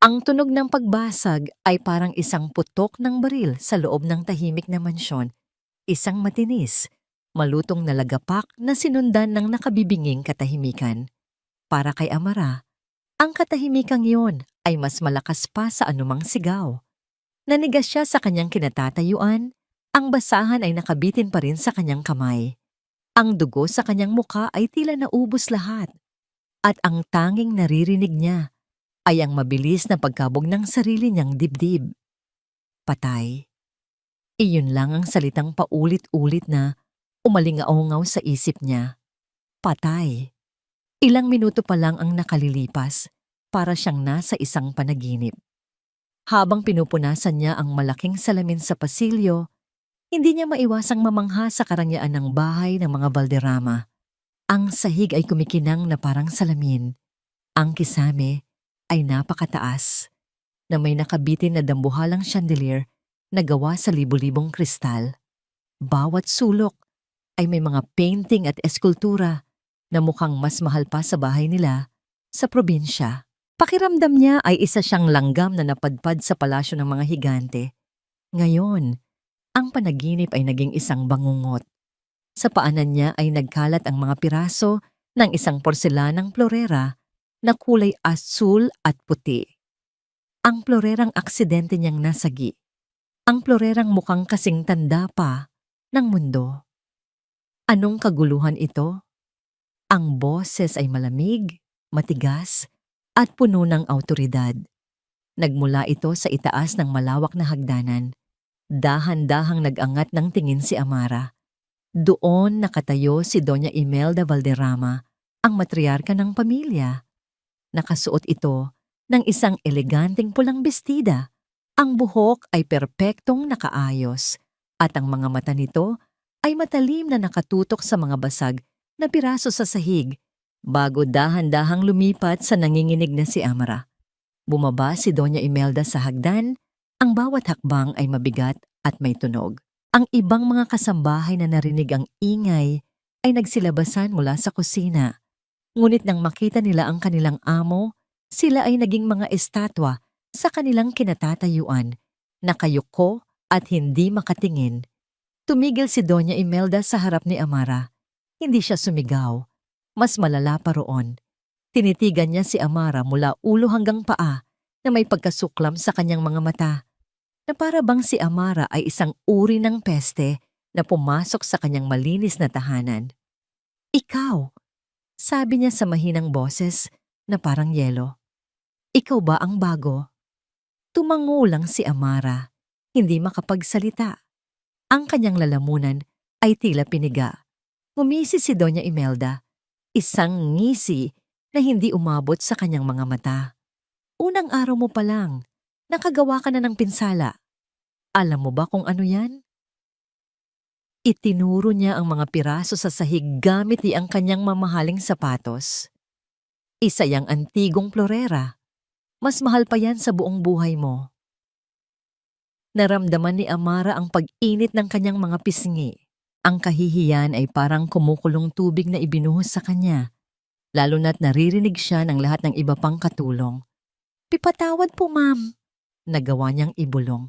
Ang tunog ng pagbasag ay parang isang putok ng baril sa loob ng tahimik na mansyon, isang matinis, malutong na lagapak na sinundan ng nakabibinging katahimikan. Para kay Amara, ang katahimikang yon ay mas malakas pa sa anumang sigaw. Nanigas siya sa kanyang kinatatayuan, ang basahan ay nakabitin pa rin sa kanyang kamay. Ang dugo sa kanyang muka ay tila naubos lahat. At ang tanging naririnig niya ay ang mabilis na pagkabog ng sarili niyang dibdib. Patay. Iyon lang ang salitang paulit-ulit na umalingaongaw sa isip niya. Patay. Ilang minuto pa lang ang nakalilipas para siyang nasa isang panaginip. Habang pinupunasan niya ang malaking salamin sa pasilyo, hindi niya maiwasang mamangha sa karangyaan ng bahay ng mga Valderrama. Ang sahig ay kumikinang na parang salamin. Ang kisame ay napakataas, na may nakabitin na dambuhalang chandelier na gawa sa libu-libong kristal. Bawat sulok ay may mga painting at eskultura na mukhang mas mahal pa sa bahay nila sa probinsya. Pakiramdam niya ay isa siyang langgam na napadpad sa palasyo ng mga higante. Ngayon, ang panaginip ay naging isang bangungot. Sa paanan niya ay nagkalat ang mga piraso ng isang porselanang florera na kulay asul at puti. Ang florerang aksidente niyang nasagi. Ang florerang mukhang kasing tanda pa ng mundo. Anong kaguluhan ito? Ang boses ay malamig, matigas, at puno ng awtoridad. Nagmula ito sa itaas ng malawak na hagdanan. Dahan-dahang nag-angat ng tingin si Amara. Doon nakatayo si Doña Imelda Valderrama, ang matriarka ng pamilya. Nakasuot ito ng isang eleganteng pulang bestida. Ang buhok ay perpektong nakaayos at ang mga mata nito ay matalim na nakatutok sa mga basag na piraso sa sahig bago dahan-dahang lumipat sa nanginginig na si Amara. Bumaba si Doña Imelda sa hagdan, ang bawat hakbang ay mabigat at may tunog. Ang ibang mga kasambahay na narinig ang ingay ay nagsilabasan mula sa kusina. Ngunit nang makita nila ang kanilang amo, sila ay naging mga estatwa sa kanilang kinatatayuan, nakayuko at hindi makatingin. Tumigil si Doña Imelda sa harap ni Amara. Hindi siya sumigaw. Mas malala pa roon. Tinitigan niya si Amara mula ulo hanggang paa na may pagkasuklam sa kanyang mga mata, na para bang si Amara ay isang uri ng peste na pumasok sa kanyang malinis na tahanan. Ikaw, sabi niya sa mahinang boses na parang yelo. Ikaw ba ang bago? Tumango lang si Amara, hindi makapagsalita. Ang kanyang lalamunan ay tila piniga. Ngumisi si Doña Imelda, isang ngisi na hindi umabot sa kanyang mga mata. Unang araw mo pa lang, nakagawa ka na ng pinsala. Alam mo ba kung ano yan? Itinuro niya ang mga piraso sa sahig gamit ang kanyang mamahaling sapatos. Isa yang antigong florera. Mas mahal pa yan sa buong buhay mo. Naramdaman ni Amara ang pag-init ng kanyang mga pisngi. Ang kahihiyan ay parang kumukulong tubig na ibinuhos sa kanya, lalo na't naririnig siya ng lahat ng iba pang katulong. Pipatawad po, ma'am. Nagawa niyang ibulong.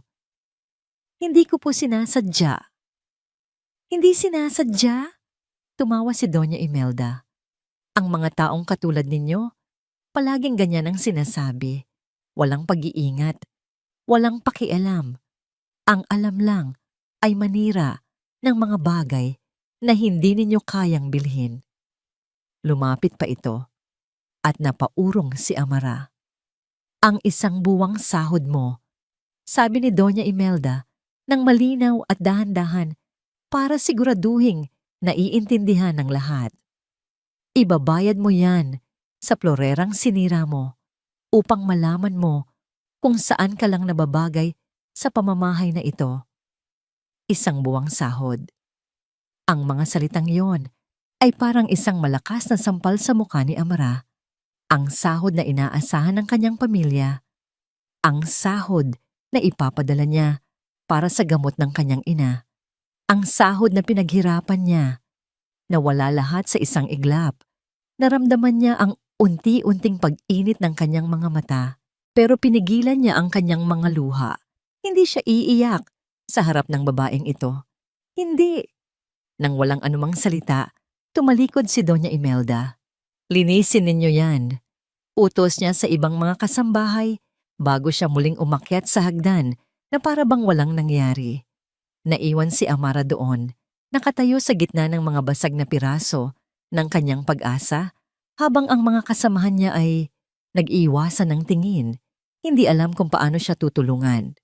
Hindi ko po sinasadya. Hindi sinasadya? Tumawa si Doña Imelda. Ang mga taong katulad ninyo, palaging ganyan ang sinasabi. Walang pag-iingat, walang pakialam. Ang alam lang ay manira ng mga bagay na hindi ninyo kayang bilhin. Lumapit pa ito at napaurong si Amara. Ang isang buwang sahod mo, sabi ni Doña Imelda, nang malinaw at dahan-dahan para siguraduhing naiintindihan ng lahat. Ibabayad mo yan sa florerang sinira mo upang malaman mo kung saan ka lang nababagay sa pamamahay na ito. Isang buwang sahod. Ang mga salitang yon ay parang isang malakas na sampal sa mukha ni Amara. Ang sahod na inaasahan ng kanyang pamilya. Ang sahod na ipapadala niya para sa gamot ng kanyang ina. Ang sahod na pinaghirapan niya. Nawala lahat sa isang iglap. Naramdaman niya ang unti-unting pag-init ng kanyang mga mata. Pero pinigilan niya ang kanyang mga luha. Hindi siya iiyak sa harap ng babaeng ito. Hindi. Nang walang anumang salita, tumalikod si Doña Imelda. Linisin ninyo yan. Utos niya sa ibang mga kasambahay bago siya muling umakyat sa hagdan na para bang walang nangyari. Naiwan si Amara doon, nakatayo sa gitna ng mga basag na piraso ng kanyang pag-asa habang ang mga kasamahan niya ay nag-iwasan ng tingin, hindi alam kung paano siya tutulungan.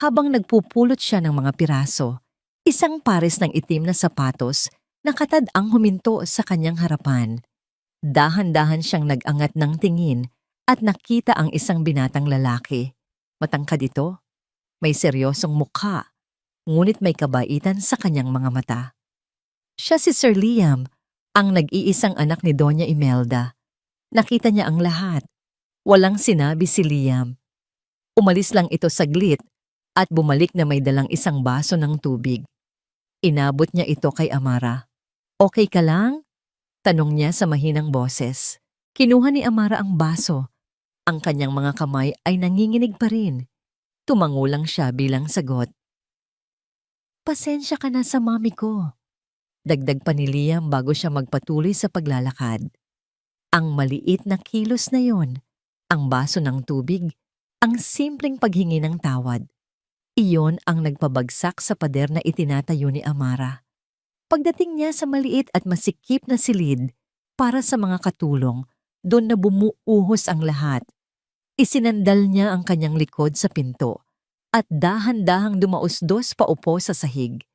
Habang nagpupulot siya ng mga piraso, isang pares ng itim na sapatos na katad ang huminto sa kanyang harapan. Dahan-dahan siyang nag-angat ng tingin at nakita ang isang binatang lalaki. Matangkad ito, may seryosong mukha, ngunit may kabaitan sa kanyang mga mata. Siya si Sir Liam, ang nag-iisang anak ni Doña Imelda. Nakita niya ang lahat. Walang sinabi si Liam. Umalis lang ito saglit at bumalik na may dalang isang baso ng tubig. Inabot niya ito kay Amara. "Okay ka lang?" tanong niya sa mahinang boses. Kinuha ni Amara ang baso. Ang kanyang mga kamay ay nanginginig pa rin. Tumango lang siya bilang sagot. "Pasensya ka na sa mami ko." Dagdag pa ni Liam bago siya magpatuloy sa paglalakad. Ang maliit na kilos na yon, ang baso ng tubig, ang simpleng paghingi ng tawad. Iyon ang nagpabagsak sa pader na itinatayo ni Amara. Pagdating niya sa maliit at masikip na silid para sa mga katulong, doon na bumuuhos ang lahat. Isinandal niya ang kanyang likod sa pinto at dahan-dahang dumausdos paupo sa sahig.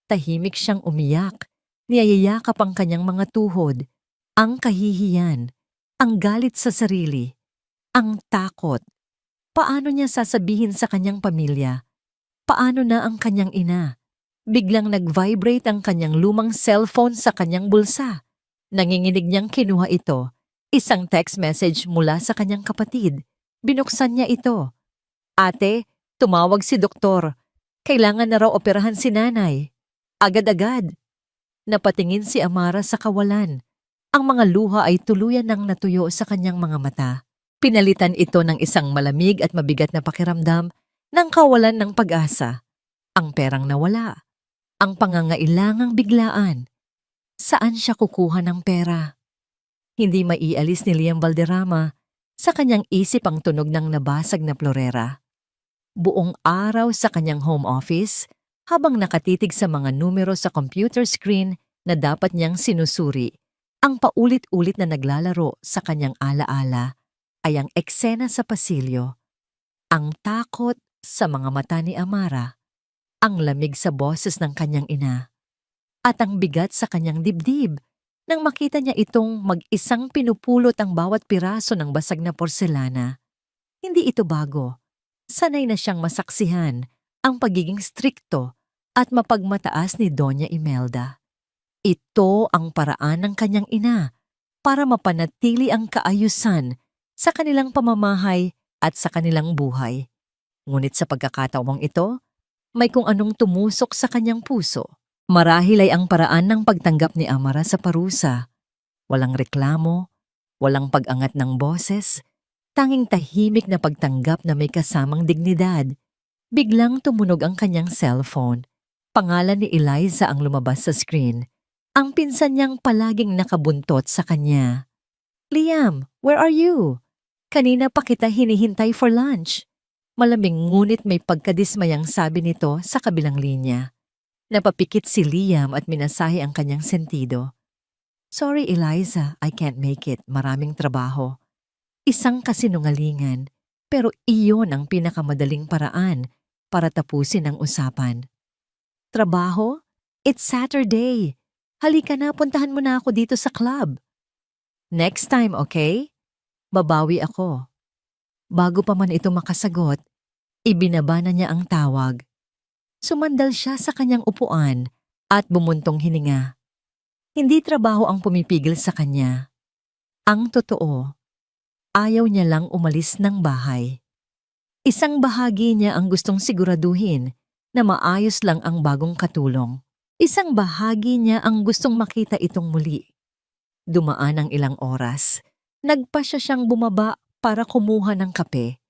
Tahimik siyang umiyak, niyayakap ang kanyang mga tuhod, ang kahihiyan, ang galit sa sarili, ang takot. Paano niya sasabihin sa kanyang pamilya? Paano na ang kanyang ina? Biglang nag-vibrate ang kanyang lumang cellphone sa kanyang bulsa. Nanginginig niyang kinuha ito. Isang text message mula sa kanyang kapatid. Binuksan niya ito. "Ate, tumawag si doktor. Kailangan na raw operahan si nanay. Agad-agad." Napatingin si Amara sa kawalan. Ang mga luha ay tuluyan ng natuyo sa kanyang mga mata. Pinalitan ito ng isang malamig at mabigat na pakiramdam ng kawalan ng pag-asa. Ang perang nawala. Ang pangangailangang biglaan. Saan siya kukuha ng pera? Hindi maialis ni Liam Valderrama sa kanyang isip ang tunog ng nabasag na plorera. Buong araw sa kanyang home office, habang nakatitig sa mga numero sa computer screen na dapat niyang sinusuri, ang paulit-ulit na naglalaro sa kanyang alaala ay ang eksena sa pasilyo. Ang takot sa mga mata ni Amara, ang lamig sa boses ng kanyang ina, at ang bigat sa kanyang dibdib nang makita niya itong mag-isang pinupulot ang bawat piraso ng basag na porselana. Hindi ito bago. Sanay na siyang masaksihan ang pagiging strikto at mapagmataas ni Doña Imelda. Ito ang paraan ng kanyang ina para mapanatili ang kaayusan sa kanilang pamamahay at sa kanilang buhay. Ngunit sa pagkakataong ito, may kung anong tumusok sa kanyang puso. Marahil ay ang paraan ng pagtanggap ni Amara sa parusa. Walang reklamo, walang pag-angat ng boses, tanging tahimik na pagtanggap na may kasamang dignidad. Biglang tumunog ang kanyang cellphone. Pangalan ni Eliza ang lumabas sa screen. Ang pinsan niyang palaging nakabuntot sa kanya. "Liam, where are you? Kanina pa kita hinihintay for lunch." Malamig ngunit may pagkadismayang sabi nito sa kabilang linya. Napapikit si Liam at minasahe ang kanyang sentido. "Sorry Eliza, I can't make it. Maraming trabaho." Isang kasinungalingan, pero iyon ang pinakamadaling paraan para tapusin ang usapan. "Trabaho? It's Saturday. Halika na, puntahan mo na ako dito sa club." "Next time, okay?" Babawi ako. Bago pa man ito makasagot, ibinaba na niya ang tawag. Sumandal siya sa kanyang upuan at bumuntong hininga. Hindi trabaho ang pumipigil sa kanya. Ang totoo, ayaw niya lang umalis ng bahay. Isang bahagi niya ang gustong siguraduhin na maayos lang ang bagong katulong. Isang bahagi niya ang gustong makita itong muli. Dumaan ang ilang oras. Nagpasya siyang bumaba para kumuha ng kape.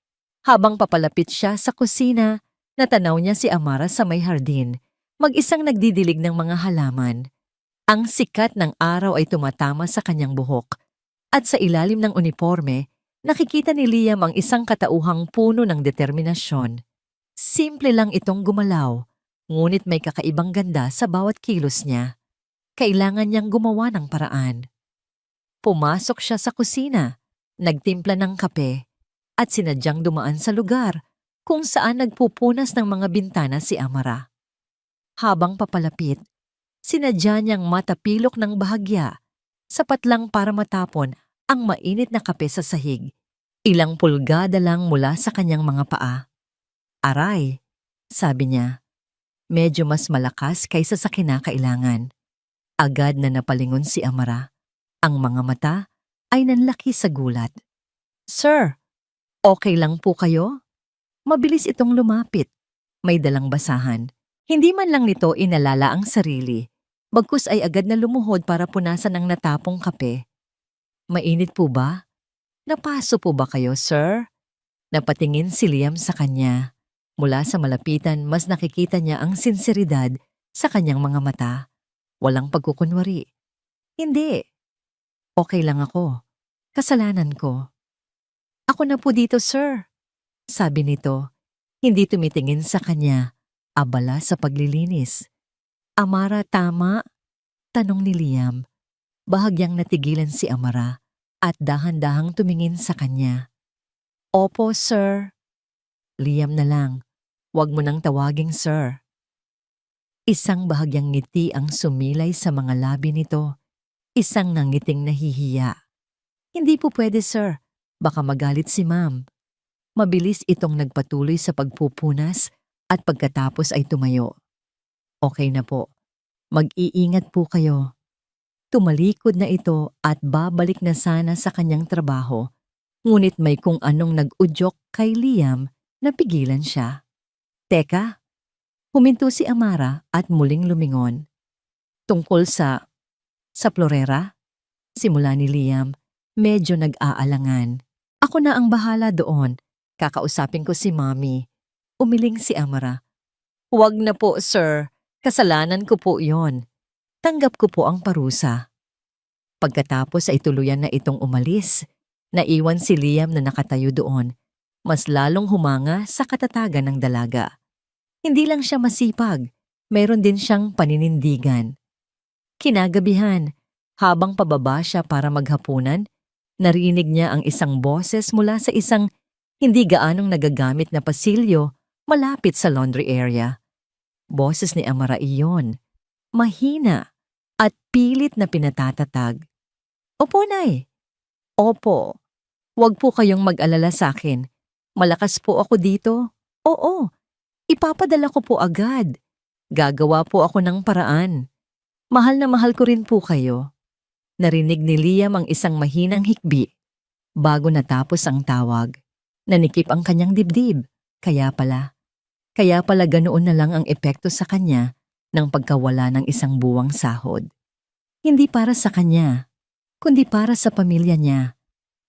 Habang papalapit siya sa kusina, natanaw niya si Amara sa may hardin, mag-isang nagdidilig ng mga halaman. Ang sikat ng araw ay tumatama sa kanyang buhok, at sa ilalim ng uniforme, nakikita ni Liam ang isang katauhang puno ng determinasyon. Simple lang itong gumalaw, ngunit may kakaibang ganda sa bawat kilos niya. Kailangan niyang gumawa ng paraan. Pumasok siya sa kusina, nagtimpla ng kape, at sinadyang dumaan sa lugar kung saan nagpupunas ng mga bintana si Amara. Habang papalapit, sinadya niyang matapilok ng bahagya, sapat lang para matapon ang mainit na kape sa sahig. Ilang pulgada lang mula sa kanyang mga paa. Aray, sabi niya, medyo mas malakas kaysa sa kinakailangan. Agad na napalingon si Amara. Ang mga mata ay nanlaki sa gulat. Sir, okay lang po kayo? Mabilis itong lumapit. May dalang basahan. Hindi man lang nito inalala ang sarili. Bagkus ay agad na lumuhod para punasan ang natapong kape. Mainit po ba? Napaso po ba kayo, sir? Napatingin si Liam sa kanya. Mula sa malapitan, mas nakikita niya ang sinseridad sa kanyang mga mata. Walang pagkukunwari. Hindi. Okay lang ako. Kasalanan ko. Ako na po dito, sir. Sabi nito, hindi tumitingin sa kanya, abala sa paglilinis. Amara, tama? Tanong ni Liam. Bahagyang natigilan si Amara at dahan-dahang tumingin sa kanya. Opo, sir. Liam na lang. Huwag mo nang tawaging sir. Isang bahagyang ngiti ang sumilay sa mga labi nito. Isang nangiting nahihiya. Hindi po pwede, sir. Baka magalit si ma'am. Mabilis itong nagpatuloy sa pagpupunas at pagkatapos ay tumayo. Okay na po. Mag-iingat po kayo. Tumalikod na ito at babalik na sana sa kanyang trabaho. Ngunit may kung anong nag-udyok kay Liam na pigilan siya. Teka, huminto si Amara at muling lumingon. Tungkol sa florera? Simula ni Liam, medyo nag-aalangan. Ako na ang bahala doon. Kakausapin ko si Mommy. Umiling si Amara. Huwag na po, sir. Kasalanan ko po yon. Tanggap ko po ang parusa. Pagkatapos ay tuluyan na itong umalis. Naiwan si Liam na nakatayo doon. Mas lalong humanga sa katatagan ng dalaga. Hindi lang siya masipag, mayroon din siyang paninindigan. Kinagabihan, habang pababa siya para maghapunan, narinig niya ang isang boses mula sa isang hindi gaanong nagagamit na pasilyo malapit sa laundry area. Boses ni Amara iyon, mahina at pilit na pinatatatag. Opo, Nay. Opo. Huwag po kayong mag-alala sa akin. Malakas po ako dito. Oo. Ipapadala ko po agad. Gagawa po ako ng paraan. Mahal na mahal ko rin po kayo. Narinig ni Liam ang isang mahinang hikbi. Bago natapos ang tawag, nanikip ang kanyang dibdib. Kaya pala ganoon na lang ang epekto sa kanya ng pagkawala ng isang buwang sahod. Hindi para sa kanya, kundi para sa pamilya niya.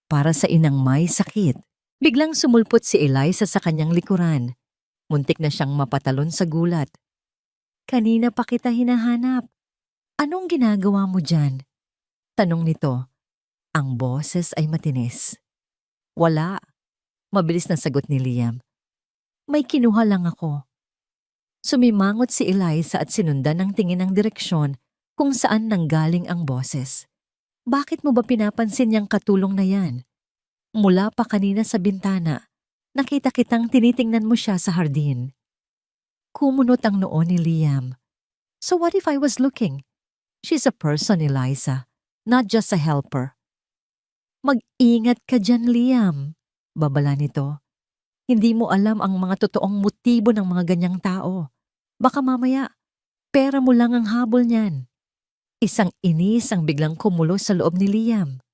Para sa inang may sakit. Biglang sumulpot si Eliza sa kanyang likuran. Muntik na siyang mapatalon sa gulat. Kanina pa kita hinahanap. Anong ginagawa mo dyan? Tanong nito. Ang boses ay matinis. Wala. Mabilis na sagot ni Liam. May kinuha lang ako. Sumimangot si Eliza at sinundan ng tingin ng direksyon kung saan nanggaling ang boses. Bakit mo ba pinapansin yang katulong na yan? Mula pa kanina sa bintana, nakita kitang tinitingnan mo siya sa hardin. Kumunot ang noo ni Liam. So what if I was looking? She's a person, Eliza, not just a helper. Mag-ingat ka dyan, Liam. Babala nito. Hindi mo alam ang mga totoong motibo ng mga ganyang tao. Baka mamaya, pera mo lang ang habol niyan. Isang inis ang biglang kumulo sa loob ni Liam.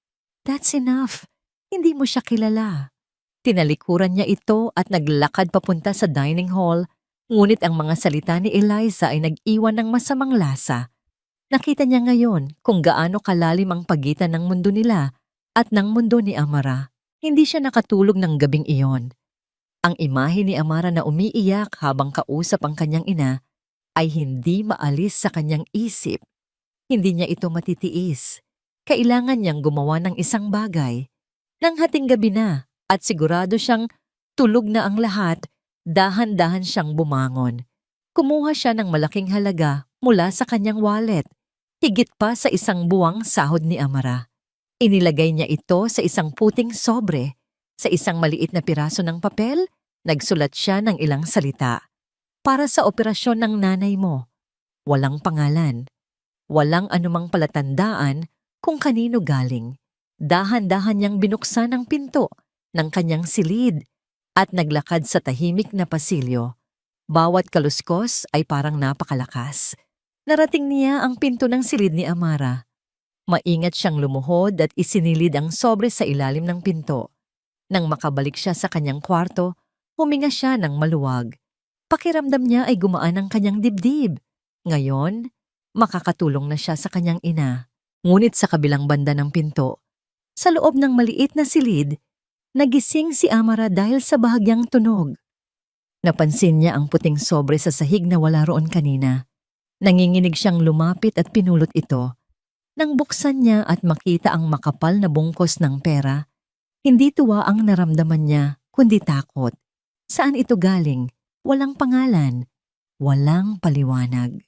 That's enough. Hindi mo siya kilala. Tinalikuran niya ito at naglakad papunta sa dining hall, ngunit ang mga salita ni Eliza ay nag-iwan ng masamang lasa. Nakita niya ngayon kung gaano kalalim ang pagitan ng mundo nila at ng mundo ni Amara. Hindi siya nakatulog ng gabing iyon. Ang imahe ni Amara na umiiyak habang kausap ang kanyang ina ay hindi maalis sa kanyang isip. Hindi niya ito matitiis. Kailangan niyang gumawa ng isang bagay. Nang hating gabi na at sigurado siyang tulog na ang lahat, dahan-dahan siyang bumangon. Kumuha siya ng malaking halaga mula sa kanyang wallet, higit pa sa isang buwang sahod ni Amara. Inilagay niya ito sa isang puting sobre. Sa isang maliit na piraso ng papel, nagsulat siya ng ilang salita. Para sa operasyon ng nanay mo. Walang pangalan. Walang anumang palatandaan kung kanino galing. Dahan-dahan niyang binuksan ang pinto ng kanyang silid at naglakad sa tahimik na pasilyo. Bawat kaluskos ay parang napakalakas. Narating niya ang pinto ng silid ni Amara. Maingat siyang lumuhod at isinilid ang sobre sa ilalim ng pinto. Nang makabalik siya sa kanyang kwarto, huminga siya ng maluwag. Pakiramdam niya ay gumaan ang kanyang dibdib. Ngayon, makakatulong na siya sa kanyang ina. Ngunit sa kabilang banda ng pinto, sa loob ng maliit na silid, nagising si Amara dahil sa bahagyang tunog. Napansin niya ang puting sobre sa sahig na wala roon kanina. Nanginginig siyang lumapit at pinulot ito. Nang buksan niya at makita ang makapal na bungkos ng pera, hindi tuwa ang naramdaman niya, kundi takot. Saan ito galing? Walang pangalan. Walang paliwanag.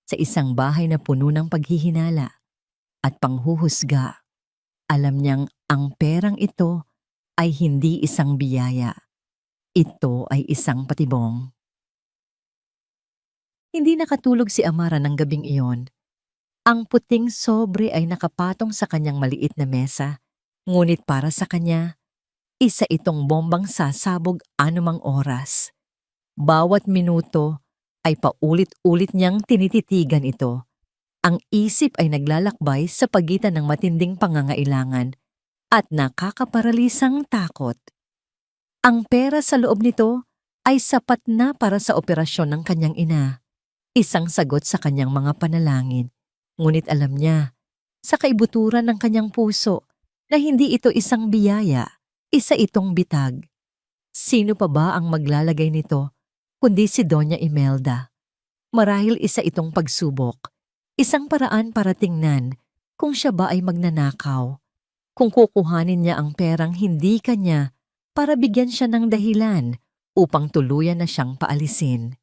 Sa isang bahay na puno ng paghihinala at panghuhusga, alam niyang ang perang ito ay hindi isang biyaya. Ito ay isang patibong. Hindi nakatulog si Amara ng gabing iyon. Ang puting sobre ay nakapatong sa kanyang maliit na mesa, ngunit para sa kanya, isa itong bombang sasabog anumang oras. Bawat minuto ay paulit-ulit niyang tinititigan ito. Ang isip ay naglalakbay sa pagitan ng matinding pangangailangan at nakakaparalisang takot. Ang pera sa loob nito ay sapat na para sa operasyon ng kanyang ina. Isang sagot sa kanyang mga panalangin. Ngunit alam niya, sa kaibuturan ng kanyang puso, na hindi ito isang biyaya, isa itong bitag. Sino pa ba ang maglalagay nito, kundi si Doña Imelda? Marahil isa itong pagsubok, isang paraan para tingnan kung siya ba ay magnanakaw. Kung kukuhanin niya ang perang hindi kanya para bigyan siya ng dahilan upang tuluyan na siyang paalisin.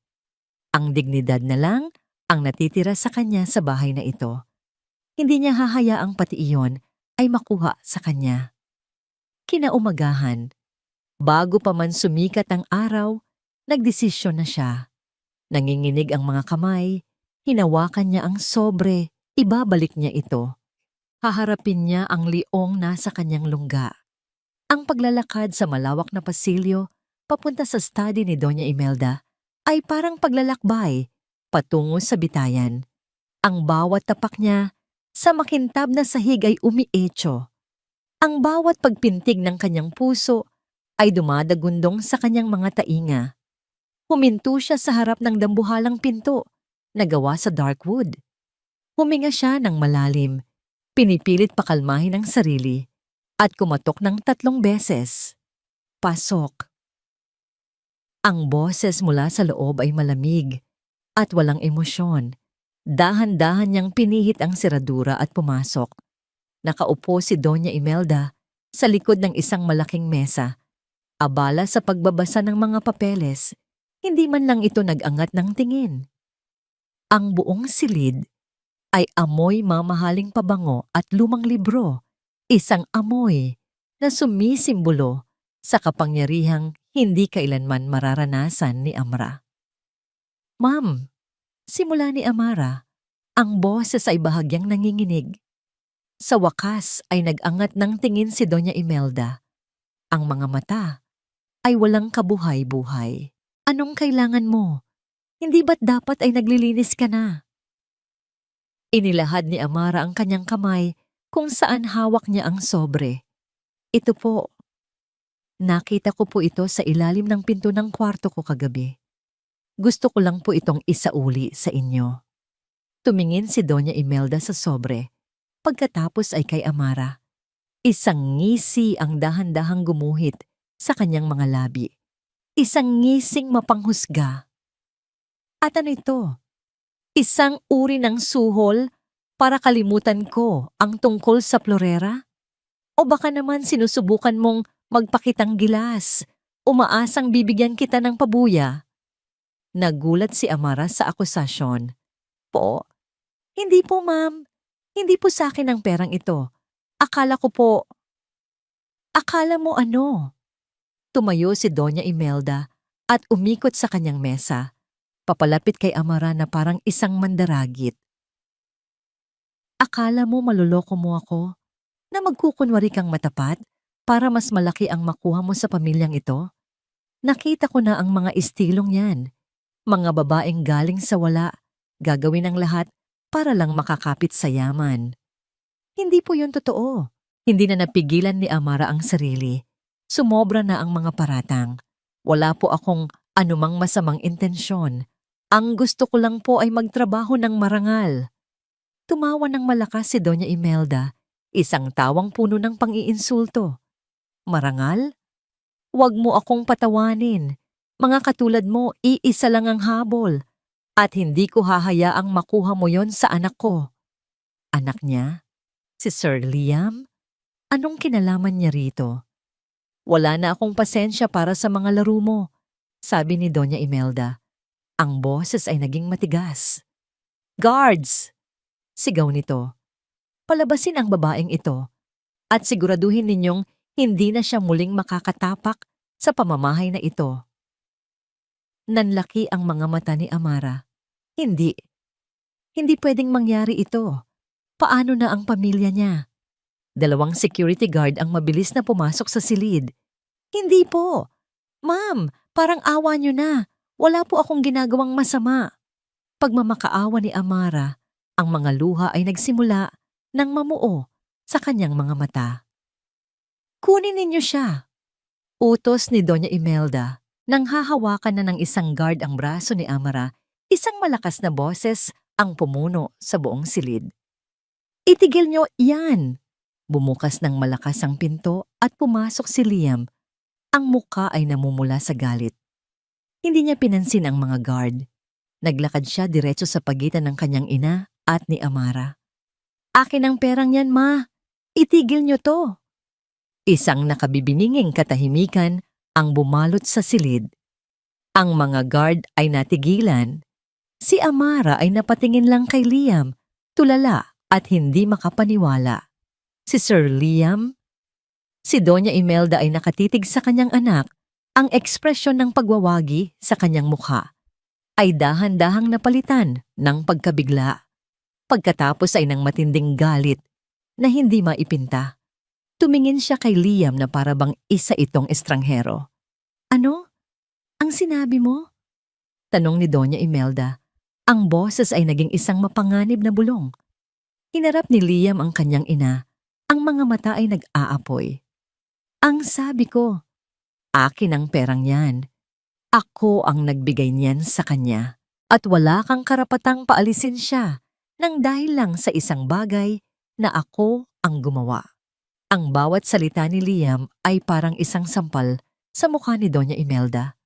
Ang dignidad na lang ang natitira sa kanya sa bahay na ito. Hindi niya hahayaang pati iyon ay makuha sa kanya. Kinaumagahan, bago pa man sumikat ang araw, nagdesisyon na siya. Nanginginig ang mga kamay, hinawakan niya ang sobre, ibabalik niya ito. Haharapin niya ang liong nasa kanyang lungga. Ang paglalakad sa malawak na pasilyo papunta sa study ni Doña Imelda ay parang paglalakbay patungo sa bitayan. Ang bawat tapak niya sa makintab na sahig ay umietso. Ang bawat pagpintig ng kanyang puso ay dumadagundong sa kanyang mga tainga. Huminto siya sa harap ng dambuhalang pinto na gawa sa dark wood. Huminga siya ng malalim, pinipilit pakalmahin ang sarili at kumatok ng 3 beses. Pasok. Ang boses mula sa loob ay malamig at walang emosyon. Dahan-dahan niyang pinihit ang seradura at pumasok. Nakaupo si Doña Imelda sa likod ng isang malaking mesa. Abala sa pagbabasa ng mga papeles, hindi man lang ito nag-angat ng tingin. Ang buong silid ay amoy mamahaling pabango at lumang libro. Isang amoy na sumisimbolo sa kapangyarihang hindi kailanman mararanasan ni Amara. Ma'am, simula ni Amara, ang boses ay bahagyang nanginginig. Sa wakas ay nag-angat ng tingin si Doña Imelda. Ang mga mata ay walang kabuhay-buhay. Anong kailangan mo? Hindi ba't dapat ay naglilinis ka na? Inilahad ni Amara ang kanyang kamay kung saan hawak niya ang sobre. Ito po. Nakita ko po ito sa ilalim ng pinto ng kwarto ko kagabi. Gusto ko lang po itong isauli sa inyo. Tumingin si Doña Imelda sa sobre. Pagkatapos ay kay Amara. Isang ngisi ang dahan-dahang gumuhit sa kanyang mga labi. Isang ngising mapanghusga. At ano ito? Isang uri ng suhol para kalimutan ko ang tungkol sa Florera? O baka naman sinusubukan mong magpakitang gilas, umaasang bibigyan kita ng pabuya? Nagulat si Amara sa akusasyon. Po, hindi po ma'am. Hindi po sa akin ang perang ito. Akala ko po. Akala mo ano? Tumayo si Doña Imelda at umikot sa kanyang mesa, papalapit kay Amara na parang isang mandaragit. Akala mo maluloko mo ako? Na magkukunwari kang matapat para mas malaki ang makuha mo sa pamilyang ito? Nakita ko na ang mga istilong yan. Mga babaeng galing sa wala, gagawin ang lahat para lang makakapit sa yaman. Hindi po yun totoo. Hindi na napigilan ni Amara ang sarili. Sumobra na ang mga paratang. Wala po akong anumang masamang intensyon. Ang gusto ko lang po ay magtrabaho ng marangal. Tumawa ng malakas si Doña Imelda, isang tawang puno ng pang-iinsulto. Marangal? Huwag mo akong patawanin. Mga katulad mo, iisa lang ang habol. At hindi ko hahayaang makuha mo yon sa anak ko. Anak niya? Si Sir Liam? Anong kinalaman niya rito? Wala na akong pasensya para sa mga laro mo, sabi ni Doña Imelda. Ang boses ay naging matigas. Guards! Sigaw nito. Palabasin ang babaeng ito at siguraduhin ninyong hindi na siya muling makakatapak sa pamamahay na ito. Nanlaki ang mga mata ni Amara. Hindi. Hindi pwedeng mangyari ito. Paano na ang pamilya niya? 2 security guard ang mabilis na pumasok sa silid. Hindi po. Ma'am, parang awa niyo na. Wala po akong ginagawang masama. Pagmamakaawa ni Amara, ang mga luha ay nagsimula ng mamuo sa kanyang mga mata. Kunin ninyo siya. Utos ni Doña Imelda. Nang hahawakan na ng isang guard ang braso ni Amara, isang malakas na boses ang pumuno sa buong silid. Itigil niyo yan! Bumukas ng malakas ang pinto at pumasok si Liam. Ang muka ay namumula sa galit. Hindi niya pinansin ang mga guard. Naglakad siya diretso sa pagitan ng kanyang ina at ni Amara. Akin ang perang yan, ma. Itigil niyo to. Isang nakabibinging katahimikan ang bumalot sa silid. Ang mga guard ay natigilan. Si Amara ay napatingin lang kay Liam, tulala at hindi makapaniwala. Si Sir Liam? Si Doña Imelda ay nakatitig sa kanyang anak. Ang ekspresyon ng pagwawagi sa kanyang mukha ay dahan-dahang napalitan ng pagkabigla. Pagkatapos ay ng matinding galit na hindi maipinta. Tumingin siya kay Liam na para bang isa itong estranghero. Ano? Ang sinabi mo? Tanong ni Doña Imelda. Ang boses ay naging isang mapanganib na bulong. Hinarap ni Liam ang kanyang ina. Ang mga mata ay nag-aapoy. Ang sabi ko, akin ang perang yan. Ako ang nagbigay niyan sa kanya. At wala kang karapatang paalisin siya nang dahil lang sa isang bagay na ako ang gumawa. Ang bawat salita ni Liam ay parang isang sampal sa mukha ni Doña Imelda.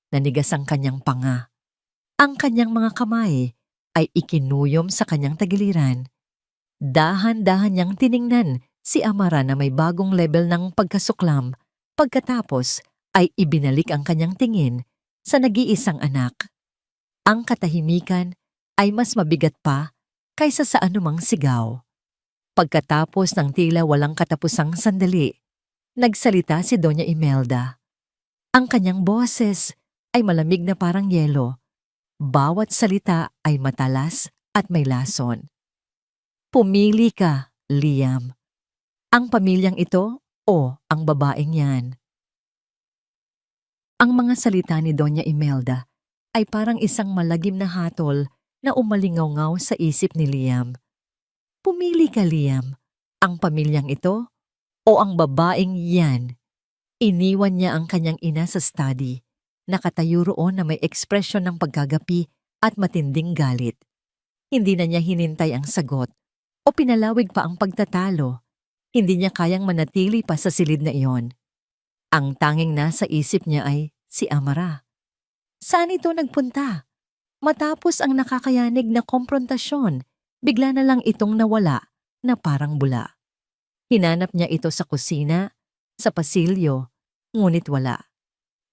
Nanigas ang kanyang panga. Ang kanyang mga kamay ay ikinuyom sa kanyang tagiliran. Dahan-dahan niyang tiningnan si Amara na may bagong level ng pagkasuklam. Pagkatapos ay ibinalik ang kanyang tingin sa nag-iisang anak. Ang katahimikan ay mas mabigat pa kaysa sa anumang sigaw. Pagkatapos ng tila walang katapusang sandali, nagsalita si Doña Imelda. Ang kanyang boses ay malamig na parang yelo. Bawat salita ay matalas at may lason. Pumili ka, Liam. Ang pamilyang ito o ang babaeng yan? Ang mga salita ni Doña Imelda ay parang isang malagim na hatol na umalingaw-ngaw sa isip ni Liam. Pumili ka, Liam. Ang pamilyang ito o ang babaeng yan? Iniwan niya ang kanyang ina sa study. Nakatayo roon na may ekspresyon ng pagkagapi at matinding galit. Hindi na niya hinintay ang sagot o pinalawig pa ang pagtatalo. Hindi niya kayang manatili pa sa silid na iyon. Ang tanging nasa isip niya ay si Amara. Saan ito nagpunta? Matapos ang nakakayanig na komprontasyon, bigla na lang itong nawala na parang bula. Hinanap niya ito sa kusina, sa pasilyo, ngunit wala.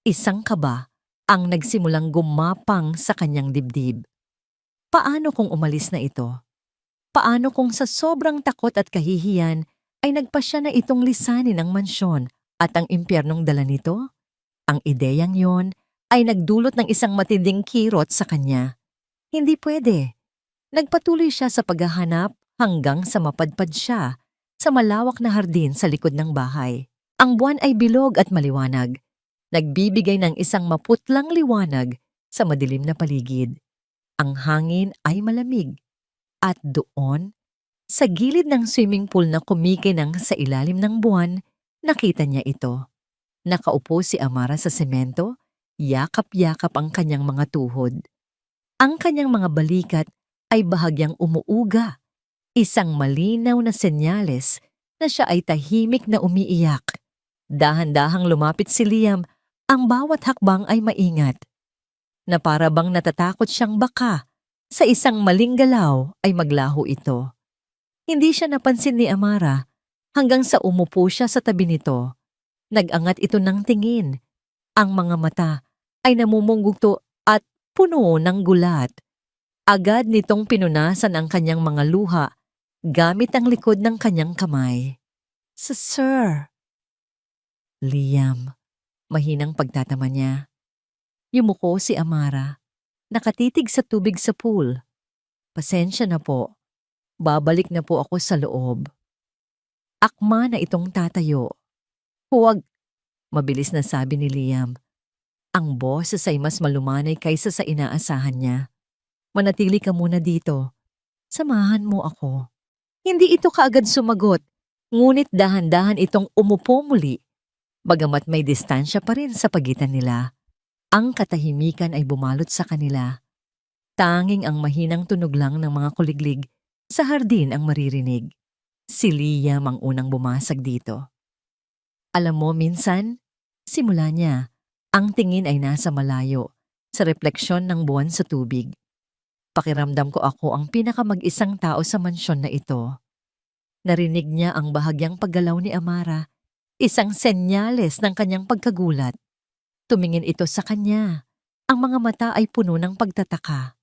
Isang kaba ang nagsimulang gumapang sa kanyang dibdib. Paano kung umalis na ito? Paano kung sa sobrang takot at kahihiyan ay nagpasya na itong lisanin ang mansyon at ang impyernong dala nito? Ang ideyang yon ay nagdulot ng isang matinding kirot sa kanya. Hindi pwede. Nagpatuloy siya sa paghahanap hanggang sa mapadpad siya sa malawak na hardin sa likod ng bahay. Ang buwan ay bilog at maliwanag. Nagbibigay ng isang maputlang liwanag sa madilim na paligid. Ang hangin ay malamig. At doon, sa gilid ng swimming pool na kumikinang sa ilalim ng buwan, nakita niya ito. Nakaupo si Amara sa semento, yakap-yakap ang kanyang mga tuhod. Ang kanyang mga balikat ay bahagyang umuuga, isang malinaw na senyales na siya ay tahimik na umiiyak. Dahan-dahang lumapit si Liam, ang bawat hakbang ay maingat. Na para bang natatakot siyang baka sa isang maling galaw ay maglaho ito. Hindi siya napansin ni Amara hanggang sa umupo siya sa tabi nito. Nag-angat ito ng tingin. Ang mga mata ay namumungugto at puno ng gulat. Agad nitong pinunasan ang kanyang mga luha gamit ang likod ng kanyang kamay. Sir. Liam, mahinang pagtatama niya. Yumuko si Amara. Nakatitig sa tubig sa pool. Pasensya na po. Babalik na po ako sa loob. Akma na itong tatayo. Huwag, mabilis na sabi ni Liam. Ang boses ay mas malumanay kaysa sa inaasahan niya. Manatili ka muna dito. Samahan mo ako. Hindi ito kaagad sumagot, ngunit dahan-dahan itong umupo muli. Bagamat may distansya pa rin sa pagitan nila. Ang katahimikan ay bumalot sa kanila. Tanging ang mahinang tunog lang ng mga kuliglig sa hardin ang maririnig. Si Liam ang unang bumasag dito. Alam mo, minsan, simula niya, ang tingin ay nasa malayo, sa refleksyon ng buwan sa tubig. Pakiramdam ko ako ang pinakamag-isang tao sa mansyon na ito. Narinig niya ang bahagyang paggalaw ni Amara, isang senyales ng kanyang pagkagulat. Tumingin ito sa kanya. Ang mga mata ay puno ng pagtataka.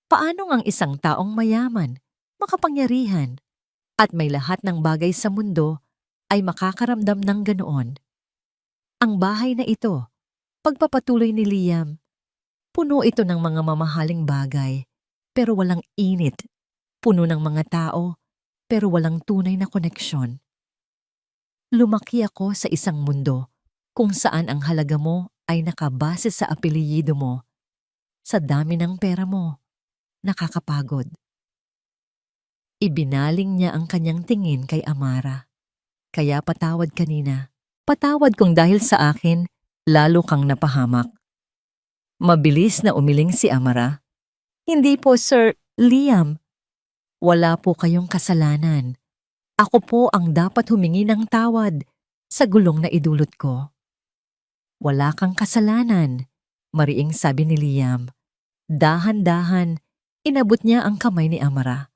Paano ang isang taong mayaman, makapangyarihan, at may lahat ng bagay sa mundo ay makakaramdam ng ganoon? Ang bahay na ito, pagpapatuloy ni Liam, puno ito ng mga mamahaling bagay, pero walang init. Puno ng mga tao, pero walang tunay na koneksyon. Lumaki ako sa isang mundo kung saan ang halaga mo ay nakabase sa apelyido mo, sa dami ng pera mo. Nakakapagod. Ibinaling niya ang kanyang tingin kay Amara. Kaya patawad kanina. Patawad kung dahil sa akin, lalo kang napahamak. Mabilis na umiling si Amara. Hindi po, Sir Liam. Wala po kayong kasalanan. Ako po ang dapat humingi ng tawad sa gulong na idulot ko. Wala kang kasalanan, mariing sabi ni Liam. Dahan-dahan, inabot niya ang kamay ni Amara.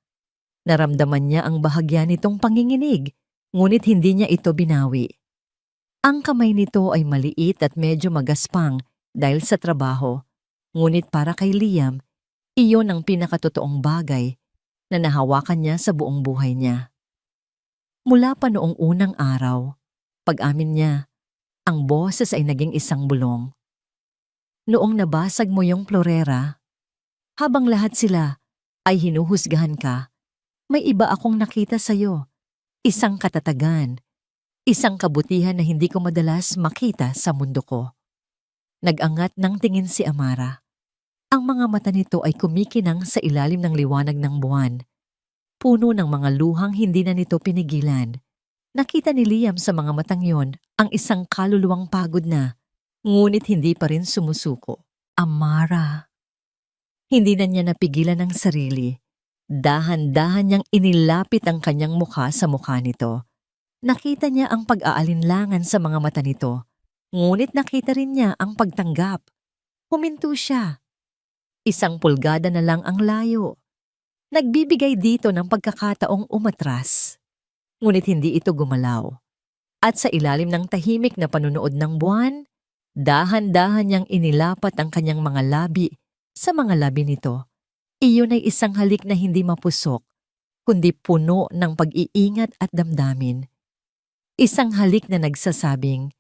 Naramdaman niya ang bahagya nitong panginginig, ngunit hindi niya ito binawi. Ang kamay nito ay maliit at medyo magaspang dahil sa trabaho, ngunit para kay Liam, iyon ang pinakatotoong bagay na nahawakan niya sa buong buhay niya. Mula pa noong unang araw, pag-amin niya, ang boses ay naging isang bulong. Noong nabasag mo yung florera, habang lahat sila ay hinuhusgahan ka, may iba akong nakita sa'yo. Isang katatagan, isang kabutihan na hindi ko madalas makita sa mundo ko. Nag-angat ng tingin si Amara. Ang mga mata nito ay kumikinang sa ilalim ng liwanag ng buwan. Puno ng mga luhang hindi na nito pinigilan. Nakita ni Liam sa mga matang yon ang isang kaluluwang pagod na, ngunit hindi pa rin sumusuko. Amara. Hindi na niya napigilan ang sarili. Dahan-dahan niyang inilapit ang kanyang mukha sa mukha nito. Nakita niya ang pag-aalinlangan sa mga mata nito, ngunit nakita rin niya ang pagtanggap. Huminto siya. 1 pulgada na lang ang layo. Nagbibigay dito ng pagkakataong umatras. Ngunit hindi ito gumalaw. At sa ilalim ng tahimik na panunood ng buwan, dahan-dahan niyang inilapat ang kanyang mga labi sa mga labi nito. Iyon ay isang halik na hindi mapusok, kundi puno ng pag-iingat at damdamin. Isang halik na nagsasabing,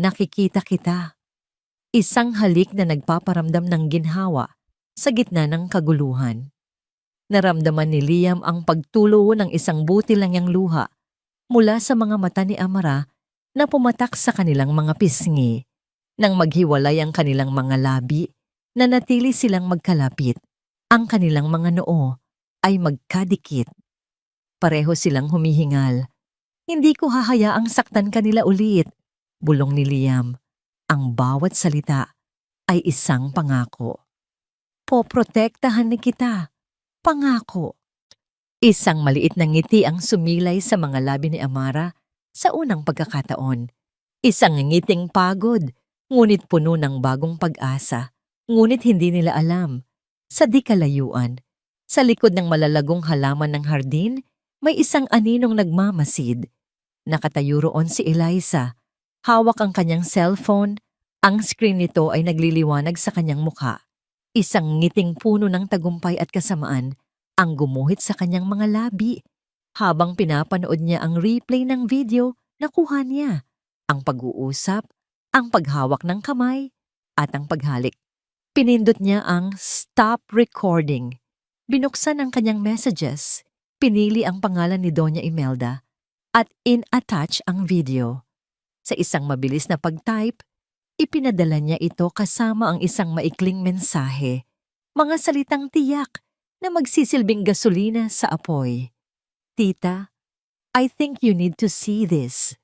nakikita kita. Isang halik na nagpaparamdam ng ginhawa sa gitna ng kaguluhan. Naramdaman ni Liam ang pagtulo ng isang butil lang yang luha mula sa mga mata ni Amara na pumatak sa kanilang mga pisngi. Nang maghiwalay ang kanilang mga labi, nanatili silang magkalapit. Ang kanilang mga noo ay magkadikit. Pareho silang humihingal. Hindi ko hahayaang saktan kanila ulit, bulong ni Liam. Ang bawat salita ay isang pangako. Poprotektahan ni kita. Pangako. Isang maliit na ngiti ang sumilay sa mga labi ni Amara sa unang pagkakataon. Isang ngiting pagod, ngunit puno ng bagong pag-asa. Ngunit hindi nila alam, sa di kalayuan, sa likod ng malalagong halaman ng hardin, may isang aninong nagmamasid. Nakatayo roon si Eliza. Hawak ang kanyang cellphone. Ang screen nito ay nagliliwanag sa kanyang mukha. Isang ngiting puno ng tagumpay at kasamaan ang gumuhit sa kanyang mga labi habang pinapanood niya ang replay ng video na kuha niya, ang pag-uusap, ang paghawak ng kamay, at ang paghalik. Pinindot niya ang stop recording. Binuksan ang kanyang messages, pinili ang pangalan ni Doña Imelda, at in-attach ang video. Sa isang mabilis na pag-type, ipinadala niya ito kasama ang isang maikling mensahe, mga salitang tiyak na magsisilbing gasolina sa apoy. Tita, I think you need to see this.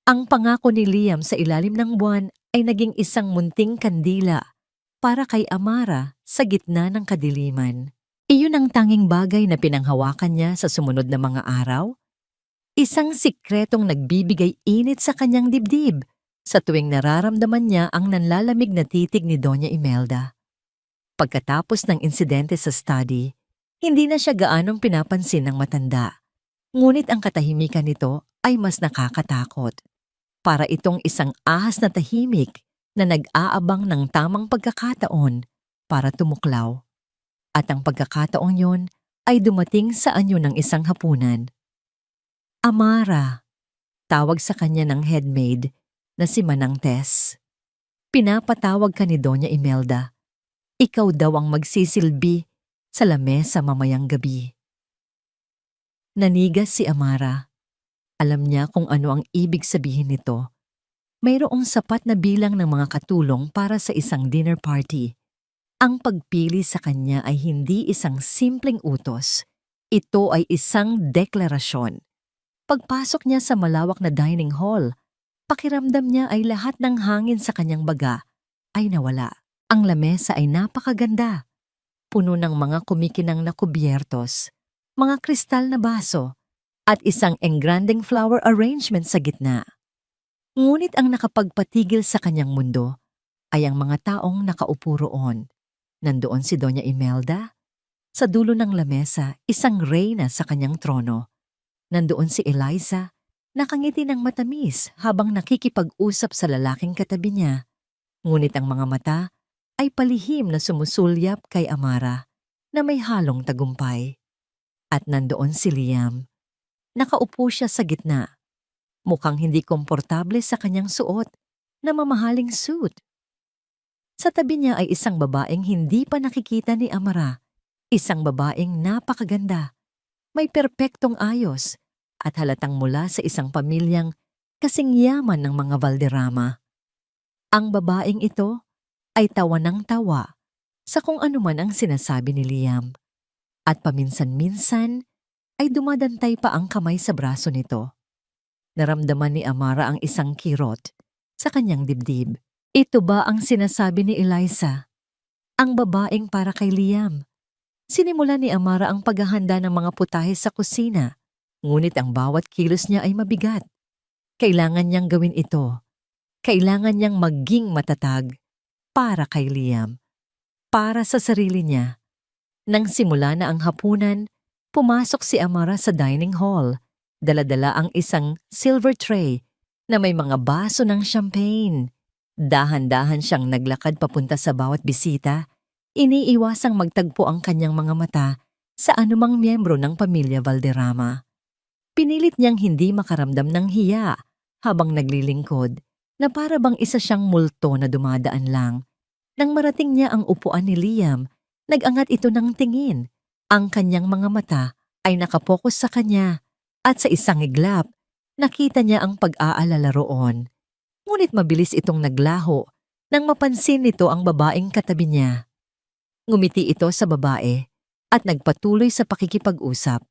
Ang pangako ni Liam sa ilalim ng buwan ay naging isang munting kandila para kay Amara sa gitna ng kadiliman. Iyon ang tanging bagay na pinanghawakan niya sa sumunod na mga araw. Isang sikretong nagbibigay init sa kanyang dibdib sa tuwing nararamdaman niya ang nanlalamig na titig ni Doña Imelda. Pagkatapos ng insidente sa study, hindi na siya gaanong pinapansin ng matanda. Ngunit ang katahimikan nito ay mas nakakatakot. Para itong isang ahas na tahimik na nag-aabang ng tamang pagkakataon para tumuklaw. At ang pagkakataong yon ay dumating sa anyo ng isang hapunan. Amara, tawag sa kanya ng headmaid na si Manang Tess. Pinapatawag ka ni Doña Imelda. Ikaw daw ang magsisilbi sa lamesa mamayang gabi. Nanigas si Amara. Alam niya kung ano ang ibig sabihin nito. Mayroong sapat na bilang ng mga katulong para sa isang dinner party. Ang pagpili sa kanya ay hindi isang simpleng utos. Ito ay isang deklarasyon. Pagpasok niya sa malawak na dining hall, pakiramdam niya ay lahat ng hangin sa kanyang baga ay nawala. Ang lamesa ay napakaganda. Puno ng mga kumikinang na kubyertos, mga kristal na baso, at isang engranding flower arrangement sa gitna. Ngunit ang nakapagpatigil sa kanyang mundo ay ang mga taong nakaupo roon. Nandoon si Doña Imelda. Sa dulo ng lamesa, isang reyna sa kanyang trono. Nandoon si Eliza, nakangiti ng matamis habang nakikipag-usap sa lalaking katabi niya. Ngunit ang mga mata ay palihim na sumusulyap kay Amara na may halong tagumpay. At nandoon si Liam. Nakaupo siya sa gitna. Mukhang hindi komportable sa kanyang suot na mamahaling suit. Sa tabi niya ay isang babaeng hindi pa nakikita ni Amara. Isang babaeng napakaganda. May perpektong ayos at halatang mula sa isang pamilyang kasing yaman ng mga Valderrama. Ang babaeng ito ay tawa ng tawa sa kung anuman ang sinasabi ni Liam. At paminsan-minsan ay dumadantay pa ang kamay sa braso nito. Naramdaman ni Amara ang isang kirot sa kanyang dibdib. Ito ba ang sinasabi ni Eliza? Ang babaeng para kay Liam. Sinimula ni Amara ang paghahanda ng mga putahe sa kusina. Ngunit ang bawat kilos niya ay mabigat. Kailangan niyang gawin ito. Kailangan niyang maging matatag para kay Liam, para sa sarili niya. Nang simula na ang hapunan, pumasok si Amara sa dining hall. Dala-dala ang isang silver tray na may mga baso ng champagne. Dahan-dahan siyang naglakad papunta sa bawat bisita. Iniiwasang magtagpo ang kanyang mga mata sa anumang miyembro ng pamilya Valderrama. Pinilit niyang hindi makaramdam ng hiya habang naglilingkod na para bang isa siyang multo na dumadaan lang. Nang marating niya ang upuan ni Liam, nag-angat ito ng tingin. Ang kanyang mga mata ay nakapokus sa kanya at sa isang iglap, nakita niya ang pag-aalala roon. Ngunit mabilis itong naglaho nang mapansin nito ang babaeng katabi niya. Ngumiti ito sa babae at nagpatuloy sa pakikipag-usap.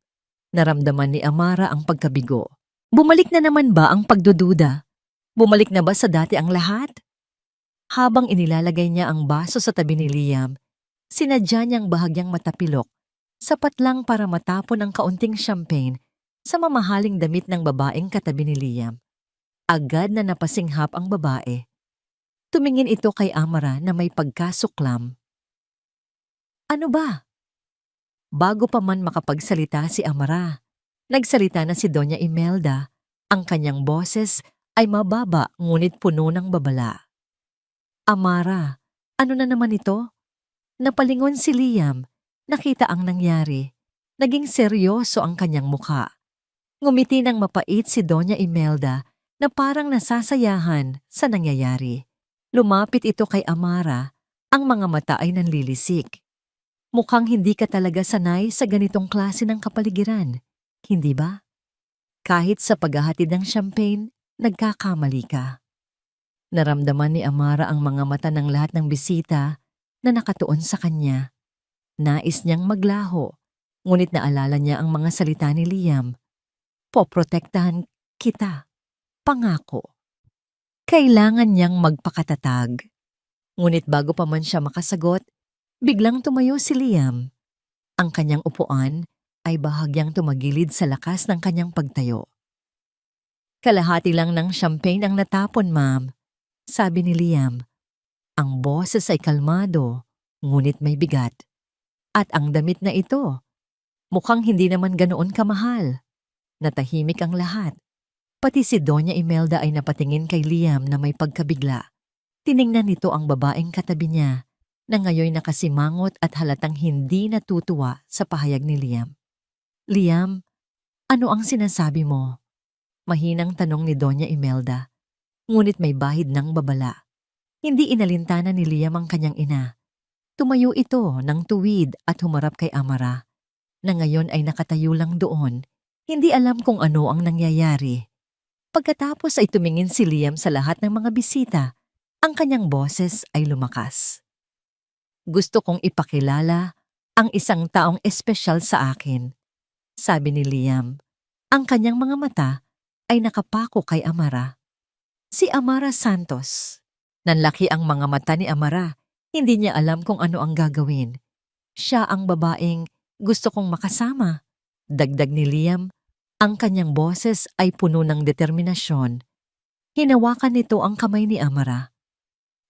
Naramdaman ni Amara ang pagkabigo. Bumalik na naman ba ang pagdududa? Bumalik na ba sa dati ang lahat? Habang inilalagay niya ang baso sa tabi ni Liam, sinadya niyang bahagyang matapilok, sapat lang para matapon ang kaunting champagne sa mamahaling damit ng babaeng katabi ni Liam. Agad na napasinghap ang babae. Tumingin ito kay Amara na may pagkasuklam. Ano ba? Bago pa man makapagsalita si Amara, nagsalita na si Doña Imelda. Ang kanyang boses ay mababa ngunit puno ng babala. Amara, ano na naman ito? Napalingon si Liam, nakita ang nangyari. Naging seryoso ang kanyang muka. Ngumiti ng mapait si Doña Imelda na parang nasasayahan sa nangyayari. Lumapit ito kay Amara, ang mga mata ay nanlilisik. Mukhang hindi ka talaga sanay sa ganitong klase ng kapaligiran, hindi ba? Kahit sa paghahatid ng champagne, nagkakamali ka. Naramdaman ni Amara ang mga mata ng lahat ng bisita na nakatuon sa kanya. Nais niyang maglaho, ngunit naalala niya ang mga salita ni Liam. Poprotektahan kita, pangako. Kailangan niyang magpakatatag. Ngunit bago pa man siya makasagot, biglang tumayo si Liam. Ang kanyang upuan ay bahagyang tumagilid sa lakas ng kanyang pagtayo. Kalahati lang ng champagne ang natapon, ma'am, sabi ni Liam. Ang boses ay kalmado, ngunit may bigat. At ang damit na ito, mukhang hindi naman ganoon kamahal. Natahimik ang lahat. Pati si Doña Imelda ay napatingin kay Liam na may pagkabigla. Tiningnan nito ang babaeng katabi niya, na ngayon nakasimangot at halatang hindi natutuwa sa pahayag ni Liam. Liam, ano ang sinasabi mo? Mahinang tanong ni Doña Imelda, ngunit may bahid ng babala. Hindi inalintana ni Liam ang kanyang ina. Tumayo ito ng tuwid at humarap kay Amara, na ngayon ay nakatayo lang doon, hindi alam kung ano ang nangyayari. Pagkatapos ay tumingin si Liam sa lahat ng mga bisita, ang kanyang boses ay lumakas. Gusto kong ipakilala ang isang taong espesyal sa akin, sabi ni Liam. Ang kanyang mga mata ay nakapako kay Amara. Si Amara Santos. Nanlaki ang mga mata ni Amara. Hindi niya alam kung ano ang gagawin. Siya ang babaeng gusto kong makasama. Dagdag ni Liam, ang kanyang boses ay puno ng determinasyon. Hinawakan nito ang kamay ni Amara.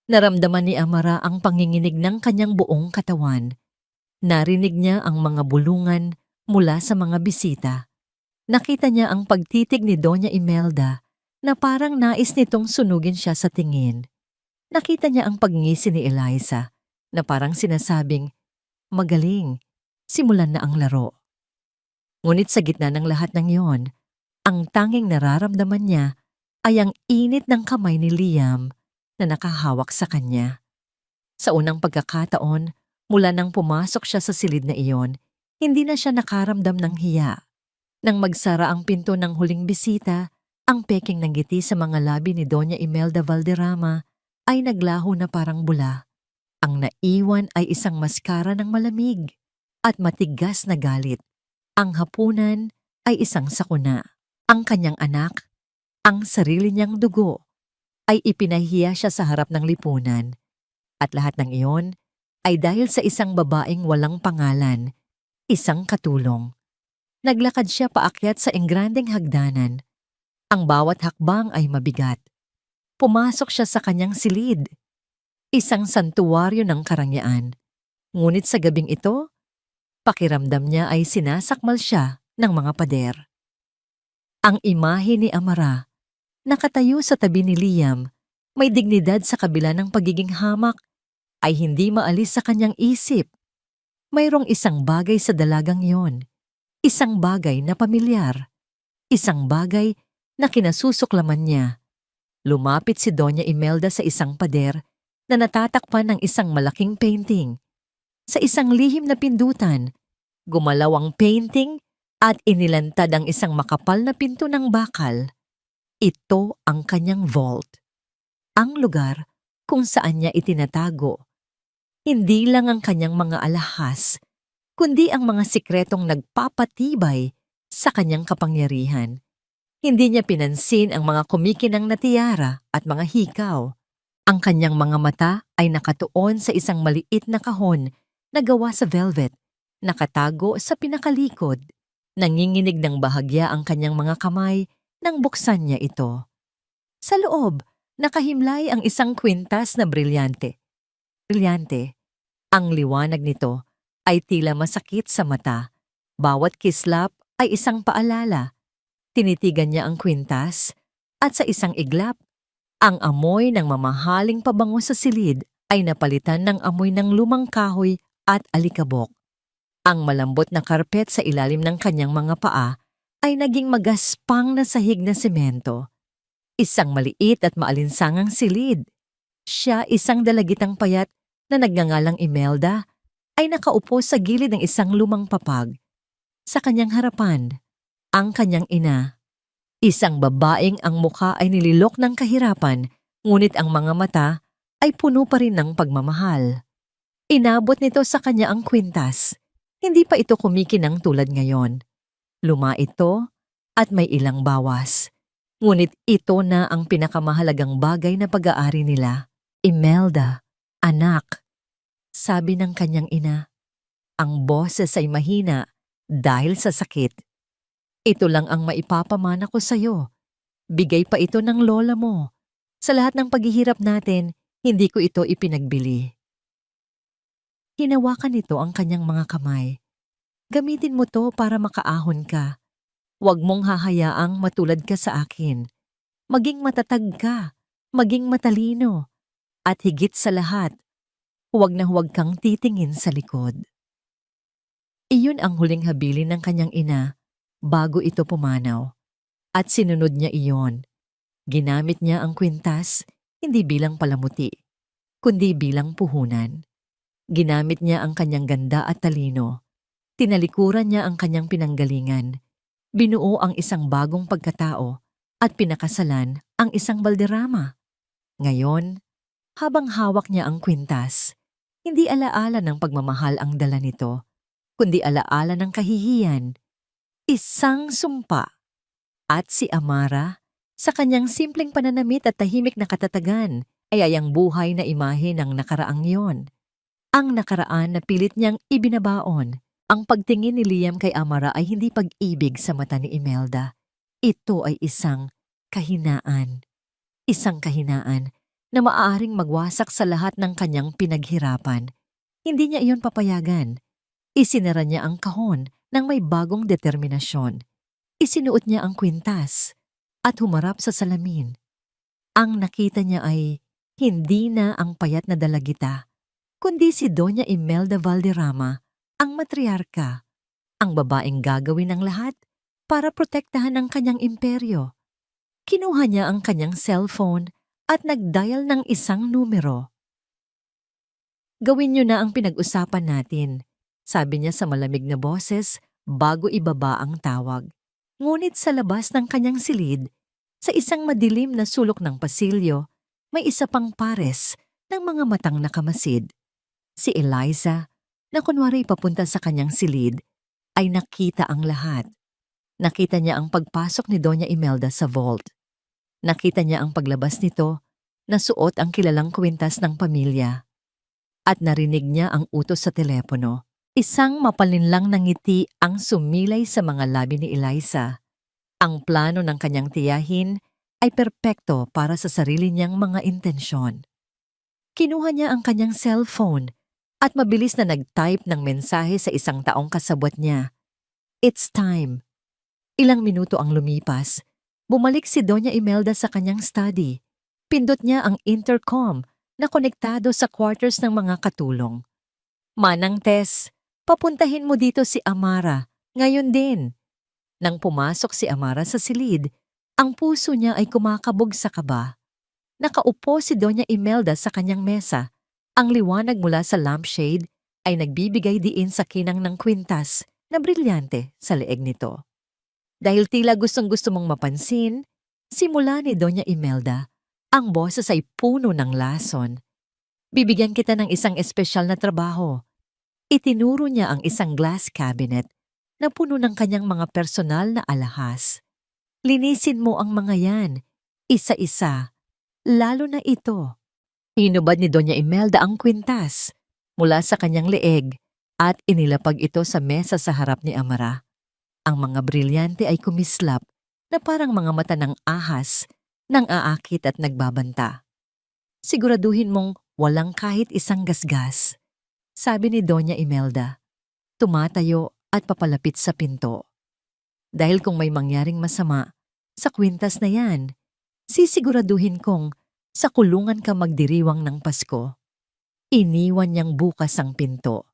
Naramdaman ni Amara ang panginginig ng kanyang buong katawan. Narinig niya ang mga bulungan mula sa mga bisita. Nakita niya ang pagtitig ni Doña Imelda na parang nais nitong sunugin siya sa tingin. Nakita niya ang pagngisi ni Eliza na parang sinasabing, magaling, simulan na ang laro. Ngunit sa gitna ng lahat ng iyon, ang tanging nararamdaman niya ay ang init ng kamay ni Liam na nakahawak sa kanya. Sa unang pagkakataon, mula nang pumasok siya sa silid na iyon, hindi na siya nakaramdam ng hiya. Nang magsara ang pinto ng huling bisita, ang peking ng ngiti sa mga labi ni Doña Imelda Valderrama ay naglaho na parang bula. Ang naiwan ay isang maskara ng malamig at matigas na galit. Ang hapunan ay isang sakuna. Ang kanyang anak, ang sarili niyang dugo, ay ipinahiya siya sa harap ng lipunan. At lahat ng iyon ay dahil sa isang babaeng walang pangalan, isang katulong. Naglakad siya paakyat sa engrandeng hagdanan. Ang bawat hakbang ay mabigat. Pumasok siya sa kanyang silid. Isang santuwaryo ng karangyaan. Ngunit sa gabing ito, pakiramdam niya ay sinasakmal siya ng mga pader. Ang imahe ni Amara, nakatayo sa tabi ni Liam, may dignidad sa kabila ng pagiging hamak, ay hindi maalis sa kanyang isip. Mayroong isang bagay sa dalagang yon. Isang bagay na pamilyar. Isang bagay na kinasusuklaman niya. Lumapit si Doña Imelda sa isang pader na natatakpan ng isang malaking painting. Sa isang lihim na pindutan, gumalaw ang painting at inilantad ang isang makapal na pinto ng bakal. Ito ang kanyang vault. Ang lugar kung saan niya itinatago. Hindi lang ang kanyang mga alahas, kundi ang mga sikretong nagpapatibay sa kanyang kapangyarihan. Hindi niya pinansin ang mga kumikinang na tiara at mga hikaw. Ang kanyang mga mata ay nakatuon sa isang maliit na kahon na gawa sa velvet, nakatago sa pinakalikod. Nanginginig ng bahagya ang kanyang mga kamay nang buksan niya ito. Sa loob, nakahimlay ang isang kwintas na brilyante. Ang liwanag nito ay tila masakit sa mata. Bawat kislap ay isang paalala. Tinitigan niya ang kwintas at sa isang iglap, ang amoy ng mamahaling pabango sa silid ay napalitan ng amoy ng lumang kahoy at alikabok. Ang malambot na karpet sa ilalim ng kanyang mga paa ay naging magaspang na sahig na semento. Isang maliit at maalinsangang silid. Siya, isang dalagitang payat na nagngangalang Imelda, ay nakaupo sa gilid ng isang lumang papag. Sa kanyang harapan, ang kanyang ina. Isang babaeng ang mukha ay nililok ng kahirapan, ngunit ang mga mata ay puno pa rin ng pagmamahal. Inabot nito sa kanya ang kwintas. Hindi pa ito kumikinang tulad ngayon. Luma ito at may ilang bawas. Ngunit ito na ang pinakamahalagang bagay na pag-aari nila. Imelda, anak, sabi ng kanyang ina. Ang boses ay mahina dahil sa sakit. Ito lang ang maipapamana ko sa'yo. Bigay pa ito ng lola mo. Sa lahat ng paghihirap natin, hindi ko ito ipinagbili. Hinawakan nito ang kanyang mga kamay. Gamitin mo to para makaahon ka. Huwag mong hahayaang matulad ka sa akin. Maging matatag ka, maging matalino, at higit sa lahat, huwag na huwag kang titingin sa likod. Iyon ang huling habilin ng kanyang ina bago ito pumanaw. At sinunod niya iyon. Ginamit niya ang kwintas hindi bilang palamuti, kundi bilang puhunan. Ginamit niya ang kanyang ganda at talino. Tinalikuran niya ang kanyang pinanggalingan. Binuo ang isang bagong pagkatao at pinakasalan ang isang balderrama. Ngayon, habang hawak niya ang kwintas, hindi alaala ng pagmamahal ang dala nito, kundi alaala ng kahihiyan. Isang sumpa. At si Amara, sa kanyang simpleng pananamit at tahimik na katatagan, ay ayang buhay na imahe ng nakaraang yon. Ang nakaraan na pilit niyang ibinabaon. Ang pagtingin ni Liam kay Amara ay hindi pag-ibig sa mata ni Imelda. Ito ay isang kahinaan. Isang kahinaan na maaaring magwasak sa lahat ng kanyang pinaghirapan. Hindi niya iyon papayagan. Isinara niya ang kahon ng may bagong determinasyon. Isinuot niya ang kwintas at humarap sa salamin. Ang nakita niya ay hindi na ang payat na dalagita, kundi si Doña Imelda Valderrama, ang matriarka, ang babaeng gagawin ng lahat para protektahan ang kanyang imperyo. Kinuha niya ang kanyang cellphone at nag-dial ng isang numero. Gawin niyo na ang pinag-usapan natin, sabi niya sa malamig na boses bago ibaba ang tawag. Ngunit sa labas ng kanyang silid, sa isang madilim na sulok ng pasilyo, may isa pang pares ng mga matang nakamasid. Si Eliza, na kunwari papunta sa kanyang silid, ay nakita ang lahat. Nakita niya ang pagpasok ni Doña Imelda sa vault. Nakita niya ang paglabas nito na suot ang kilalang kwintas ng pamilya. At narinig niya ang utos sa telepono. Isang mapalinlang na ngiti ang sumilay sa mga labi ni Eliza. Ang plano ng kanyang tiyahin ay perpekto para sa sarili niyang mga intensyon. Kinuha niya ang kanyang cellphone at mabilis na nag-type ng mensahe sa isang taong kasabwat niya. It's time. Ilang minuto ang lumipas. Bumalik si Doña Imelda sa kanyang study. Pindot niya ang intercom na konektado sa quarters ng mga katulong. Manang Tess, papuntahin mo dito si Amara, ngayon din. Nang pumasok si Amara sa silid, ang puso niya ay kumakabog sa kaba. Nakaupo si Doña Imelda sa kanyang mesa. Ang liwanag mula sa lampshade ay nagbibigay diin sa kinang ng kwintas na brilyante sa leeg nito. Dahil tila gustong-gusto mong mapansin, simula ni Doña Imelda, ang boses ay puno ng lason. Bibigyan kita ng isang espesyal na trabaho. Itinuro niya ang isang glass cabinet na puno ng kanyang mga personal na alahas. Linisin mo ang mga yan, isa-isa, lalo na ito. Hinubad ni Doña Imelda ang kwintas mula sa kanyang leeg at inilapag ito sa mesa sa harap ni Amara. Ang mga brilyante ay kumislap na parang mga mata ng ahas nang aakit at nagbabanta. Siguraduhin mong walang kahit isang gasgas, sabi ni Doña Imelda. Tumatayo at papalapit sa pinto. Dahil kung may mangyaring masama sa kwintas na yan, sisiguraduhin kong sa kulungan ka magdiriwang ng Pasko. Iniwan niyang bukas ang pinto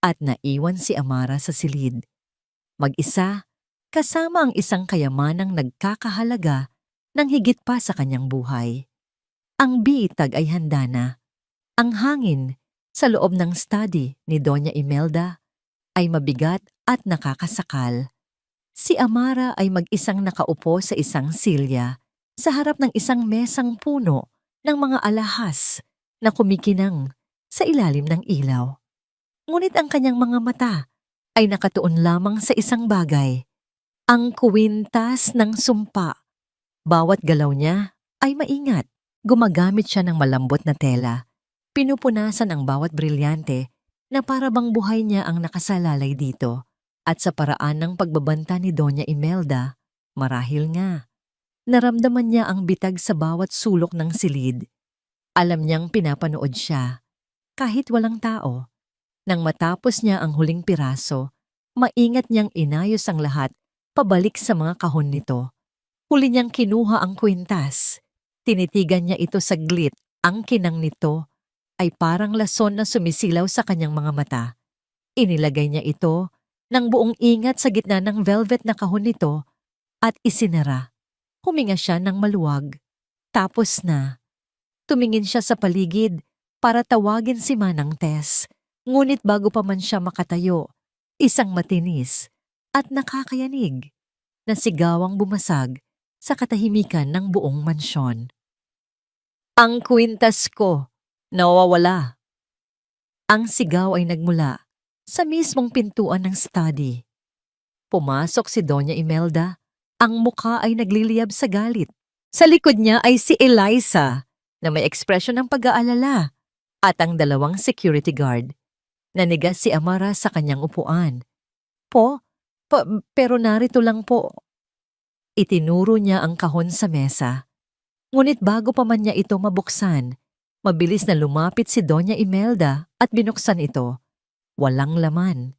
at naiwan si Amara sa silid. Mag-isa, kasama ang isang kayamanang nagkakahalaga ng higit pa sa kanyang buhay. Ang bitag ay handa na. Ang hangin sa loob ng study ni Doña Imelda ay mabigat at nakakasakal. Si Amara ay mag-isang nakaupo sa isang silya sa harap ng isang mesang puno ng mga alahas na kumikinang sa ilalim ng ilaw. Ngunit ang kanyang mga mata ay nakatuon lamang sa isang bagay, ang kwintas ng sumpa. Bawat galaw niya ay maingat. Gumagamit siya ng malambot na tela. Pinupunasan ang bawat brilyante na para bang buhay niya ang nakasalalay dito. At sa paraan ng pagbabanta ni Doña Imelda, marahil nga, naramdaman niya ang bitag sa bawat sulok ng silid. Alam niyang pinapanood siya, kahit walang tao. Nang matapos niya ang huling piraso, maingat niyang inayos ang lahat pabalik sa mga kahon nito. Huli niyang kinuha ang kwintas. Tinitigan niya ito saglit. Ang kinang nito ay parang lason na sumisilaw sa kanyang mga mata. Inilagay niya ito ng buong ingat sa gitna ng velvet na kahon nito at isinara. Huminga siya ng maluwag. Tapos na. Tumingin siya sa paligid para tawagin si Manang Tess. Ngunit bago pa man siya makatayo, isang matinis at nakakayanig na sigawang bumasag sa katahimikan ng buong mansyon. Ang kwintas ko, nawawala. Ang sigaw ay nagmula sa mismong pintuan ng study. Pumasok si Doña Imelda, ang mukha ay nagliliyab sa galit. Sa likod niya ay si Eliza na may ekspresyon ng pag-aalala at ang dalawang security guard. Nanigas si Amara sa kanyang upuan. Pero narito lang po. Itinuro niya ang kahon sa mesa. Ngunit bago pa man niya ito mabuksan, mabilis na lumapit si Doña Imelda at binuksan ito. Walang laman.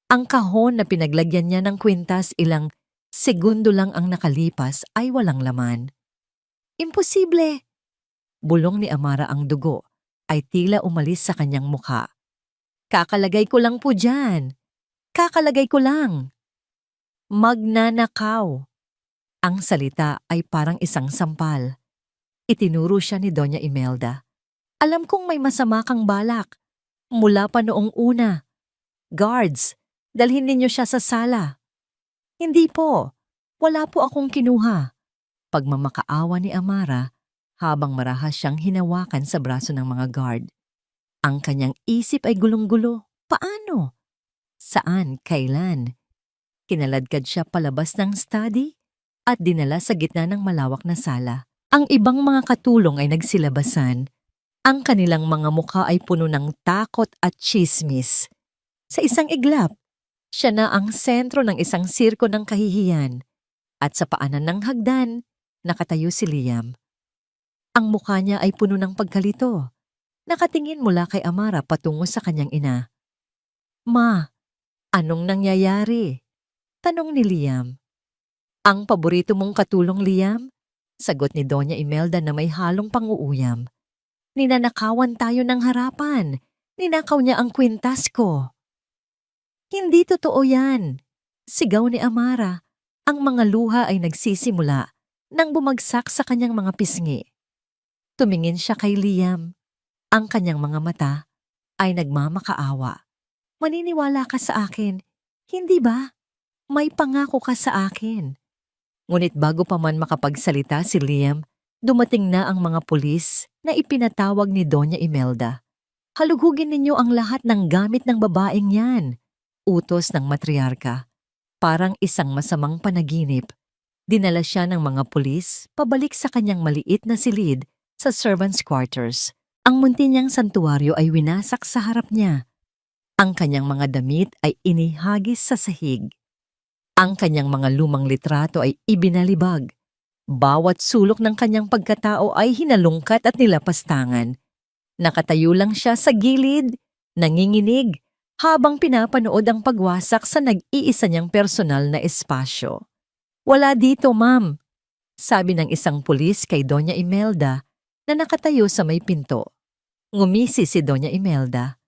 Ang kahon na pinaglagyan niya ng kwintas ilang segundo lang ang nakalipas ay walang laman. Imposible! Bulong ni Amara ang dugo ay tila umalis sa kanyang mukha. Kakalagay ko lang po dyan. Kakalagay ko lang. Magnanakaw. Ang salita ay parang isang sampal. Itinuro siya ni Doña Imelda. Alam kong may masama kang balak. Mula pa noong una. Guards, dalhin ninyo siya sa sala. Hindi po. Wala po akong kinuha. Pagmamakaawa ni Amara habang marahas siyang hinawakan sa braso ng mga guard. Ang kanyang isip ay gulong-gulo. Paano? Saan? Kailan? Kinaladkad siya palabas ng study at dinala sa gitna ng malawak na sala. Ang ibang mga katulong ay nagsilabasan. Ang kanilang mga mukha ay puno ng takot at tsismis. Sa isang iglap, siya na ang sentro ng isang sirko ng kahihiyan at sa paanan ng hagdan, nakatayo si Liam. Ang mukha niya ay puno ng pagkalito. Nakatingin mula kay Amara patungo sa kanyang ina. "Ma, anong nangyayari?" tanong ni Liam. "Ang paborito mong katulong, Liam?" Sagot ni Doña Imelda na may halong pang-uuyam. "Ninanakawan tayo ng harapan. Ninakaw niya ang kwintas ko." "Hindi totoo yan," sigaw ni Amara. Ang mga luha ay nagsisimula nang bumagsak sa kanyang mga pisngi. Tumingin siya kay Liam. Ang kanyang mga mata ay nagmamakaawa. "Maniniwala ka sa akin, hindi ba? May pangako ka sa akin." Ngunit bago pa man makapagsalita si Liam, dumating na ang mga pulis na ipinatawag ni Doña Imelda. "Halughugin ninyo ang lahat ng gamit ng babaeng yan," utos ng matriarka. Parang isang masamang panaginip, dinala siya ng mga pulis pabalik sa kanyang maliit na silid sa servants' quarters. Ang munti niyang santuwaryo ay winasak sa harap niya. Ang kanyang mga damit ay inihagis sa sahig. Ang kanyang mga lumang litrato ay ibinalibag. Bawat sulok ng kanyang pagkatao ay hinalungkat at nilapastangan. Nakatayo lang siya sa gilid, nanginginig, habang pinapanood ang pagwasak sa nag-iisa niyang personal na espasyo. "Wala dito, ma'am," sabi ng isang pulis kay Doña Imelda na nakatayo sa may pinto. Ngumisi si Doña Imelda.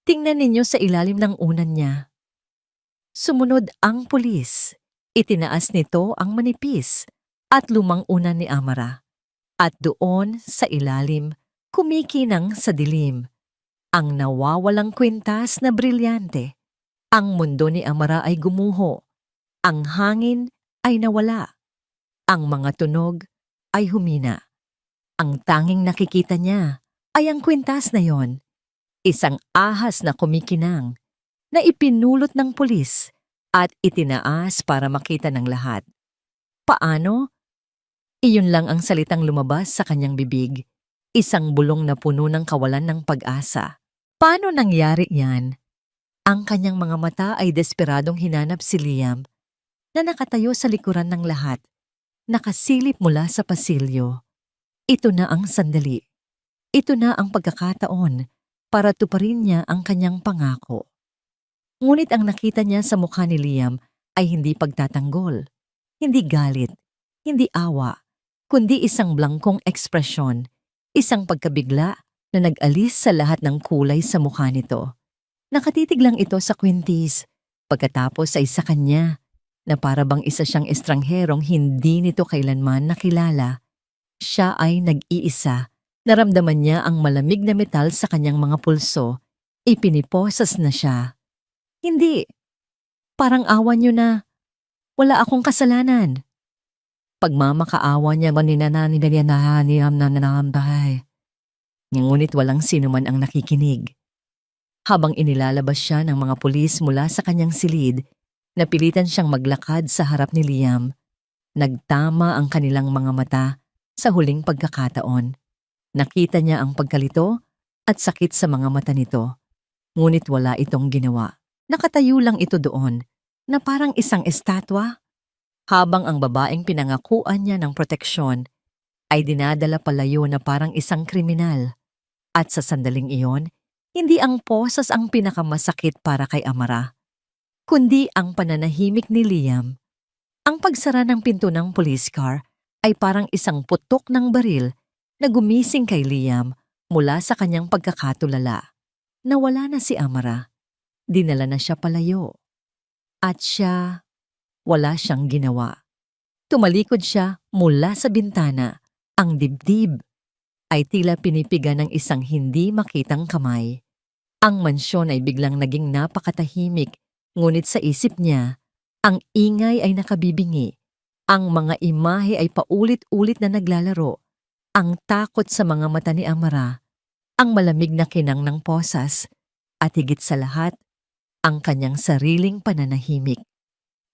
"Tingnan ninyo sa ilalim ng unan niya." Sumunod ang pulis. Itinaas nito ang manipis at lumang unan ni Amara. At doon sa ilalim, kumikinang sa dilim, ang nawawalang kwintas na brilyante. Ang mundo ni Amara ay gumuho. Ang hangin ay nawala. Ang mga tunog ay humina. Ang tanging nakikita niya ay ang kwintas na yon. Isang ahas na kumikinang na ipinulot ng pulis at itinaas para makita ng lahat. Paano? Iyon lang ang salitang lumabas sa kanyang bibig. Isang bulong na puno ng kawalan ng pag-asa. Paano nangyari yan? Ang kanyang mga mata ay desperadong hinanap si Liam na nakatayo sa likuran ng lahat, nakasilip mula sa pasilyo. Ito na ang sandali. Ito na ang pagkakataon para tuparin niya ang kanyang pangako. Ngunit ang nakita niya sa mukha ni Liam ay hindi pagtatanggol, hindi galit, hindi awa, kundi isang blangkong ekspresyon, isang pagkabigla na nag-alis sa lahat ng kulay sa mukha nito. Nakatitig lang ito sa kwintis, pagkatapos ay sa kanya, na para bang isa siyang estrangherong hindi nito kailanman nakilala. Siya ay nag-iisa. Naramdaman niya ang malamig na metal sa kanyang mga pulso. Ipiniposas na siya. "Hindi. Parang awa niyo na. Wala akong kasalanan." Pagmamakaawa niya maninananiyanahaniamnanambahay. Ngunit walang sino man ang nakikinig. Habang inilalabas siya ng mga pulis mula sa kanyang silid, napilitan siyang maglakad sa harap ni Liam. Nagtama ang kanilang mga mata sa huling pagkakataon. Nakita niya ang pagkalito at sakit sa mga mata nito. Ngunit wala itong ginawa. Nakatayo lang ito doon na parang isang estatwa. Habang ang babaeng pinangakuan niya ng proteksyon ay dinadala palayo na parang isang kriminal. At sa sandaling iyon, hindi ang posas ang pinakamasakit para kay Amara, kundi ang pananahimik ni Liam. Ang pagsara ng pinto ng police car ay parang isang putok ng baril na gumising kay Liam mula sa kanyang pagkakatulala. Nawala na si Amara. Dinala na siya palayo. At siya, wala siyang ginawa. Tumalikod siya mula sa bintana. Ang dibdib ay tila pinipiga ng isang hindi makitang kamay. Ang mansyon ay biglang naging napakatahimik, ngunit sa isip niya, ang ingay ay nakabibingi. Ang mga imahe ay paulit-ulit na naglalaro. Ang takot sa mga mata ni Amara, ang malamig na kinang ng posas, at higit sa lahat, ang kanyang sariling pananahimik.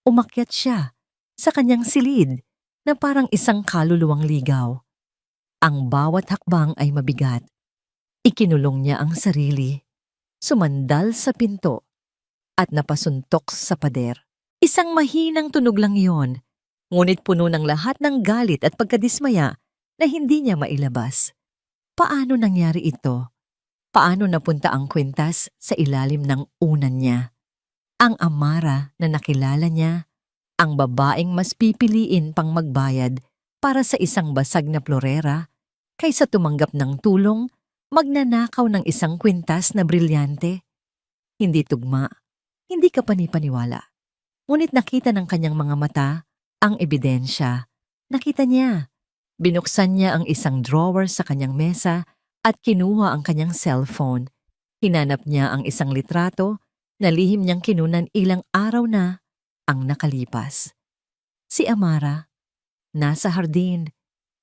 Umakyat siya sa kanyang silid na parang isang kaluluwang ligaw. Ang bawat hakbang ay mabigat. Ikinulong niya ang sarili. Sumandal sa pinto at napasuntok sa pader. Isang mahinang tunog lang iyon, ngunit puno ng lahat ng galit at pagkadismaya na hindi niya mailabas. Paano nangyari ito? Paano napunta ang kwintas sa ilalim ng unan niya? Ang Amara na nakilala niya, ang babaeng mas pipiliin pang magbayad para sa isang basag na florera kaysa tumanggap ng tulong, magnanakaw ng isang kwintas na brilyante. Hindi tugma, hindi ka panipaniwala. Ngunit nakita ng kanyang mga mata ang ebidensya. Nakita niya. Binuksan niya ang isang drawer sa kanyang mesa at kinuha ang kanyang cellphone. Hinanap niya ang isang litrato na lihim niyang kinunan ilang araw na ang nakalipas. Si Amara, nasa hardin,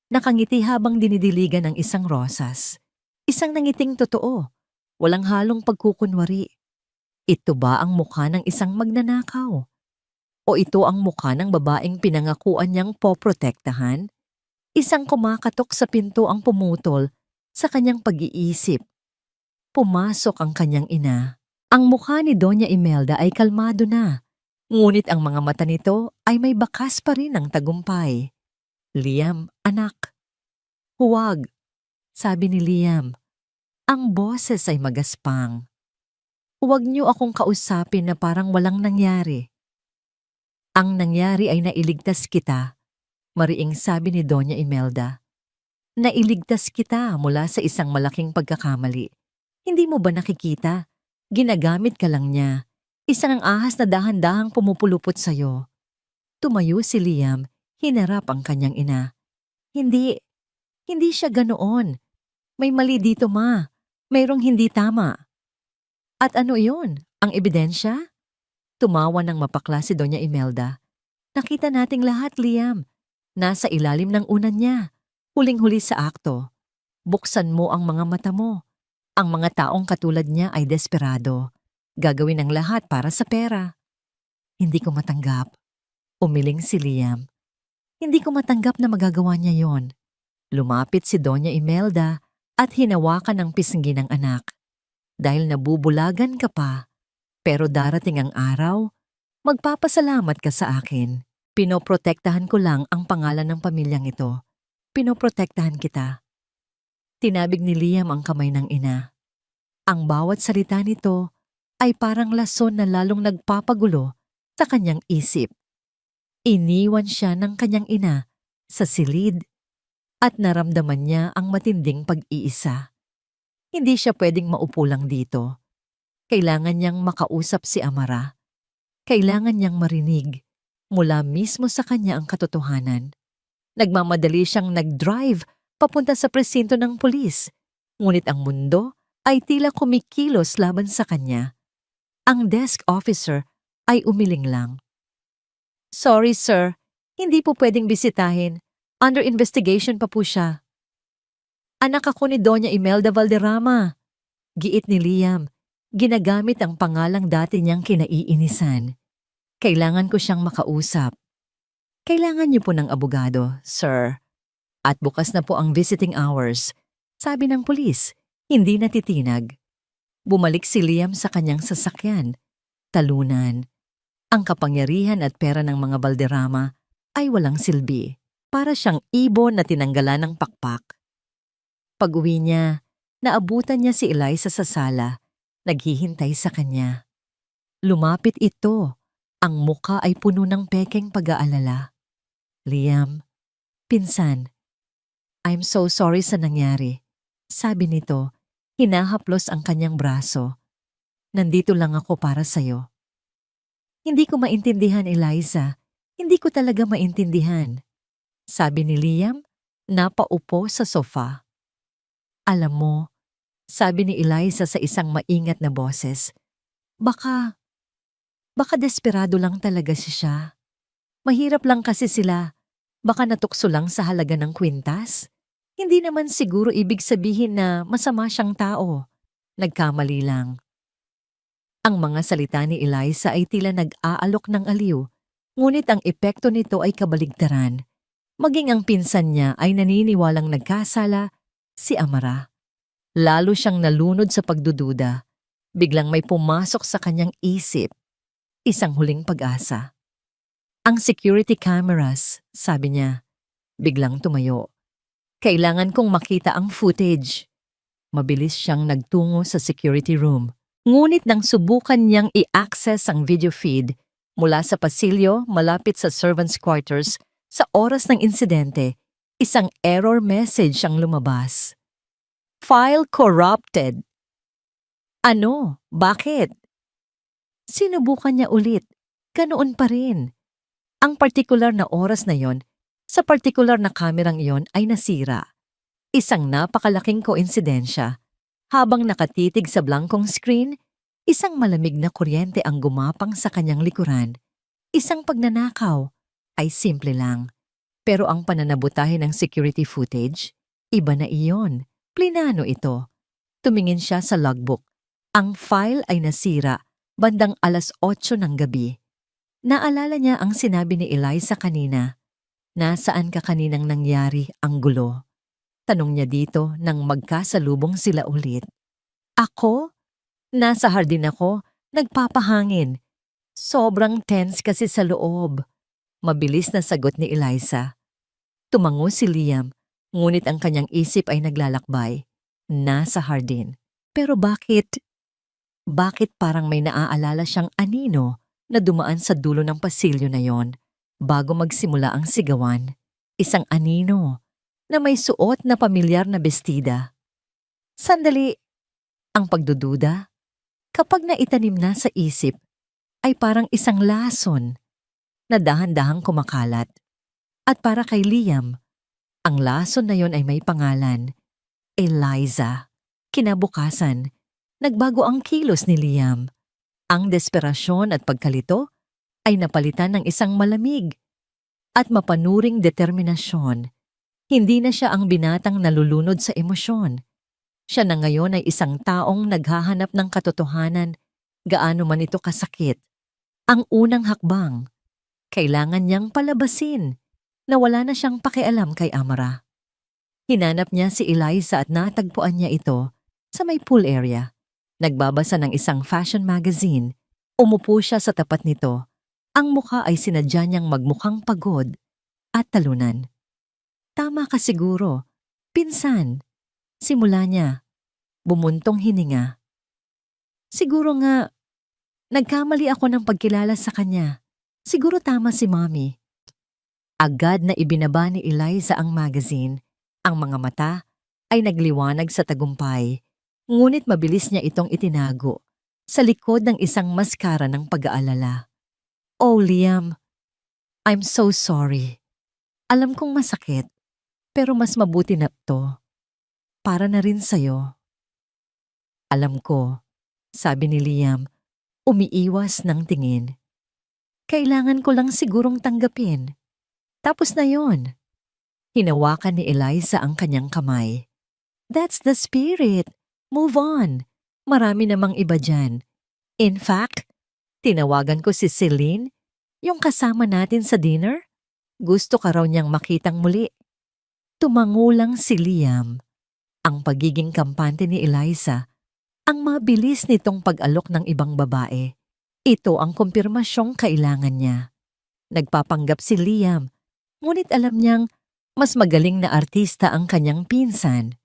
nakangiti habang dinidiligan ng isang rosas. Isang nangiting totoo, walang halong pagkukunwari. Ito ba ang mukha ng isang magnanakaw? O ito ang mukha ng babaeng pinangakuan niyang poprotektahan? Isang kumakatok sa pinto ang pumutol sa kanyang pag-iisip. Pumasok ang kanyang ina. Ang mukha ni Doña Imelda ay kalmado na, ngunit ang mga mata nito ay may bakas pa rin ng tagumpay. Liam, anak. Huwag, sabi ni Liam. Ang boses ay magaspang. Huwag niyo akong kausapin na parang walang nangyari. Ang nangyari ay nailigtas kita, mariing sabi ni Doña Imelda. Nailigtas kita mula sa isang malaking pagkakamali. Hindi mo ba nakikita? Ginagamit ka lang niya. Isang ahas na dahan-dahang pumupulupot sa'yo. Tumayo si Liam, hinarap ang kanyang ina. Hindi siya ganoon. May mali dito, ma. Mayroong hindi tama. At ano iyon? Ang ebidensya? Tumawa ng mapakla si Doña Imelda. Nakita nating lahat, Liam. Nasa ilalim ng unan niya. Huling-huli sa akto. Buksan mo ang mga mata mo. Ang mga taong katulad niya ay desperado. Gagawin ang lahat para sa pera. Hindi ko matanggap. Umiling si Liam. Hindi ko matanggap na magagawa niya yon. Lumapit si Doña Imelda at hinawakan ang pisngi ng anak. Dahil nabubulagan ka pa, pero darating ang araw, magpapasalamat ka sa akin. Pinoprotektahan ko lang ang pangalan ng pamilyang ito. Pinoprotektahan kita. Tinabig ni Liam ang kamay ng ina. Ang bawat salita nito ay parang lason na lalong nagpapagulo sa kanyang isip. Iniwan siya ng kanyang ina sa silid at naramdaman niya ang matinding pag-iisa. Hindi siya pwedeng maupo lang dito. Kailangan niyang makausap si Amara. Kailangan niyang marinig mula mismo sa kanya ang katotohanan. Nagmamadali siyang nag-drive papunta sa presinto ng pulis, ngunit ang mundo ay tila kumikilos laban sa kanya. Ang desk officer ay umiling lang. Sorry sir, hindi po pwedeng bisitahin. Under investigation pa po siya. Anak ako ni Doña Imelda Valderrama. Giit ni Liam, ginagamit ang pangalang dati niyang kinaiinisan. Kailangan ko siyang makausap. Kailangan niyo po ng abogado, sir. At bukas na po ang visiting hours. Sabi ng pulis, hindi natitinag. Bumalik si Liam sa kanyang sasakyan. Talunan. Ang kapangyarihan at pera ng mga Valderrama ay walang silbi. Para siyang ibon na tinanggalan ng pakpak. Pag-uwi niya, naabutan niya si Eliza sa sala, naghihintay sa kanya. Lumapit ito. Ang muka ay puno ng pekeng pag-aalala. Liam, pinsan, I'm so sorry sa nangyari. Sabi nito, hinahaplos ang kanyang braso. Nandito lang ako para sa'yo. Hindi ko maintindihan, Eliza. Hindi ko talaga maintindihan. Sabi ni Liam, napaupo sa sofa. Alam mo, sabi ni Eliza sa isang maingat na boses, baka desperado lang talaga siya. Mahirap lang kasi sila. Baka natukso lang sa halaga ng kwintas. Hindi naman siguro ibig sabihin na masama siyang tao. Nagkamali lang. Ang mga salita ni Eliza ay tila nag-aalok ng aliw, ngunit ang epekto nito ay kabaligtaran. Maging ang pinsan niya ay naniniwalang nagkasala, si Amara. Lalo siyang nalunod sa pagdududa. Biglang may pumasok sa kanyang isip. Isang huling pag-asa. Ang security cameras, sabi niya. Biglang tumayo. Kailangan kong makita ang footage. Mabilis siyang nagtungo sa security room. Ngunit nang subukan niyang i-access ang video feed mula sa pasilyo malapit sa servants' quarters sa oras ng insidente, isang error message ang lumabas. File corrupted. Ano? Bakit? Sinubukan niya ulit. Ganoon pa rin. Ang partikular na oras na yon, sa partikular na kamerang iyon ay nasira. Isang napakalaking koinsidensya. Habang nakatitig sa blankong screen, isang malamig na kuryente ang gumapang sa kanyang likuran. Isang pagnanakaw ay simple lang. Pero ang pananabutahe ng security footage, iba na iyon. Plinano ito. Tumingin siya sa logbook. Ang file ay nasira bandang 8:00 ng gabi. Naalala niya ang sinabi ni Eliza kanina. Nasaan ka kaninang nangyari ang gulo? Tanong niya dito nang magkasalubong sila ulit. Ako? Nasa hardin ako, nagpapahangin. Sobrang tense kasi sa loob. Mabilis na sagot ni Eliza. Tumango si Liam, ngunit ang kanyang isip ay naglalakbay. Nasa hardin. Pero bakit? Bakit parang may naaalala siyang anino na dumaan sa dulo ng pasilyo na yon bago magsimula ang sigawan? Isang anino na may suot na pamilyar na bestida. Sandali, ang pagdududa, kapag naitanim na sa isip, ay parang isang lason na dahan-dahang kumakalat. At para kay Liam, ang lason na yon ay may pangalan, Eliza. Kinabukasan, nagbago ang kilos ni Liam. Ang desperasyon at pagkalito ay napalitan ng isang malamig at mapanuring determinasyon. Hindi na siya ang binatang nalulunod sa emosyon. Siya na ngayon ay isang taong naghahanap ng katotohanan, gaano man ito kasakit. Ang unang hakbang, kailangan niyang palabasin na wala na siyang pakialam kay Amara. Hinanap niya si Eliza at natagpuan niya ito sa may pool area. Nagbabasa ng isang fashion magazine. Umupo siya sa tapat nito. Ang mukha ay sinadya niyang magmukhang pagod at talunan. Tama ka siguro. Pinsan. Simula niya. Bumuntong hininga. Siguro nga, nagkamali ako ng pagkilala sa kanya. Siguro tama si Mommy. Agad na ibinaba ni Eliza ang magazine. Ang mga mata ay nagliwanag sa tagumpay. Ngunit mabilis niya itong itinago sa likod ng isang maskara ng pag-aalala. Oh, Liam, I'm so sorry. Alam kong masakit, pero mas mabuti na to. Para na rin sa'yo. Alam ko, sabi ni Liam, umiiwas ng tingin. Kailangan ko lang sigurong tanggapin. Tapos na yon. Hinawakan ni Eliza ang kanyang kamay. That's the spirit. Move on. Marami namang iba dyan. In fact, tinawagan ko si Celine, yung kasama natin sa dinner. Gusto ka raw niyang makitang muli. Tumango lang si Liam. Ang pagiging kampante ni Eliza, ang mabilis nitong pag-alok ng ibang babae. Ito ang kumpirmasyong kailangan niya. Nagpapanggap si Liam, ngunit alam niyang mas magaling na artista ang kanyang pinsan.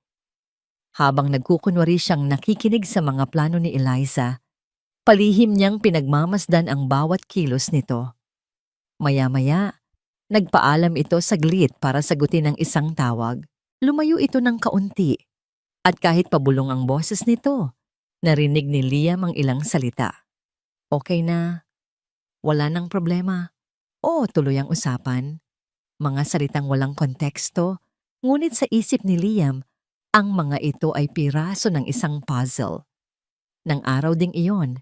Habang nagkukunwari siyang nakikinig sa mga plano ni Eliza, palihim niyang pinagmamasdan ang bawat kilos nito. Maya-maya, nagpaalam ito saglit para sagutin ang isang tawag. Lumayo ito ng kaunti. At kahit pabulong ang boses nito, narinig ni Liam ang ilang salita. Okay na. Wala nang problema. Oo, tuloy ang usapan. Mga salitang walang konteksto, ngunit sa isip ni Liam, ang mga ito ay piraso ng isang puzzle. Nang araw ding iyon,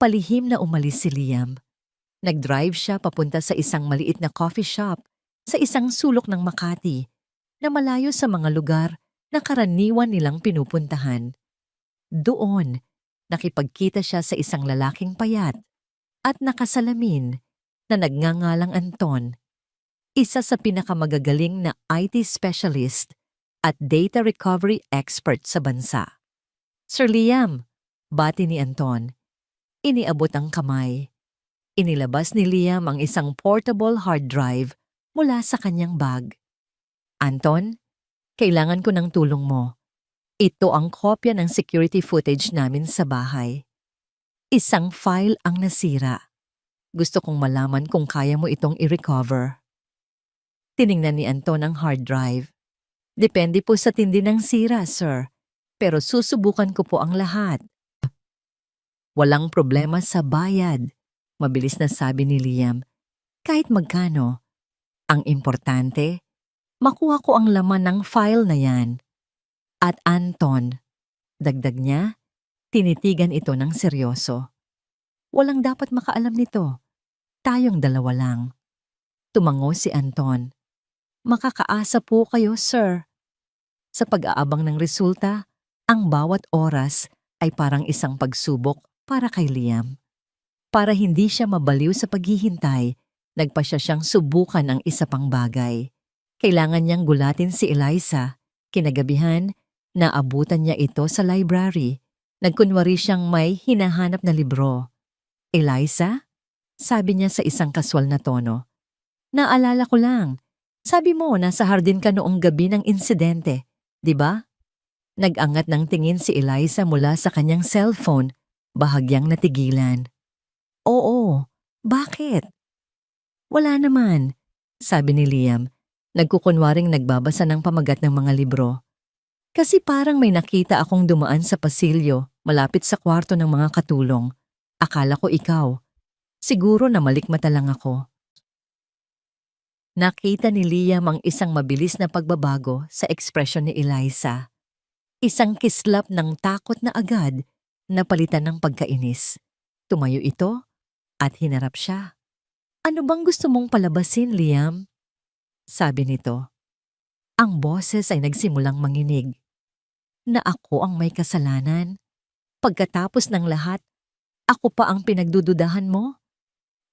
palihim na umalis si Liam. Nag-drive siya papunta sa isang maliit na coffee shop sa isang sulok ng Makati na malayo sa mga lugar na karaniwan nilang pinupuntahan. Doon, nakipagkita siya sa isang lalaking payat at nakasalamin na nagngangalang Anton, isa sa pinakamagagaling na IT specialist at data recovery expert sa bansa. Sir Liam, bati ni Anton. Iniabot ang kamay. Inilabas ni Liam ang isang portable hard drive mula sa kanyang bag. Anton, kailangan ko ng tulong mo. Ito ang kopya ng security footage namin sa bahay. Isang file ang nasira. Gusto kong malaman kung kaya mo itong i-recover. Tiningnan ni Anton ang hard drive. Depende po sa tindi ng sira, sir. Pero susubukan ko po ang lahat. Walang problema sa bayad, mabilis na sabi ni Liam. Kahit magkano. Ang importante, makuha ko ang laman ng file na yan. At Anton, dagdag niya, tinitigan ito ng seryoso. Walang dapat makaalam nito. Tayong dalawa lang. Tumango si Anton. Makakaasa po kayo, sir. Sa pag-aabang ng resulta, ang bawat oras ay parang isang pagsubok para kay Liam. Para hindi siya mabaliw sa paghihintay, nagpa siyang subukan ang isa pang bagay. Kailangan niyang gulatin si Eliza. Kinagabihan, naabutan niya ito sa library. Nagkunwari siyang may hinahanap na libro. Eliza? Sabi niya sa isang kaswal na tono. Naalala ko lang. Sabi mo, nasa hardin ka noong gabi ng insidente, di ba? Nag-angat ng tingin si Eliza mula sa kanyang cellphone, bahagyang natigilan. Oo, bakit? Wala naman, sabi ni Liam, nagkukunwaring nagbabasa ng pamagat ng mga libro. Kasi parang may nakita akong dumaan sa pasilyo, malapit sa kwarto ng mga katulong. Akala ko ikaw. Siguro na malikmata lang ako. Nakita ni Liam ang isang mabilis na pagbabago sa ekspresyon ni Eliza. Isang kislap ng takot na agad na palitan ng pagkainis. Tumayo ito at hinarap siya. Ano bang gusto mong palabasin, Liam? Sabi nito. Ang boses ay nagsimulang manginig. Na ako ang may kasalanan. Pagkatapos ng lahat, ako pa ang pinagdududahan mo?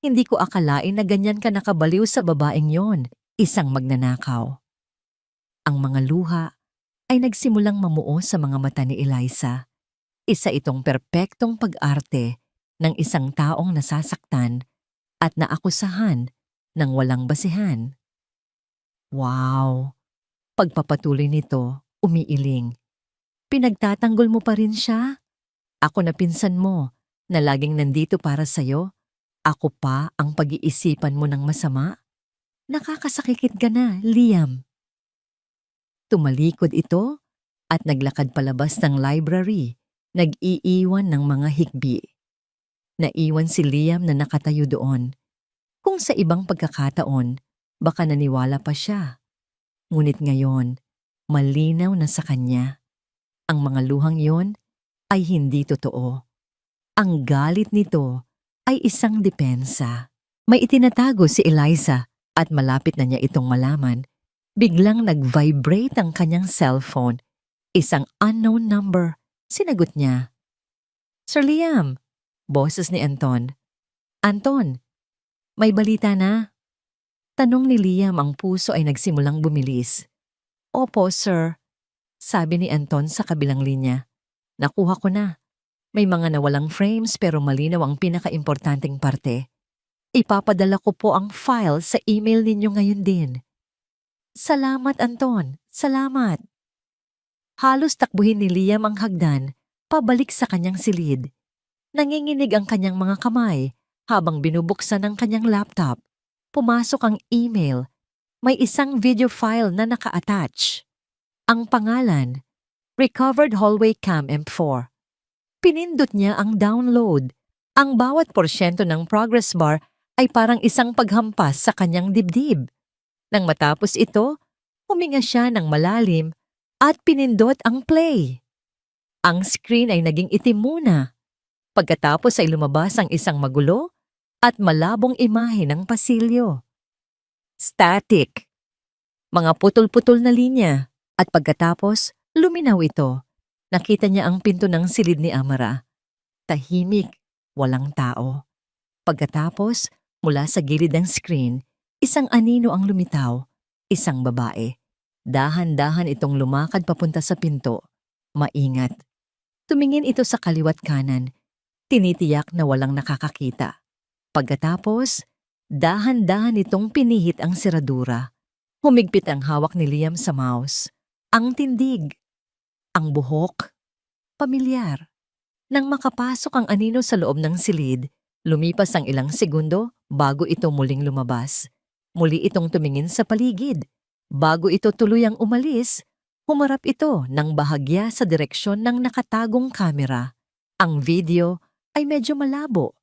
Hindi ko akalain na ganyan ka nakabaliw sa babaeng yon, isang magnanakaw. Ang mga luha ay nagsimulang mamuo sa mga mata ni Eliza. Isa itong perpektong pag-arte ng isang taong nasasaktan at naakusahan ng walang basihan. Wow! Pagpapatuloy nito, umiiling. Pinagtatanggol mo pa rin siya? Ako na pinsan mo na laging nandito para sa'yo. Ako pa ang pag-iisipan mo ng masama? Nakakasakit ka na, Liam. Tumalikod ito at naglakad palabas ng library, nag-iiwan ng mga higbi. Naiwan si Liam na nakatayo doon. Kung sa ibang pagkakataon, baka naniwala pa siya. Ngunit ngayon, malinaw na sa kanya. Ang mga luhang yon ay hindi totoo. Ang galit nito ay isang depensa. May itinatago si Eliza at malapit na niya itong malaman. Biglang nag-vibrate ang kanyang cellphone. Isang unknown number. Sinagot niya. Sir Liam, boses ni Anton. Anton, may balita na. Tanong ni Liam, ang puso ay nagsimulang bumilis. Opo, sir. Sabi ni Anton sa kabilang linya. Nakuha ko na. May mga nawalang frames pero malinaw ang pinaka-importanting parte. Ipapadala ko po ang file sa email ninyo ngayon din. Salamat, Anton. Salamat. Halos takbuhin ni Liam ang hagdan, pabalik sa kanyang silid. Nanginginig ang kanyang mga kamay habang binubuksan ang kanyang laptop. Pumasok ang email. May isang video file na naka-attach. Ang pangalan, Recovered Hallway Cam M4. Pinindot niya ang download. Ang bawat porsyento ng progress bar ay parang isang paghampas sa kanyang dibdib. Nang matapos ito, huminga siya ng malalim at pinindot ang play. Ang screen ay naging itim muna. Pagkatapos ay lumabas ang isang magulo at malabong imahe ng pasilyo. Static. Mga putol-putol na linya. At pagkatapos, luminaw ito. Nakita niya ang pinto ng silid ni Amara. Tahimik, walang tao. Pagkatapos, mula sa gilid ng screen, isang anino ang lumitaw, isang babae. Dahan-dahan itong lumakad papunta sa pinto. Maingat. Tumingin ito sa kaliwat kanan. Tinitiyak na walang nakakakita. Pagkatapos, dahan-dahan itong pinihit ang seradura. Humigpit ang hawak ni Liam sa mouse. Ang tindig, ang buhok, pamilyar. Nang makapasok ang anino sa loob ng silid, lumipas ang ilang segundo bago ito muling lumabas. Muli itong tumingin sa paligid. Bago ito tuluyang umalis, humarap ito ng bahagya sa direksyon ng nakatagong kamera. Ang video ay medyo malabo.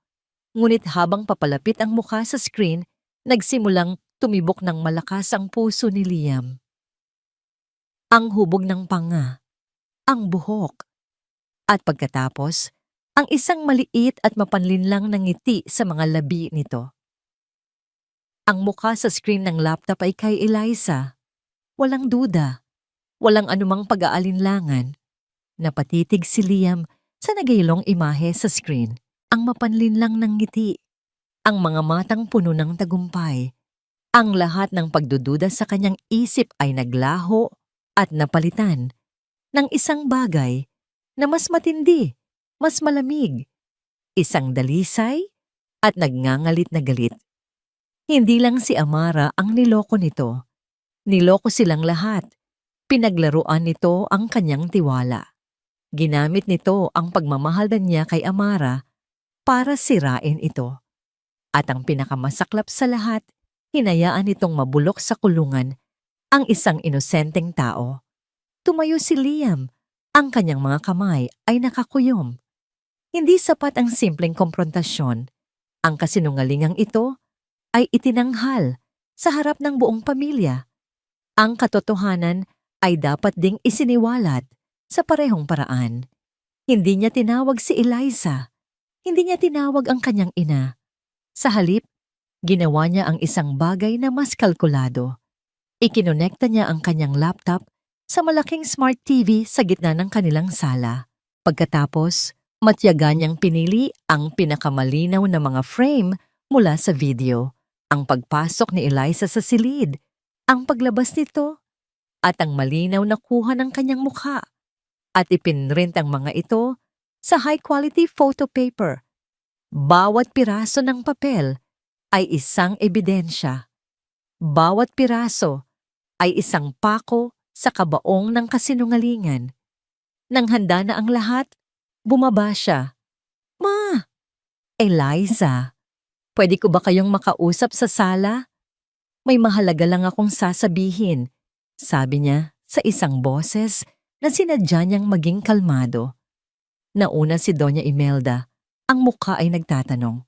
Ngunit habang papalapit ang mukha sa screen, nagsimulang tumibok ng malakas ang puso ni Liam. Ang hubog ng panga, ang buhok, at pagkatapos, ang isang maliit at mapanlinlang na ngiti sa mga labi nito. Ang mukha sa screen ng laptop ay kay Eliza. Walang duda, walang anumang pag-aalinlangan. Napatitig si Liam sa nagaylong imahe sa screen. Ang mapanlinlang ng ngiti, ang mga matang puno ng tagumpay. Ang lahat ng pagdududa sa kanyang isip ay naglaho at napalitan ng isang bagay na mas matindi, mas malamig, isang dalisay at nagngangalit na galit. Hindi lang si Amara ang niloko nito. Niloko silang lahat. Pinaglaruan nito ang kanyang tiwala. Ginamit nito ang pagmamahal niya kay Amara para sirain ito. At ang pinakamasaklap sa lahat, hinayaan nitong mabulok sa kulungan ang isang inosenteng tao. Tumayo si Liam. Ang kanyang mga kamay ay nakakuyom. Hindi sapat ang simpleng komprontasyon. Ang kasinungalingang ito ay itinanghal sa harap ng buong pamilya. Ang katotohanan ay dapat ding isiniwalat sa parehong paraan. Hindi niya tinawag si Eliza. Hindi niya tinawag ang kanyang ina. Sa halip, ginawa niya ang isang bagay na mas kalkulado. Ikinonekta niya ang kanyang laptop sa malaking smart TV sa gitna ng kanilang sala. Pagkatapos, matyaga niyang pinili ang pinakamalinaw na mga frame mula sa video. Ang pagpasok ni Eliza sa silid, ang paglabas nito, at ang malinaw na kuha ng kanyang mukha. At ipinrint ang mga ito sa high-quality photo paper. Bawat piraso ng papel ay isang ebidensya. Bawat piraso ay isang pako sa kabaong ng kasinungalingan. Nang handa na ang lahat, bumaba siya. "Ma! Eliza, pwede ko ba kayong makausap sa sala? May mahalaga lang akong sasabihin," sabi niya sa isang boses na sinadya niyang maging kalmado. Nauna si Doña Imelda, ang mukha ay nagtatanong.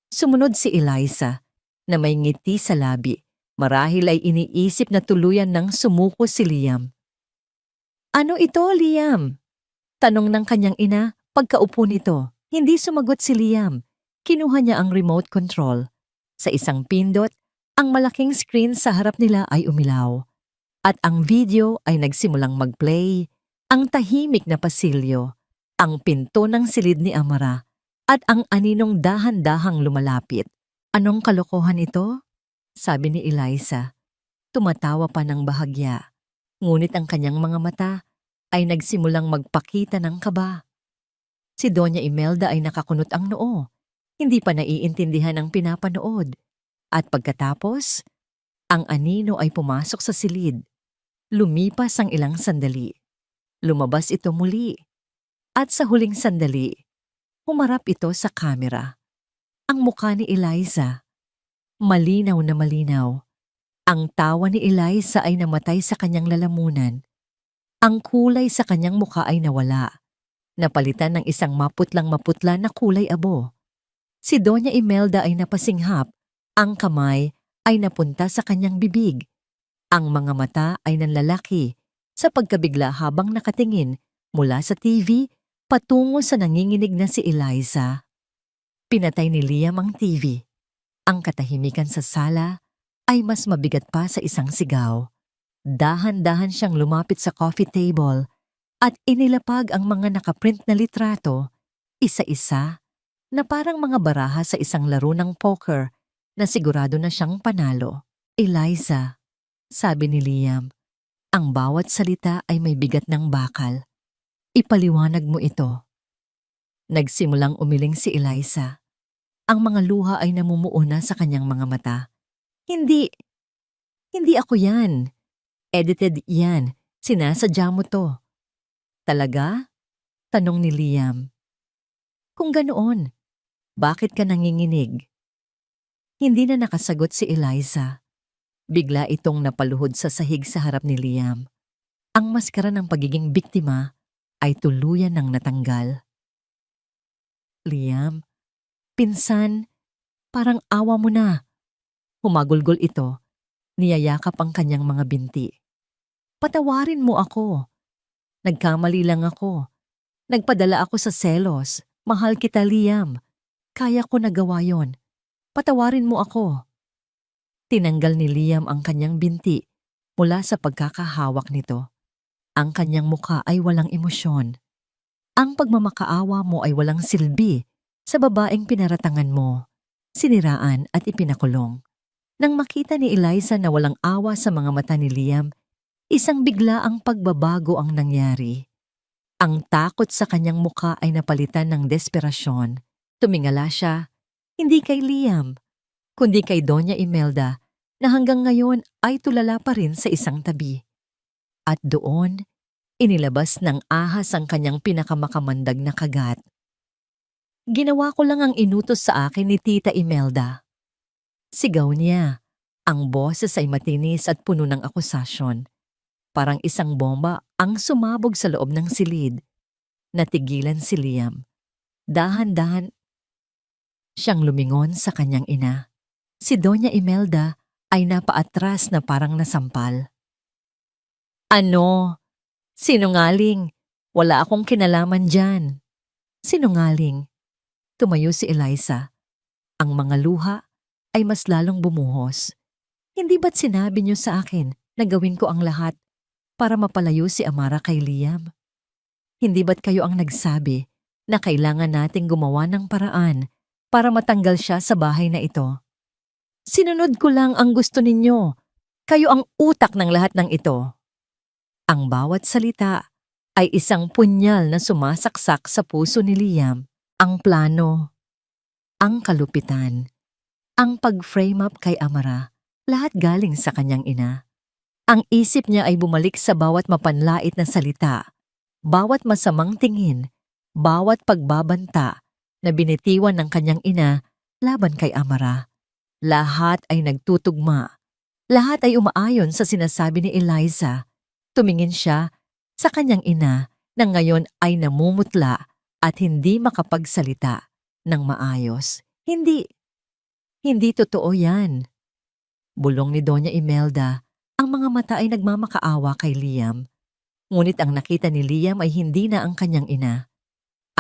Sumunod si Eliza, na may ngiti sa labi. Marahil ay iniisip na tuluyan ng sumuko si Liam. "Ano ito, Liam?" Tanong ng kanyang ina pagkaupo nito. Hindi sumagot si Liam. Kinuha niya ang remote control. Sa isang pindot, ang malaking screen sa harap nila ay umilaw. At ang video ay nagsimulang mag-play. Ang tahimik na pasilyo, ang pinto ng silid ni Amara, at ang aninong dahan-dahang lumalapit. "Anong kalokohan ito?" sabi ni Eliza. Tumatawa pa ng bahagya, ngunit ang kanyang mga mata ay nagsimulang magpakita ng kaba. Si Doña Imelda ay nakakunot ang noo, hindi pa naiintindihan ang pinapanood. At pagkatapos, ang anino ay pumasok sa silid. Lumipas ang ilang sandali. Lumabas ito muli. At sa huling sandali, humarap ito sa kamera. Ang mukha ni Eliza, malinaw na malinaw. Ang tawa ni Eliza ay namatay sa kanyang lalamunan. Ang kulay sa kanyang mukha ay nawala. Napalitan ng isang maputlang-maputla na kulay abo. Si Doña Imelda ay napasinghap. Ang kamay ay napunta sa kanyang bibig. Ang mga mata ay nanlalaki sa pagkabigla habang nakatingin mula sa TV patungo sa nanginginig na si Eliza. Pinatay ni Liam ang TV. Ang katahimikan sa sala ay mas mabigat pa sa isang sigaw. Dahan-dahan siyang lumapit sa coffee table at inilapag ang mga nakaprint na litrato, isa-isa, na parang mga baraha sa isang laro ng poker na sigurado na siyang panalo. "Eliza," sabi ni Liam, "ang bawat salita ay may bigat ng bakal. Ipaliwanag mo ito." Nagsimulang umiling si Eliza. Ang mga luha ay namumuo na sa kanyang mga mata. Hindi, hindi ako yan. Edited yan. Sinasadya mo to. Talaga? Tanong ni Liam. Kung ganoon, bakit ka nanginginig? Hindi na nakasagot si Eliza. Bigla itong napaluhod sa sahig sa harap ni Liam. Ang maskara ng pagiging biktima ay tuluyan ng natanggal. Liam, pinsan, parang awa mo na. Humagulgol ito, niyayakap ang kanyang mga binti. Patawarin mo ako. Nagkamali lang ako. Nagpadala ako sa selos. Mahal kita, Liam. Kaya ko nagawa yon. Patawarin mo ako. Tinanggal ni Liam ang kanyang binti mula sa pagkakahawak nito. Ang kanyang mukha ay walang emosyon. Ang pagmamakaawa mo ay walang silbi sa babaeng pinaratangan mo, siniraan at ipinakulong. Nang makita ni Eliza na walang awa sa mga mata ni Liam, isang biglaang pagbabago ang nangyari. Ang takot sa kanyang mukha ay napalitan ng desperasyon. Tumingala siya, hindi kay Liam, kundi kay Doña Imelda na hanggang ngayon ay tulala pa rin sa isang tabi. At doon, inilabas ng ahas ang kanyang pinakamakamandag na kagat. Ginawa ko lang ang inutos sa akin ni Tita Imelda. Sigaw niya. Ang boses ay matinis at puno ng akusasyon. Parang isang bomba ang sumabog sa loob ng silid. Natigilan si Liam. Dahan-dahan siyang lumingon sa kanyang ina. Si Doña Imelda ay napaatras na parang nasampal. Ano? Sinungaling. Wala akong kinalaman dyan. Sinungaling. Tumayo si Eliza. Ang mga luha ay mas lalong bumuhos. Hindi ba't sinabi niyo sa akin na gawin ko ang lahat para mapalayo si Amara kay Liam? Hindi ba't kayo ang nagsabi na kailangan nating gumawa ng paraan para matanggal siya sa bahay na ito? Sinunod ko lang ang gusto ninyo. Kayo ang utak ng lahat ng ito. Ang bawat salita ay isang punyal na sumasaksak sa puso ni Liam. Ang plano, ang kalupitan, ang pag-frame up kay Amara, lahat galing sa kanyang ina. Ang isip niya ay bumalik sa bawat mapanlait na salita, bawat masamang tingin, bawat pagbabanta na binitiwan ng kanyang ina laban kay Amara. Lahat ay nagtutugma. Lahat ay umaayon sa sinasabi ni Eliza. Tumingin siya sa kanyang ina na ngayon ay namumutla at hindi makapagsalita ng maayos. Hindi totoo yan. Bulong ni Doña Imelda, ang mga mata ay nagmamakaawa kay Liam. Ngunit ang nakita ni Liam ay hindi na ang kanyang ina.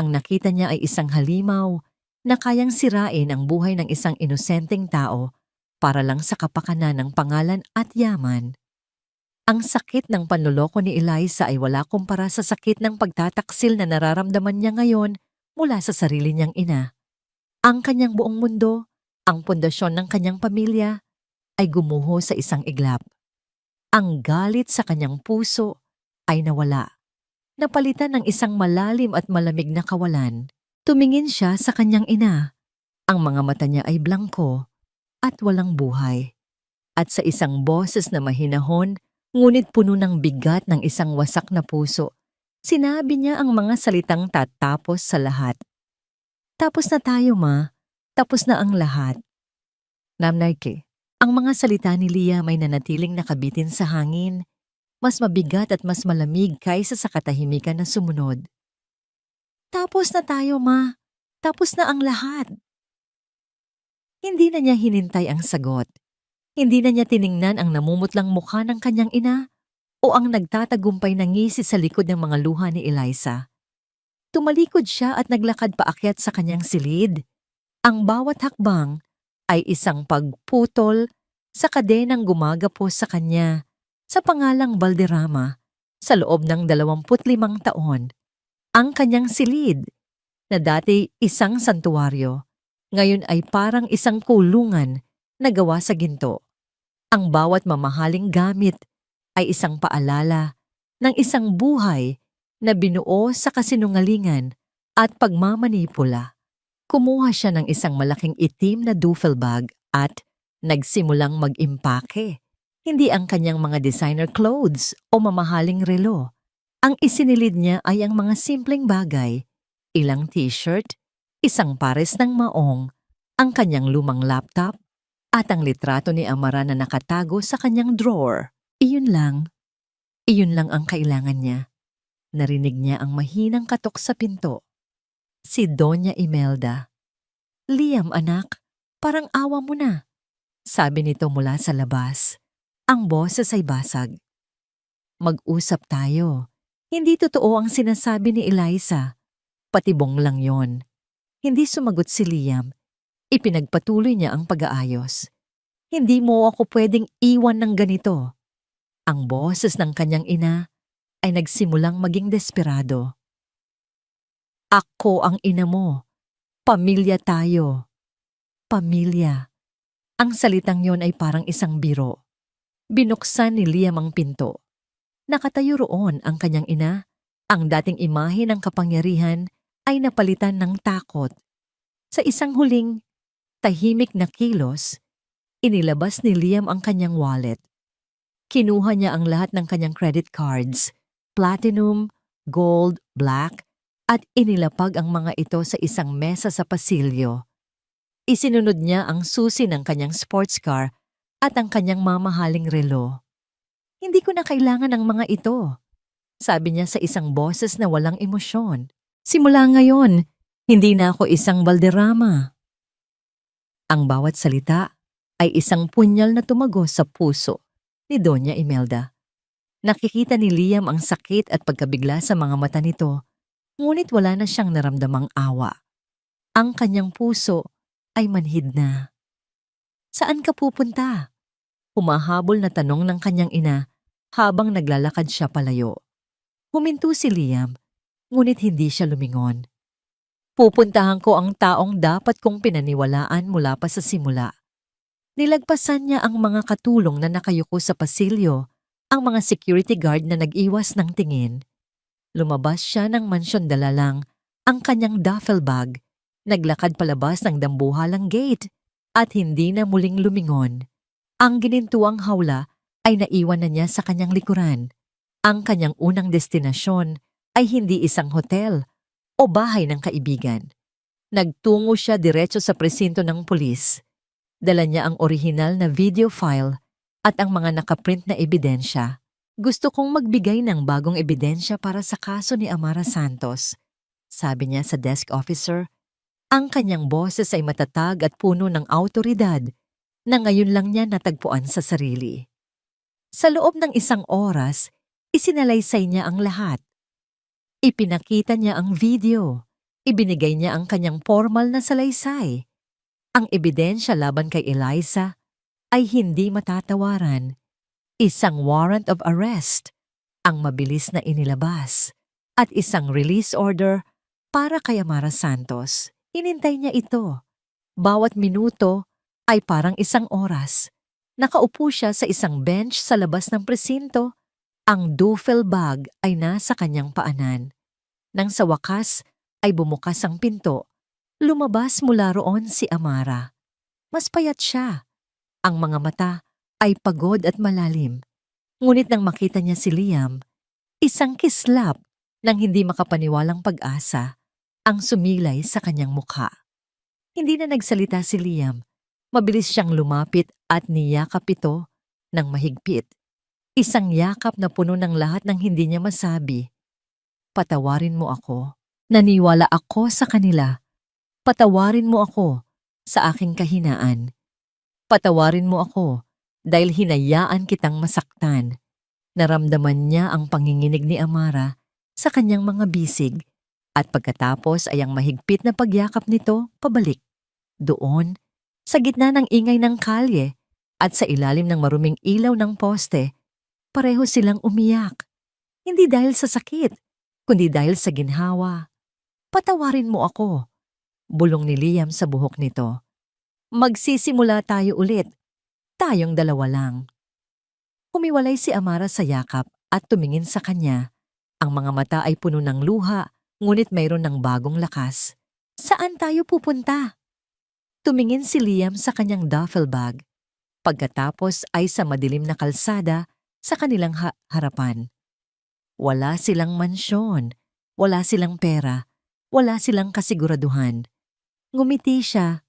Ang nakita niya ay isang halimaw na kayang sirain ang buhay ng isang inosenteng tao para lang sa kapakanan ng pangalan at yaman. Ang sakit ng panloloko ni Eliza ay wala kumpara sa sakit ng pagtataksil na nararamdaman niya ngayon mula sa sarili niyang ina. Ang kanyang buong mundo, ang pundasyon ng kanyang pamilya, ay gumuho sa isang iglap. Ang galit sa kanyang puso ay nawala. Napalitan ng isang malalim at malamig na kawalan. Tumingin siya sa kanyang ina. Ang mga mata niya ay blangko at walang buhay. At sa isang boses na mahinahon, ngunit puno ng bigat ng isang wasak na puso, sinabi niya ang mga salitang tatapos sa lahat. Tapos na tayo, ma. Tapos na ang lahat. Namnayke, ang mga salita ni Liam ay nanatiling nakabitin sa hangin, mas mabigat at mas malamig kaysa sa katahimikan na sumunod. Tapos na tayo, ma. Tapos na ang lahat. Hindi na niya hinintay ang sagot. Hindi na niya tiningnan ang namumutlang mukha ng kanyang ina o ang nagtatagumpay na ngisi sa likod ng mga luha ni Eliza. Tumalikod siya at naglakad paakyat sa kanyang silid. Ang bawat hakbang ay isang pagputol sa kadenang gumagapos sa kanya sa pangalang Valderrama sa loob ng 25 taon. Ang kanyang silid, na dati isang santuwaryo, ngayon ay parang isang kulungan na gawa sa ginto. Ang bawat mamahaling gamit ay isang paalala ng isang buhay na binuo sa kasinungalingan at pagmamanipula. Kumuha siya ng isang malaking itim na duffel bag at nagsimulang mag-impake. Hindi ang kanyang mga designer clothes o mamahaling relo. Ang isinilid niya ay ang mga simpleng bagay, ilang t-shirt, isang pares ng maong, ang kanyang lumang laptop, at ang litrato ni Amara na nakatago sa kanyang drawer. Iyon lang ang kailangan niya. Narinig niya ang mahinang katok sa pinto. Si Doña Imelda. "Liam, anak, parang awa mo na," sabi nito mula sa labas. Ang boses ay basag. "Mag-usap tayo. Hindi totoo ang sinasabi ni Eliza. Patibong lang yon." Hindi sumagot si Liam. Ipinagpatuloy niya ang pag-aayos. "Hindi mo ako pwedeng iwan ng ganito." Ang boses ng kanyang ina ay nagsimulang maging desperado. "Ako ang ina mo. Pamilya tayo." Pamilya. Ang salitang yon ay parang isang biro. Binuksan ni Liam ang pinto. Nakatayo roon ang kanyang ina. Ang dating imahe ng kapangyarihan ay napalitan ng takot. Sa isang huling, tahimik na kilos, inilabas ni Liam ang kanyang wallet. Kinuha niya ang lahat ng kanyang credit cards, platinum, gold, black, at inilapag ang mga ito sa isang mesa sa pasilyo. Isinunod niya ang susi ng kanyang sports car at ang kanyang mamahaling relo. "Hindi ko na kailangan ng mga ito," sabi niya sa isang boses na walang emosyon. "Simula ngayon, hindi na ako isang Valderrama." Ang bawat salita ay isang punyal na tumagos sa puso ni Doña Imelda. Nakikita ni Liam ang sakit at pagkabigla sa mga mata nito, ngunit wala na siyang naramdamang awa. Ang kanyang puso ay manhid na. "Saan ka pupunta?" Humahabol na tanong ng kanyang ina habang naglalakad siya palayo. Huminto si Liam, ngunit hindi siya lumingon. "Pupuntahan ko ang taong dapat kong pinaniwalaan mula pa sa simula." Nilagpasan niya ang mga katulong na nakayuko sa pasilyo, ang mga security guard na nag-iwas ng tingin. Lumabas siya ng mansyon dala lang ang kanyang duffel bag, naglakad palabas ng dambuhalang gate at hindi na muling lumingon. Ang ginintuang hawla ay naiwan na niya sa kanyang likuran. Ang kanyang unang destinasyon ay hindi isang hotel o bahay ng kaibigan. Nagtungo siya diretso sa presinto ng pulis. Dala niya ang orihinal na video file at ang mga nakaprint na ebidensya. "Gusto kong magbigay ng bagong ebidensya para sa kaso ni Amara Santos," sabi niya sa desk officer. Ang kanyang boses ay matatag at puno ng awtoridad na ngayon lang niya natagpuan sa sarili. Sa loob ng isang oras, isinalaysay niya ang lahat. Ipinakita niya ang video. Ibinigay niya ang kanyang formal na salaysay. Ang ebidensya laban kay Eliza ay hindi matatawaran. Isang warrant of arrest, ang mabilis na inilabas, at isang release order para kay Amara Santos. Inintay niya ito. Bawat minuto ay parang isang oras. Nakaupo siya sa isang bench sa labas ng presinto. Ang duffel bag ay nasa kanyang paanan. Nang sa wakas ay bumukas ang pinto, lumabas mula roon si Amara. Mas payat siya. Ang mga mata ay pagod at malalim. Ngunit nang makita niya si Liam, isang kislap ng hindi makapaniwalang pag-asa ang sumilay sa kanyang mukha. Hindi na nagsalita si Liam. Mabilis siyang lumapit at niyakap ito ng mahigpit. Isang yakap na puno ng lahat ng hindi niya masabi. "Patawarin mo ako. Naniwala ako sa kanila. Patawarin mo ako sa aking kahinaan. Patawarin mo ako dahil hinayaan kitang masaktan." Naramdaman niya ang panginginig ni Amara sa kanyang mga bisig at pagkatapos ay ang mahigpit na pagyakap nito pabalik. Doon, sa gitna ng ingay ng kalye at sa ilalim ng maruming ilaw ng poste, pareho silang umiyak. Hindi dahil sa sakit, kundi dahil sa ginhawa. "Patawarin mo ako," bulong ni Liam sa buhok nito. "Magsisimula tayo ulit. Tayong dalawa lang." Humiwalay si Amara sa yakap at tumingin sa kanya. Ang mga mata ay puno ng luha, ngunit mayroon ng bagong lakas. Saan tayo pupunta? Tumingin si Liam sa kanyang duffel bag. Pagkatapos ay sa madilim na kalsada sa kanilang harapan. Wala silang mansyon, wala silang pera, wala silang kasiguraduhan. Ngumiti siya,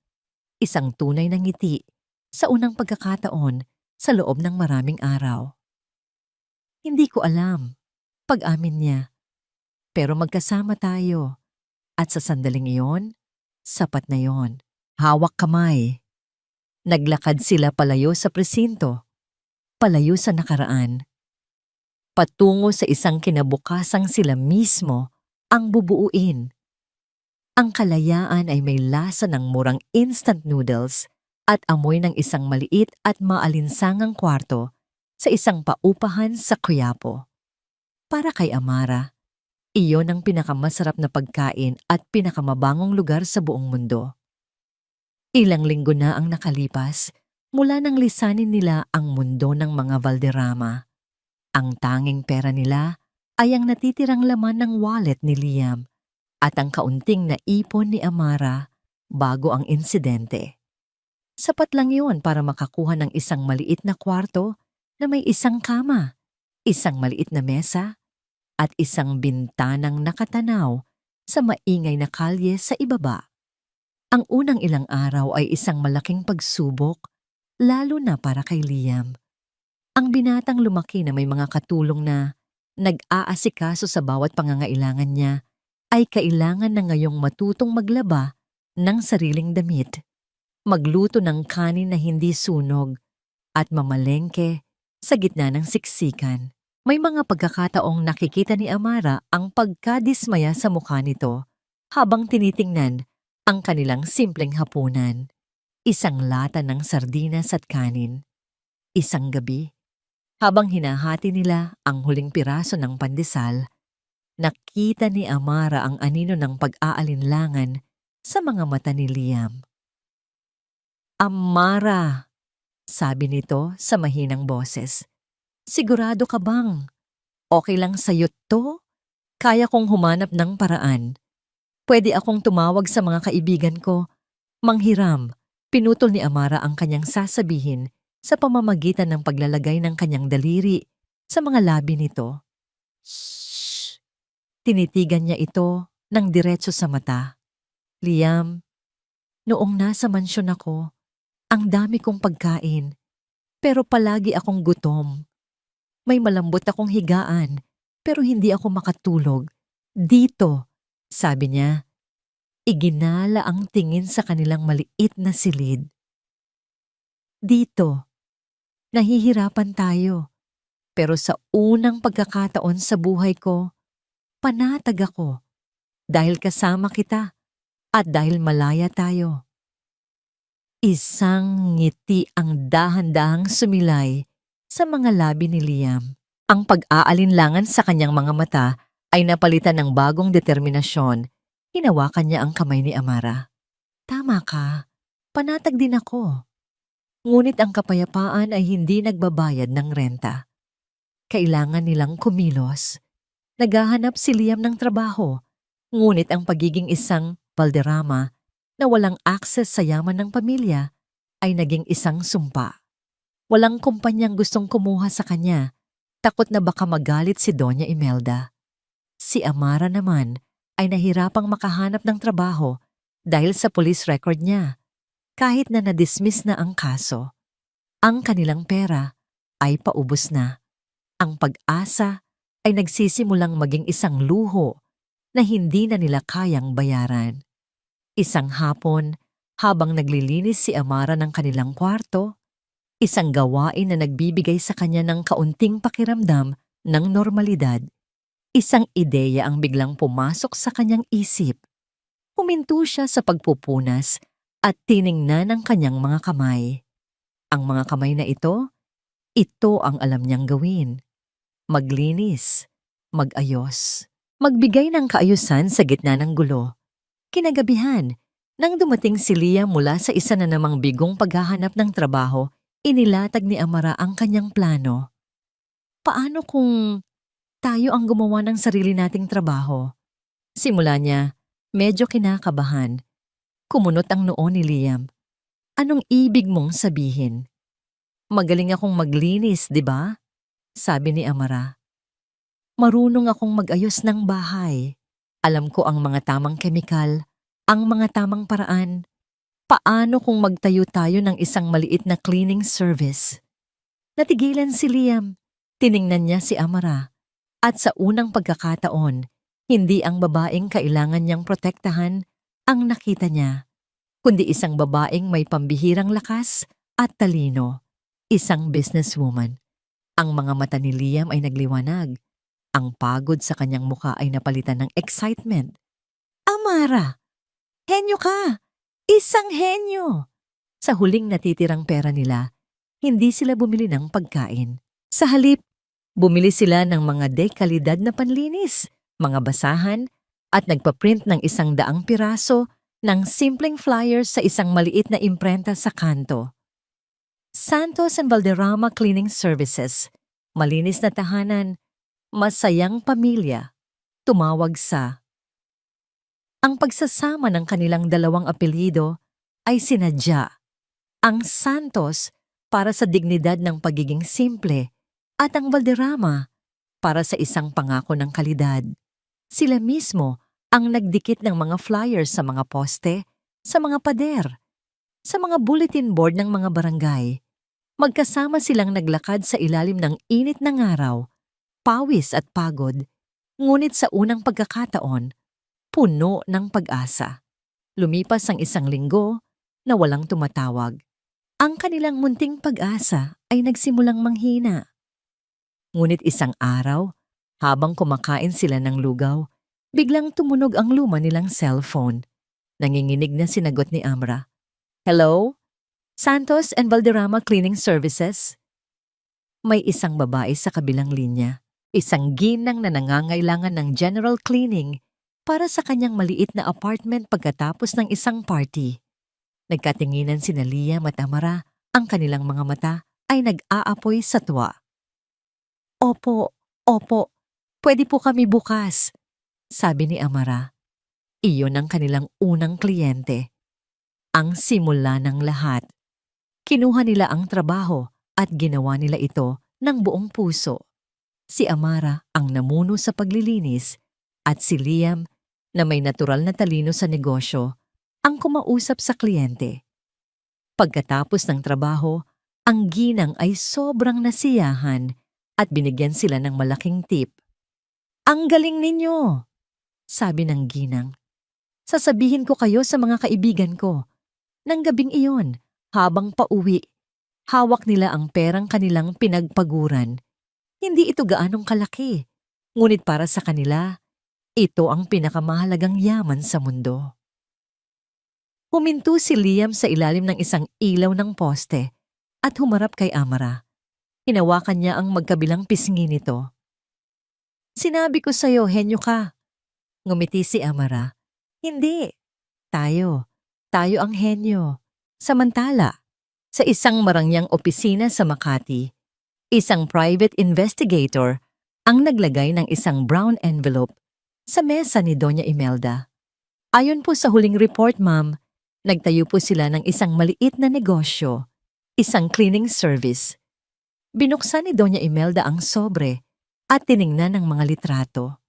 isang tunay na ngiti, sa unang pagkakataon sa loob ng maraming araw. Hindi ko alam, pag-amin niya. Pero magkasama tayo. At sa sandaling iyon, sapat na yon. Hawak kamay. Naglakad sila palayo sa presinto, palayo sa nakaraan. Patungo sa isang kinabukasang sila mismo ang bubuuin. Ang kalayaan ay may lasa ng murang instant noodles at amoy ng isang maliit at maalinsangang kwarto sa isang paupahan sa Quiapo. Para kay Amara, iyon ang pinakamasarap na pagkain at pinakamabangong lugar sa buong mundo. Ilang linggo na ang nakalipas mula nang lisanin nila ang mundo ng mga Valderrama. Ang tanging pera nila ay ang natitirang laman ng wallet ni Liam at ang kaunting naipon ni Amara bago ang insidente. Sapat lang yun para makakuha ng isang maliit na kwarto na may isang kama, isang maliit na mesa, at isang bintanang nakatanaw sa maingay na kalye sa ibaba. Ang unang ilang araw ay isang malaking pagsubok, lalo na para kay Liam. Ang binatang lumaki na may mga katulong na nag-aasikaso sa bawat pangangailangan niya ay kailangan na ngayong matutong maglaba ng sariling damit, magluto ng kanin na hindi sunog, at mamalengke sa gitna ng siksikan. May mga pagkakataong nakikita ni Amara ang pagkadismaya sa mukha nito habang tinitingnan ang kanilang simpleng hapunan. Isang lata ng sardinas at kanin. Isang gabi, habang hinahati nila ang huling piraso ng pandesal, nakita ni Amara ang anino ng pag-aalinlangan sa mga mata ni Liam. "Amara," sabi nito sa mahinang boses. "Sigurado ka bang okay lang sa'yo to? Kaya kong humanap ng paraan. Pwede akong tumawag sa mga kaibigan ko. Manghiram." Pinutol ni Amara ang kanyang sasabihin sa pamamagitan ng paglalagay ng kanyang daliri sa mga labi nito. Shhh! Tinitigan niya ito ng diretso sa mata. "Liam, noong nasa mansyon ako, ang dami kong pagkain, pero palagi akong gutom. May malambot akong higaan, pero hindi ako makatulog. Dito," sabi niya. Iginala ang tingin sa kanilang maliit na silid. "Dito, nahihirapan tayo, pero sa unang pagkakataon sa buhay ko, panatag ako dahil kasama kita at dahil malaya tayo." Isang ngiti ang dahan-dahang sumilay sa mga labi ni Liam. Ang pag-aalinlangan sa kanyang mga mata ay napalitan ng bagong determinasyon. Hinawakan niya ang kamay ni Amara. "Tama ka, panatag din ako. Ngunit ang kapayapaan ay hindi nagbabayad ng renta. Kailangan nilang kumilos. Naghahanap si Liam ng trabaho, ngunit ang pagiging isang Valderrama na walang akses sa yaman ng pamilya ay naging isang sumpa. Walang kumpanyang gustong kumuha sa kanya, takot na baka magalit si Doña Imelda. Si Amara naman ay nahirapang makahanap ng trabaho dahil sa police record niya, kahit na na-dismiss na ang kaso. Ang kanilang pera ay paubos na. Ang pag-asa ay nagsisimulang maging isang luho na hindi na nila kayang bayaran. Isang hapon, habang naglilinis si Amara ng kanilang kwarto, isang gawain na nagbibigay sa kanya ng kaunting pakiramdam ng normalidad, isang ideya ang biglang pumasok sa kanyang isip. Huminto siya sa pagpupunas at tiningnan ang kanyang mga kamay. Ang mga kamay na ito ang alam niyang gawin. Maglinis, mag-ayos, magbigay ng kaayusan sa gitna ng gulo. Kinagabihan, nang dumating si Lia mula sa isa na namang bigong paghahanap ng trabaho, inilatag ni Amara ang kanyang plano. "Paano kung tayo ang gumawa ng sarili nating trabaho?" Simula niya, Medyo kinakabahan. Kumunot ang noo ni Liam. Anong ibig mong sabihin? Magaling akong maglinis, di ba? Sabi ni Amara. Marunong akong mag-ayos ng bahay. Alam ko ang mga tamang kemikal, ang mga tamang paraan. Paano kung magtayo tayo ng isang maliit na cleaning service? Natigilan si Liam. Tiningnan niya si Amara. At sa unang pagkakataon, hindi ang babaeng kailangan niyang protektahan ang nakita niya, kundi isang babaeng may pambihirang lakas at talino. Isang businesswoman. Ang mga mata ni Liam ay nagliwanag. Ang pagod sa kanyang muka ay napalitan ng excitement. Amara! Henyo ka! Isang henyo! Sa huling natitirang pera nila, hindi sila bumili ng pagkain. Sa halip, bumili sila ng mga dekalidad na panlinis, mga basahan, at nagpaprint ng 100 piraso ng simpleng flyers sa isang maliit na imprenta sa kanto. Santos and Valderrama Cleaning Services, malinis na tahanan, masayang pamilya, tumawag sa. Ang pagsasama ng kanilang dalawang apelyido ay sinadya. Ang Santos para sa dignidad ng pagiging simple at ang Valderrama para sa isang pangako ng kalidad. Sila mismo ang nagdikit ng mga flyers sa mga poste, sa mga pader, sa mga bulletin board ng mga barangay. Magkasama silang naglakad sa ilalim ng init ng araw, pawis at pagod, ngunit sa unang pagkakataon, puno ng pag-asa. Lumipas ang 1 linggo na walang tumatawag. Ang kanilang munting pag-asa ay nagsimulang manghina. Ngunit isang araw, habang kumakain sila ng lugaw, biglang tumunog ang luma nilang cellphone. Nanginginig na sinagot ni Amra. Hello? Santos and Valderrama Cleaning Services? May isang babae sa kabilang linya, isang ginang na nangangailangan ng general cleaning para sa kanyang maliit na apartment pagkatapos ng isang party. Nagkatinginan sina Liam at Amara, ang kanilang mga mata ay nag-aapoy sa tuwa. Opo, pwede po kami bukas, sabi ni Amara. Iyon ang kanilang unang kliyente. Ang simula ng lahat. Kinuha nila ang trabaho at ginawa nila ito ng buong puso. Si Amara ang namuno sa paglilinis at si Liam, na may natural na talino sa negosyo, ang kumausap sa kliyente. Pagkatapos ng trabaho, ang ginang ay sobrang nasiyahan at binigyan sila ng malaking tip. Ang galing ninyo, sabi ng ginang. Sasabihin ko kayo sa mga kaibigan ko. Nang gabing iyon, habang pauwi, hawak nila ang perang kanilang pinagpaguran. Hindi ito gaanong kalaki, ngunit para sa kanila, ito ang pinakamahalagang yaman sa mundo. Huminto si Liam sa ilalim ng isang ilaw ng poste at humarap kay Amara. Hinawakan niya ang magkabilang pisngi nito. Sinabi ko sa'yo, henyo ka. Ngumiti si Amara. Hindi. Tayo ang henyo. Samantala, sa isang marangyang opisina sa Makati, isang private investigator ang naglagay ng isang brown envelope sa mesa ni Doña Imelda. Ayon po sa huling report, ma'am, nagtayo po sila ng isang maliit na negosyo, isang cleaning service. Binuksan ni Doña Imelda ang sobre at tiningnan ang mga litrato.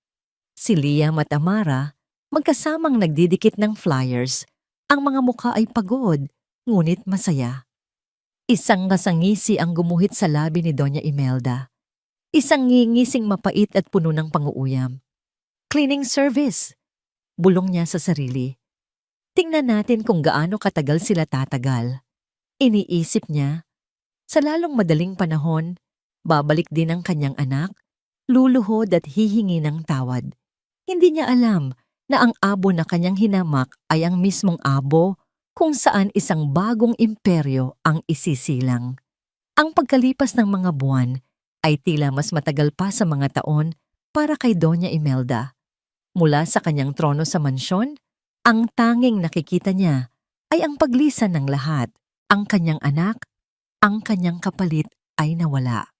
Si Liam at Amara, magkasamang nagdidikit ng flyers. Ang mga mukha ay pagod, ngunit masaya. Isang kasangisi ang gumuhit sa labi ni Doña Imelda. Isang ngingising mapait at puno ng panguuyam. Cleaning service. Bulong niya sa sarili. Tingnan natin kung gaano katagal sila tatagal. Iniisip niya, sa lalong madaling panahon, babalik din ang kanyang anak, luluhod at hihingi ng tawad. Hindi niya alam na ang abo na kanyang hinamak ay ang mismong abo kung saan isang bagong imperyo ang isisilang. Ang pagkalipas ng mga buwan ay tila mas matagal pa sa mga taon para kay Doña Imelda. Mula sa kanyang trono sa mansyon, ang tanging nakikita niya ay ang paglisan ng lahat. Ang kanyang anak, ang kanyang kapalit ay nawala.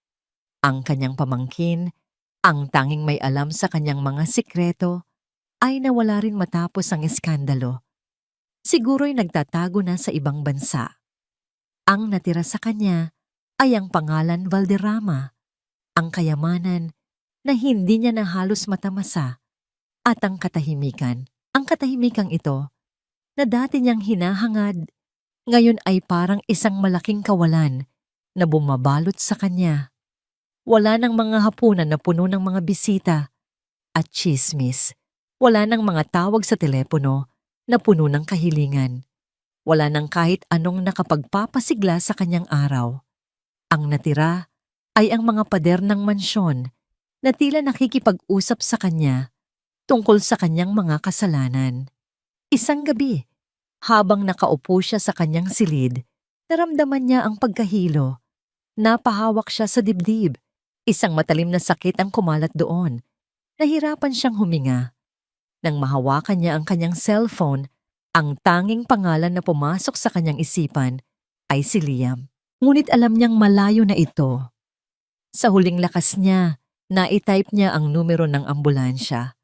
Ang kanyang pamangkin, ang tanging may alam sa kanyang mga sikreto, ay nawala rin matapos ang iskandalo. Siguro'y nagtatago na sa ibang bansa. Ang natira sa kanya ay ang pangalan Valderrama, ang kayamanan na hindi niya na halos matamasa, at ang katahimikan. Ang katahimikang ito na dati niyang hinahangad, ngayon ay parang isang malaking kawalan na bumabalot sa kanya. Wala ng mga hapunan na puno ng mga bisita at tsismis. Wala ng mga tawag sa telepono na puno ng kahilingan. Wala ng kahit anong nakapagpapasigla sa kanyang araw. Ang natira ay ang mga pader ng mansyon na tila nakikipag-usap sa kanya tungkol sa kanyang mga kasalanan. Isang gabi, habang nakaupo siya sa kanyang silid, naramdaman niya ang pagkahilo. Napahawak siya sa dibdib. Isang matalim na sakit ang kumalat doon. Nahirapan siyang huminga. Nang mahawakan niya ang kanyang cellphone, ang tanging pangalan na pumasok sa kanyang isipan ay si Liam. Ngunit alam niyang malayo na ito. Sa huling lakas niya, na-type niya ang numero ng ambulansya.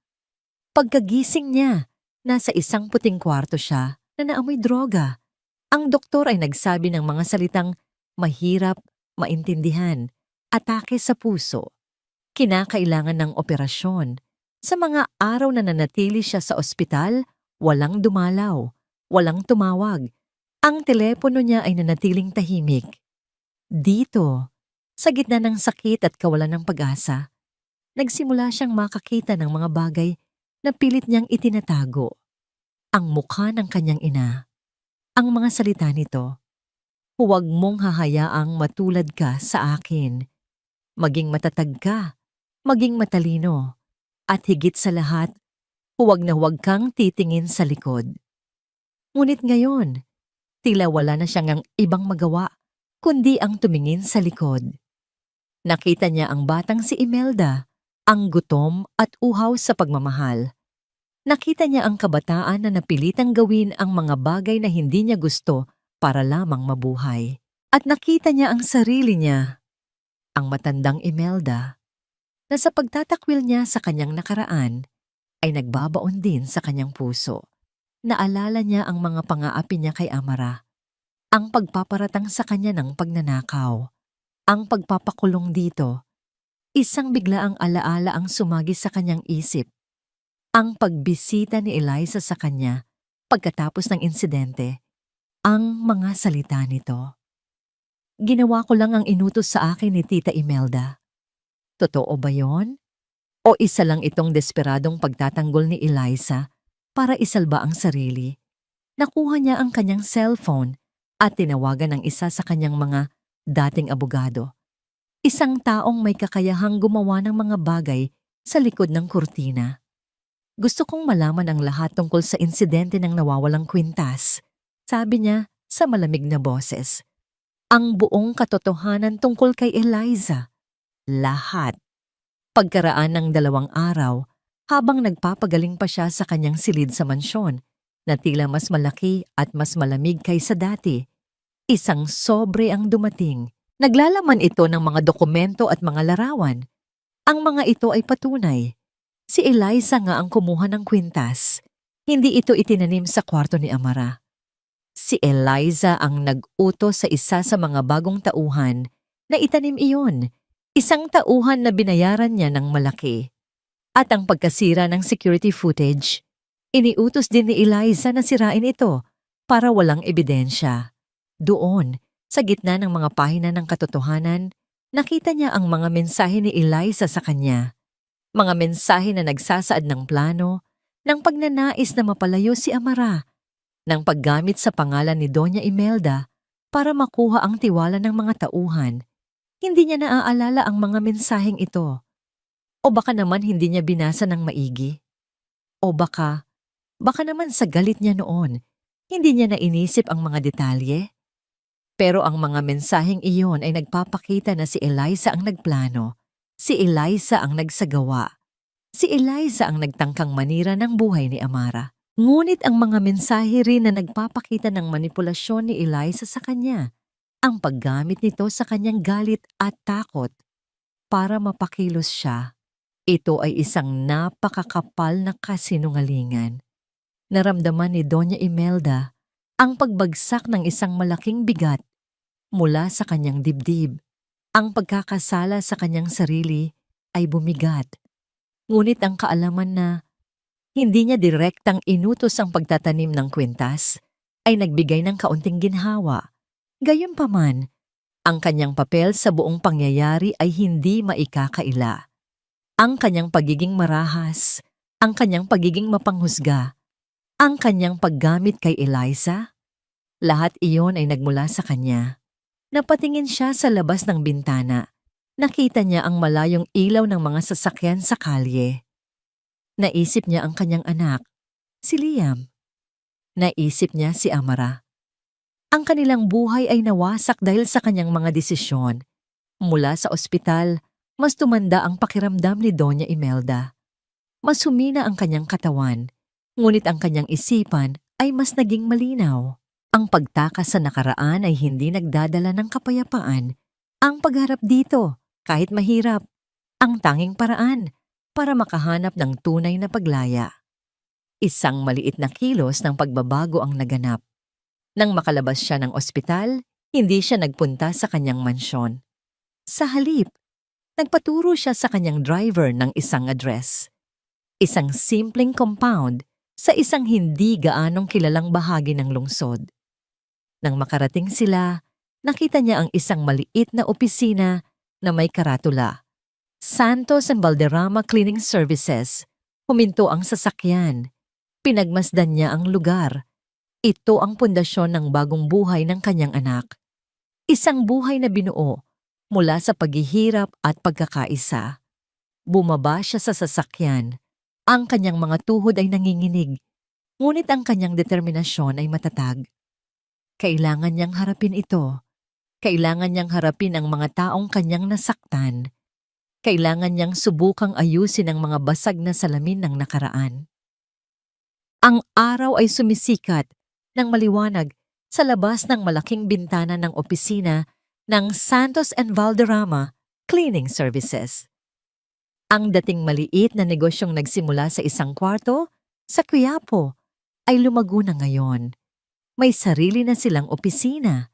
Pagkagising niya, nasa isang puting kwarto siya na naamoy droga. Ang doktor ay nagsabi ng mga salitang mahirap maintindihan, atake sa puso. Kinakailangan ng operasyon. Sa mga araw na nanatili siya sa ospital, walang dumalaw, walang tumawag. Ang telepono niya ay nanatiling tahimik. Dito, sa gitna ng sakit at kawalan ng pag-asa, nagsimula siyang makakita ng mga bagay na pilit niyang itinatago. Ang mukha ng kanyang ina. Ang mga salita nito, huwag mong hahayaang matulad ka sa akin. Maging matatag ka, maging matalino, at higit sa lahat, huwag na huwag kang titingin sa likod. Ngunit ngayon, tila wala na siyang ibang magawa, kundi ang tumingin sa likod. Nakita niya ang batang si Imelda, ang gutom at uhaw sa pagmamahal. Nakita niya ang kabataan na napilitang gawin ang mga bagay na hindi niya gusto para lamang mabuhay. At nakita niya ang sarili niya, ang matandang Imelda, na sa pagtatakwil niya sa kanyang nakaraan, ay nagbabaon din sa kanyang puso. Naalala niya ang mga pang-aapi niya kay Amara, ang pagpaparatang sa kanya ng pagnanakaw, ang pagpapakulong dito. Isang biglaang alaala ang sumagi sa kanyang isip. Ang pagbisita ni Eliza sa kanya pagkatapos ng insidente, ang mga salita nito. Ginawa ko lang ang inutos sa akin ni Tita Imelda. Totoo ba yon? O isa lang itong desperadong pagtatanggol ni Eliza para isalba ang sarili? Nakuha niya ang kanyang cellphone at tinawagan ng isa sa kanyang mga dating abogado. Isang taong may kakayahang gumawa ng mga bagay sa likod ng kurtina. Gusto kong malaman ang lahat tungkol sa insidente ng nawawalang kwintas, sabi niya sa malamig na boses. Ang buong katotohanan tungkol kay Eliza. Lahat. Pagkaraan ng 2 araw, habang nagpapagaling pa siya sa kanyang silid sa mansyon, na tila mas malaki at mas malamig kaysa dati, isang sobre ang dumating. Naglalaman ito ng mga dokumento at mga larawan. Ang mga ito ay patunay. Si Eliza nga ang kumuha ng kwintas. Hindi ito itinanim sa kwarto ni Amara. Si Eliza ang nag-utos sa isa sa mga bagong tauhan na itanim iyon. Isang tauhan na binayaran niya ng malaki. At ang pagkasira ng security footage, iniutos din ni Eliza na sirain ito para walang ebidensya. Doon, sa gitna ng mga pahina ng katotohanan, nakita niya ang mga mensahe ni Eliza sa kanya. Mga mensahe na nagsasaad ng plano, ng pagnanais na mapalayo si Amara, ng paggamit sa pangalan ni Doña Imelda para makuha ang tiwala ng mga tauhan. Hindi niya naaalala ang mga mensaheng ito. O baka naman hindi niya binasa ng maigi. O baka naman sa galit niya noon, hindi niya nainisip ang mga detalye. Pero ang mga mensaheng iyon ay nagpapakita na si Eliza ang nagplano. Si Eliza ang nagsagawa. Si Eliza ang nagtangkang manira ng buhay ni Amara. Ngunit ang mga mensahe rin na nagpapakita ng manipulasyon ni Eliza sa kanya, ang paggamit nito sa kanyang galit at takot para mapakilos siya. Ito ay isang napakakapal na kasinungalingan. Naramdaman ni Doña Imelda ang pagbagsak ng isang malaking bigat mula sa kanyang dibdib. Ang pagkakasala sa kanyang sarili ay bumigat. Ngunit ang kaalaman na hindi niya direktang inutos ang pagtatanim ng kwintas ay nagbigay ng kaunting ginhawa. Gayunpaman, ang kanyang papel sa buong pangyayari ay hindi maikakaila. Ang kanyang pagiging marahas, ang kanyang pagiging mapanghusga, ang kanyang paggamit kay Eliza, lahat iyon ay nagmula sa kanya. Napatingin siya sa labas ng bintana. Nakita niya ang malayong ilaw ng mga sasakyan sa kalye. Naisip niya ang kanyang anak, si Liam. Naisip niya si Amara. Ang kanilang buhay ay nawasak dahil sa kanyang mga desisyon. Mula sa ospital, mas tumanda ang pakiramdam ni Doña Imelda. Mas humina ang kanyang katawan, ngunit ang kanyang isipan ay mas naging malinaw. Ang pagtakas sa nakaraan ay hindi nagdadala ng kapayapaan. Ang pagharap dito, kahit mahirap, ang tanging paraan para makahanap ng tunay na paglaya. Isang maliit na kilos ng pagbabago ang naganap. Nang makalabas siya ng ospital, hindi siya nagpunta sa kanyang mansyon. Sa halip, nagpaturo siya sa kanyang driver ng isang address. Isang simpleng compound sa isang hindi gaanong kilalang bahagi ng lungsod. Nang makarating sila, nakita niya ang isang maliit na opisina na may karatula. Santos and Valderrama Cleaning Services. Huminto ang sasakyan. Pinagmasdan niya ang lugar. Ito ang pundasyon ng bagong buhay ng kanyang anak. Isang buhay na binuo mula sa paghihirap at pagkakaisa. Bumaba siya sa sasakyan. Ang kanyang mga tuhod ay nanginginig, ngunit ang kanyang determinasyon ay matatag. Kailangan niyang harapin ito. Kailangan niyang harapin ang mga taong kanyang nasaktan. Kailangan niyang subukang ayusin ang mga basag na salamin ng nakaraan. Ang araw ay sumisikat ng maliwanag sa labas ng malaking bintana ng opisina ng Santos and Valderrama Cleaning Services. Ang dating maliit na negosyong nagsimula sa isang kwarto sa Quiapo ay lumago na ngayon. May sarili na silang opisina,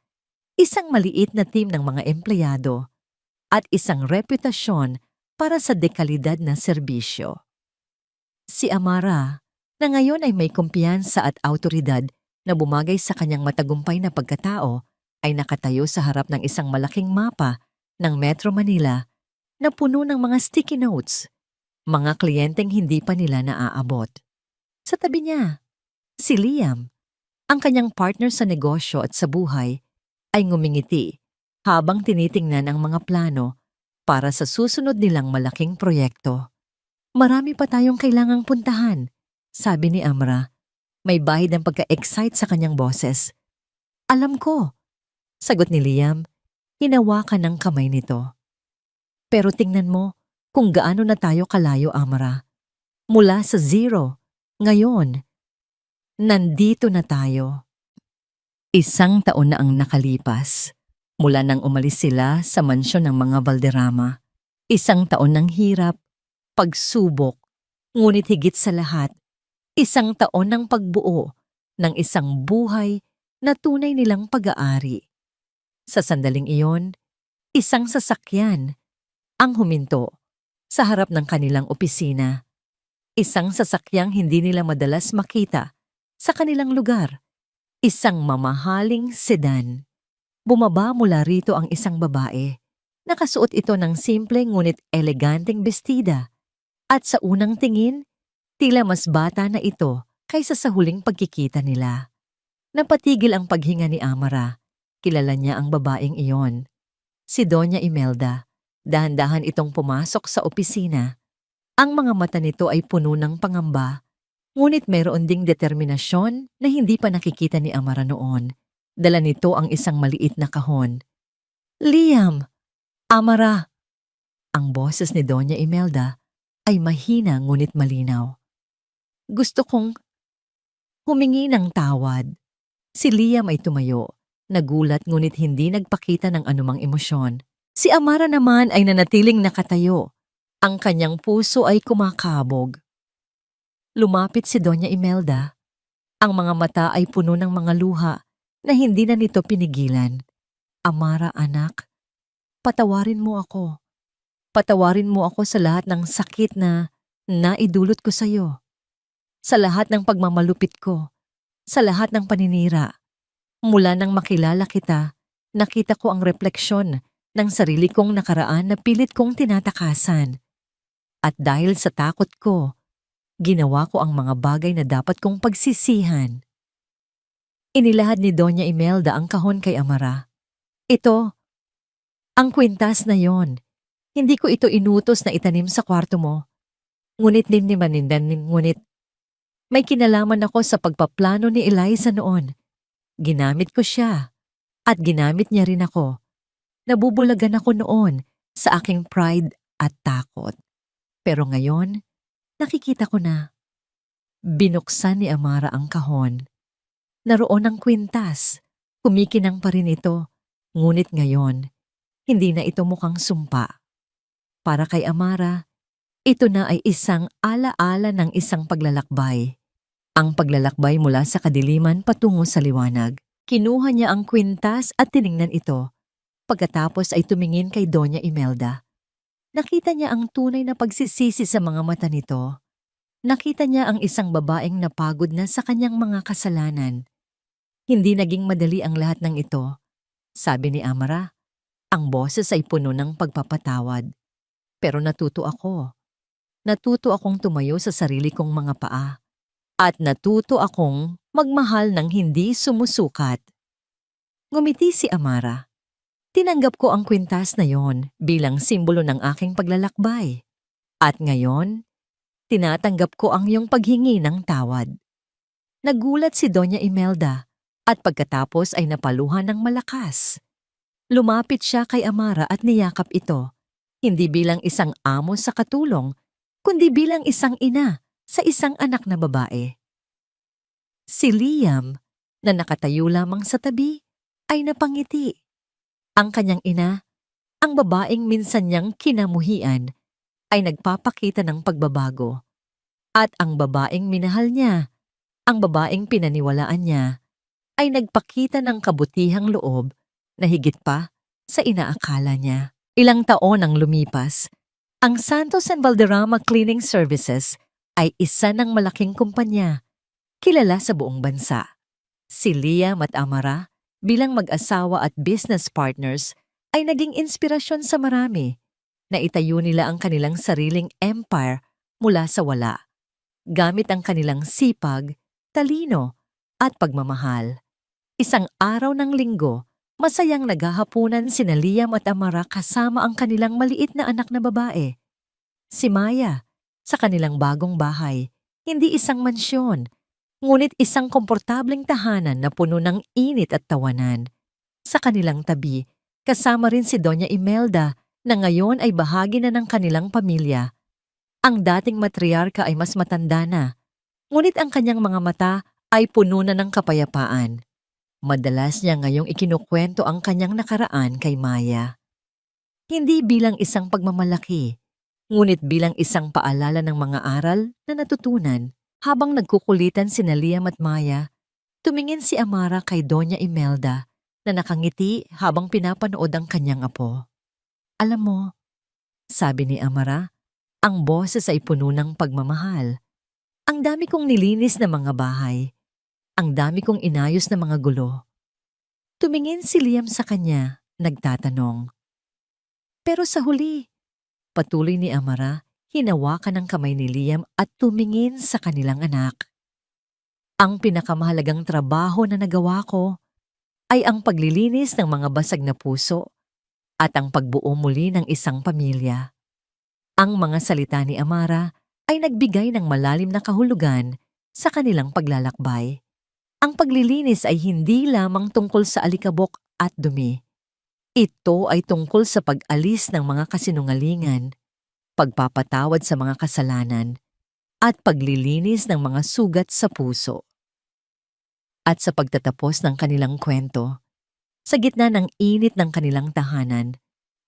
isang maliit na team ng mga empleyado, at isang reputasyon para sa dekalidad na serbisyo. Si Amara, na ngayon ay may kumpiyansa at autoridad na bumagay sa kanyang matagumpay na pagkatao, ay nakatayo sa harap ng isang malaking mapa ng Metro Manila na puno ng mga sticky notes, mga kliyenteng hindi pa nila naaabot. Sa tabi niya, si Liam, ang kanyang partner sa negosyo at sa buhay, ay ngumingiti habang tinitingnan ang mga plano para sa susunod nilang malaking proyekto. Marami pa tayong kailangang puntahan, sabi ni Amra. May bahid ng pagka-excite sa kanyang boses. Alam ko, sagot ni Liam, hinawakan ng kamay nito. Pero tingnan mo kung gaano na tayo kalayo, Amra. Mula sa zero, ngayon, nandito na tayo. Isang taon na ang nakalipas mula nang umalis sila sa mansyon ng mga Valderrama. Isang taon ng hirap, pagsubok, ngunit higit sa lahat, isang taon ng pagbuo ng isang buhay na tunay nilang pag-aari. Sa sandaling iyon, isang sasakyan ang huminto sa harap ng kanilang opisina. Isang sasakyang hindi nila madalas makita sa kanilang lugar. Isang mamahaling sedan. Bumaba mula rito ang isang babae. Nakasuot ito ng simple ngunit eleganteng bestida. At sa unang tingin, tila mas bata na ito kaysa sa huling pagkikita nila. Napatigil ang paghinga ni Amara. Kilala niya ang babaeng iyon. Si Doña Imelda. Dahan-dahan itong pumasok sa opisina. Ang mga mata nito ay puno ng pangamba. Ngunit mayroon ding determinasyon na hindi pa nakikita ni Amara noon. Dala nito ang isang maliit na kahon. Liam! Amara! Ang boses ni Doña Imelda ay mahina ngunit malinaw. Gusto kong humingi ng tawad. Si Liam ay tumayo. Nagulat ngunit hindi nagpakita ng anumang emosyon. Si Amara naman ay nanatiling nakatayo. Ang kanyang puso ay kumakabog. Lumapit si Doña Imelda. Ang mga mata ay puno ng mga luha na hindi na nito pinigilan. Amara, anak, patawarin mo ako. Patawarin mo ako sa lahat ng sakit na naidulot ko sa iyo. Sa lahat ng pagmamalupit ko. Sa lahat ng paninira. Mula nang makilala kita, nakita ko ang refleksyon ng sarili kong nakaraan na pilit kong tinatakasan. At dahil sa takot ko, ginawa ko ang mga bagay na dapat kong pagsisihan. Inilahad ni Doña Imelda ang kahon kay Amara. Ito, ang kwintas na yon. Hindi ko ito inutos na itanim sa kwarto mo. Ngunit ngunit may kinalaman ako sa pagpaplano ni Eliza noon. Ginamit ko siya at ginamit niya rin ako. Nabubulagan ako noon sa aking pride at takot. Pero ngayon, nakikita ko na. Binuksan ni Amara ang kahon. Naroon ang kwintas. Kumikinang pa rin ito. Ngunit ngayon, hindi na ito mukhang sumpa. Para kay Amara, ito na ay isang alaala ng isang paglalakbay. Ang paglalakbay mula sa kadiliman patungo sa liwanag. Kinuha niya ang kwintas at tiningnan ito. Pagkatapos ay tumingin kay Doña Imelda. Nakita niya ang tunay na pagsisisi sa mga mata nito. Nakita niya ang isang babaeng napagod na sa kanyang mga kasalanan. Hindi naging madali ang lahat ng ito. Sabi ni Amara, ang boses ay puno ng pagpapatawad. Pero natuto ako. Natuto akong tumayo sa sarili kong mga paa. At natuto akong magmahal ng hindi sumusukat. Ngumiti si Amara. Tinanggap ko ang kwintas na yon bilang simbolo ng aking paglalakbay. At ngayon, tinatanggap ko ang iyong paghingi ng tawad. Nagulat si Doña Imelda at pagkatapos ay napaluhan ng malakas. Lumapit siya kay Amara at niyakap ito, hindi bilang isang amo sa katulong, kundi bilang isang ina sa isang anak na babae. Si Liam, na nakatayo lamang sa tabi, ay napangiti. Ang kanyang ina, ang babaeng minsan niyang kinamuhian, ay nagpapakita ng pagbabago. At ang babaeng minahal niya, ang babaeng pinaniwalaan niya, ay nagpakita ng kabutihang loob na higit pa sa inaakala niya. Ilang taon ang lumipas, ang Santos and Valderrama Cleaning Services ay isa ng malaking kumpanya, kilala sa buong bansa. Si Liam at Amara, bilang mag-asawa at business partners, ay naging inspirasyon sa marami. Naitayo nila ang kanilang sariling empire mula sa wala, gamit ang kanilang sipag, talino, at pagmamahal. Isang araw ng linggo, masayang naghahapunan sina Liam at Amara kasama ang kanilang maliit na anak na babae. Si Maya, sa kanilang bagong bahay, hindi isang mansyon, ngunit isang komportableng tahanan na puno ng init at tawanan. Sa kanilang tabi, kasama rin si Doña Imelda na ngayon ay bahagi na ng kanilang pamilya. Ang dating matriarka ay mas matanda na, ngunit ang kanyang mga mata ay puno na ng kapayapaan. Madalas niya ngayong ikinukwento ang kanyang nakaraan kay Maya. Hindi bilang isang pagmamalaki, ngunit bilang isang paalala ng mga aral na natutunan. Habang nagkukulitan sina Liam at Maya, tumingin si Amara kay Doña Imelda na nakangiti habang pinapanood ang kanyang apo. Alam mo, sabi ni Amara, ang boses ay puno ng pagmamahal. Ang dami kong nilinis na mga bahay. Ang dami kong inayos na mga gulo. Tumingin si Liam sa kanya, nagtatanong. Pero sa huli, patuloy ni Amara, hinawakan ang kamay ni Liam at tumingin sa kanilang anak. Ang pinakamahalagang trabaho na nagawa ko ay ang paglilinis ng mga basag na puso at ang pagbuo muli ng isang pamilya. Ang mga salita ni Amara ay nagbigay ng malalim na kahulugan sa kanilang paglalakbay. Ang paglilinis ay hindi lamang tungkol sa alikabok at dumi. Ito ay tungkol sa pag-alis ng mga kasinungalingan, pagpapatawad sa mga kasalanan, at paglilinis ng mga sugat sa puso. At sa pagtatapos ng kanilang kwento, sa gitna ng init ng kanilang tahanan,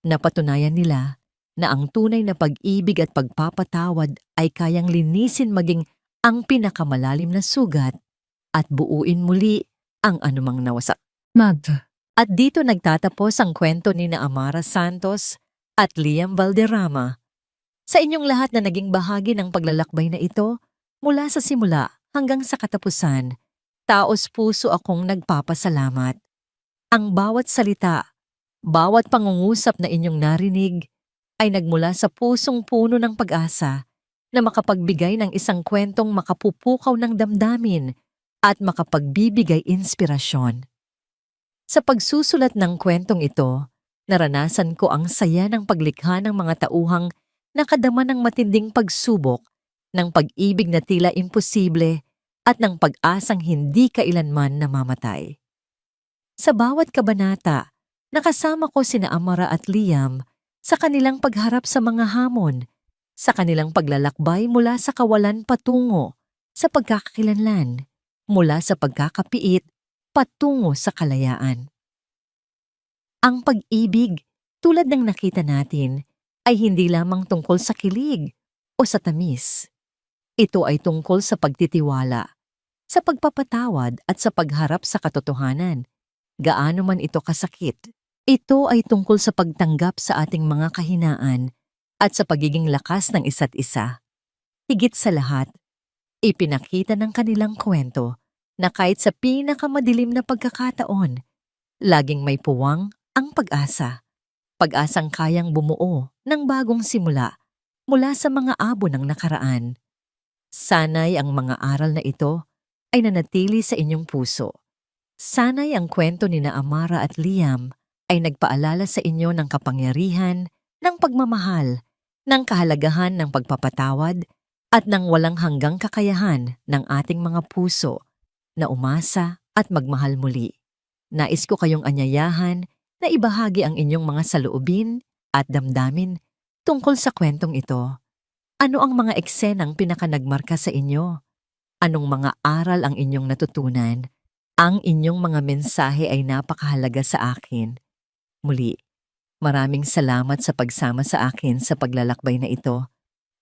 napatunayan nila na ang tunay na pag-ibig at pagpapatawad ay kayang linisin maging ang pinakamalalim na sugat at buuin muli ang anumang nawasak. Mother. At dito nagtatapos ang kwento ni na Amara Santos at Liam Valderrama. Sa inyong lahat na naging bahagi ng paglalakbay na ito, mula sa simula hanggang sa katapusan, taos puso akong nagpapasalamat. Ang bawat salita, bawat pangungusap na inyong narinig ay nagmula sa pusong puno ng pag-asa na makapagbigay ng isang kwentong makapupukaw ng damdamin at makapagbibigay inspirasyon. Sa pagsusulat ng kwentong ito, naranasan ko ang saya ng paglikha ng mga tauhang nakadama ng matinding pagsubok, ng pag-ibig na tila imposible at ng pag-asang hindi kailanman namamatay. Sa bawat kabanata, nakasama ko sina Amara at Liam sa kanilang pagharap sa mga hamon, sa kanilang paglalakbay mula sa kawalan patungo sa pagkakakilanlan, mula sa pagkakapiit patungo sa kalayaan. Ang pag-ibig, tulad ng nakita natin, ay hindi lamang tungkol sa kilig o sa tamis. Ito ay tungkol sa pagtitiwala, sa pagpapatawad at sa pagharap sa katotohanan. Gaano man ito kasakit, ito ay tungkol sa pagtanggap sa ating mga kahinaan at sa pagiging lakas ng isa't isa. Higit sa lahat, ipinakita ng kanilang kwento na kahit sa pinakamadilim na pagkakataon, laging may puwang ang pag-asa. Pag-asang kayang bumuo ng bagong simula mula sa mga abo ng nakaraan. Sana'y ang mga aral na ito ay nanatili sa inyong puso. Sana'y ang kwento ni na Amara at Liam ay nagpaalala sa inyo ng kapangyarihan, ng pagmamahal, ng kahalagahan ng pagpapatawad at ng walang hanggang kakayahan ng ating mga puso na umasa at magmahal muli. Nais ko kayong anyayahan na ibahagi ang inyong mga saloobin at damdamin tungkol sa kwentong ito. Ano ang mga eksenang pinakanagmarka sa inyo? Anong mga aral ang inyong natutunan? Ang inyong mga mensahe ay napakahalaga sa akin. Muli, maraming salamat sa pagsama sa akin sa paglalakbay na ito.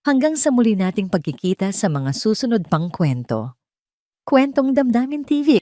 Hanggang sa muli nating pagkikita sa mga susunod pang kwento. Kwentong Damdamin TV.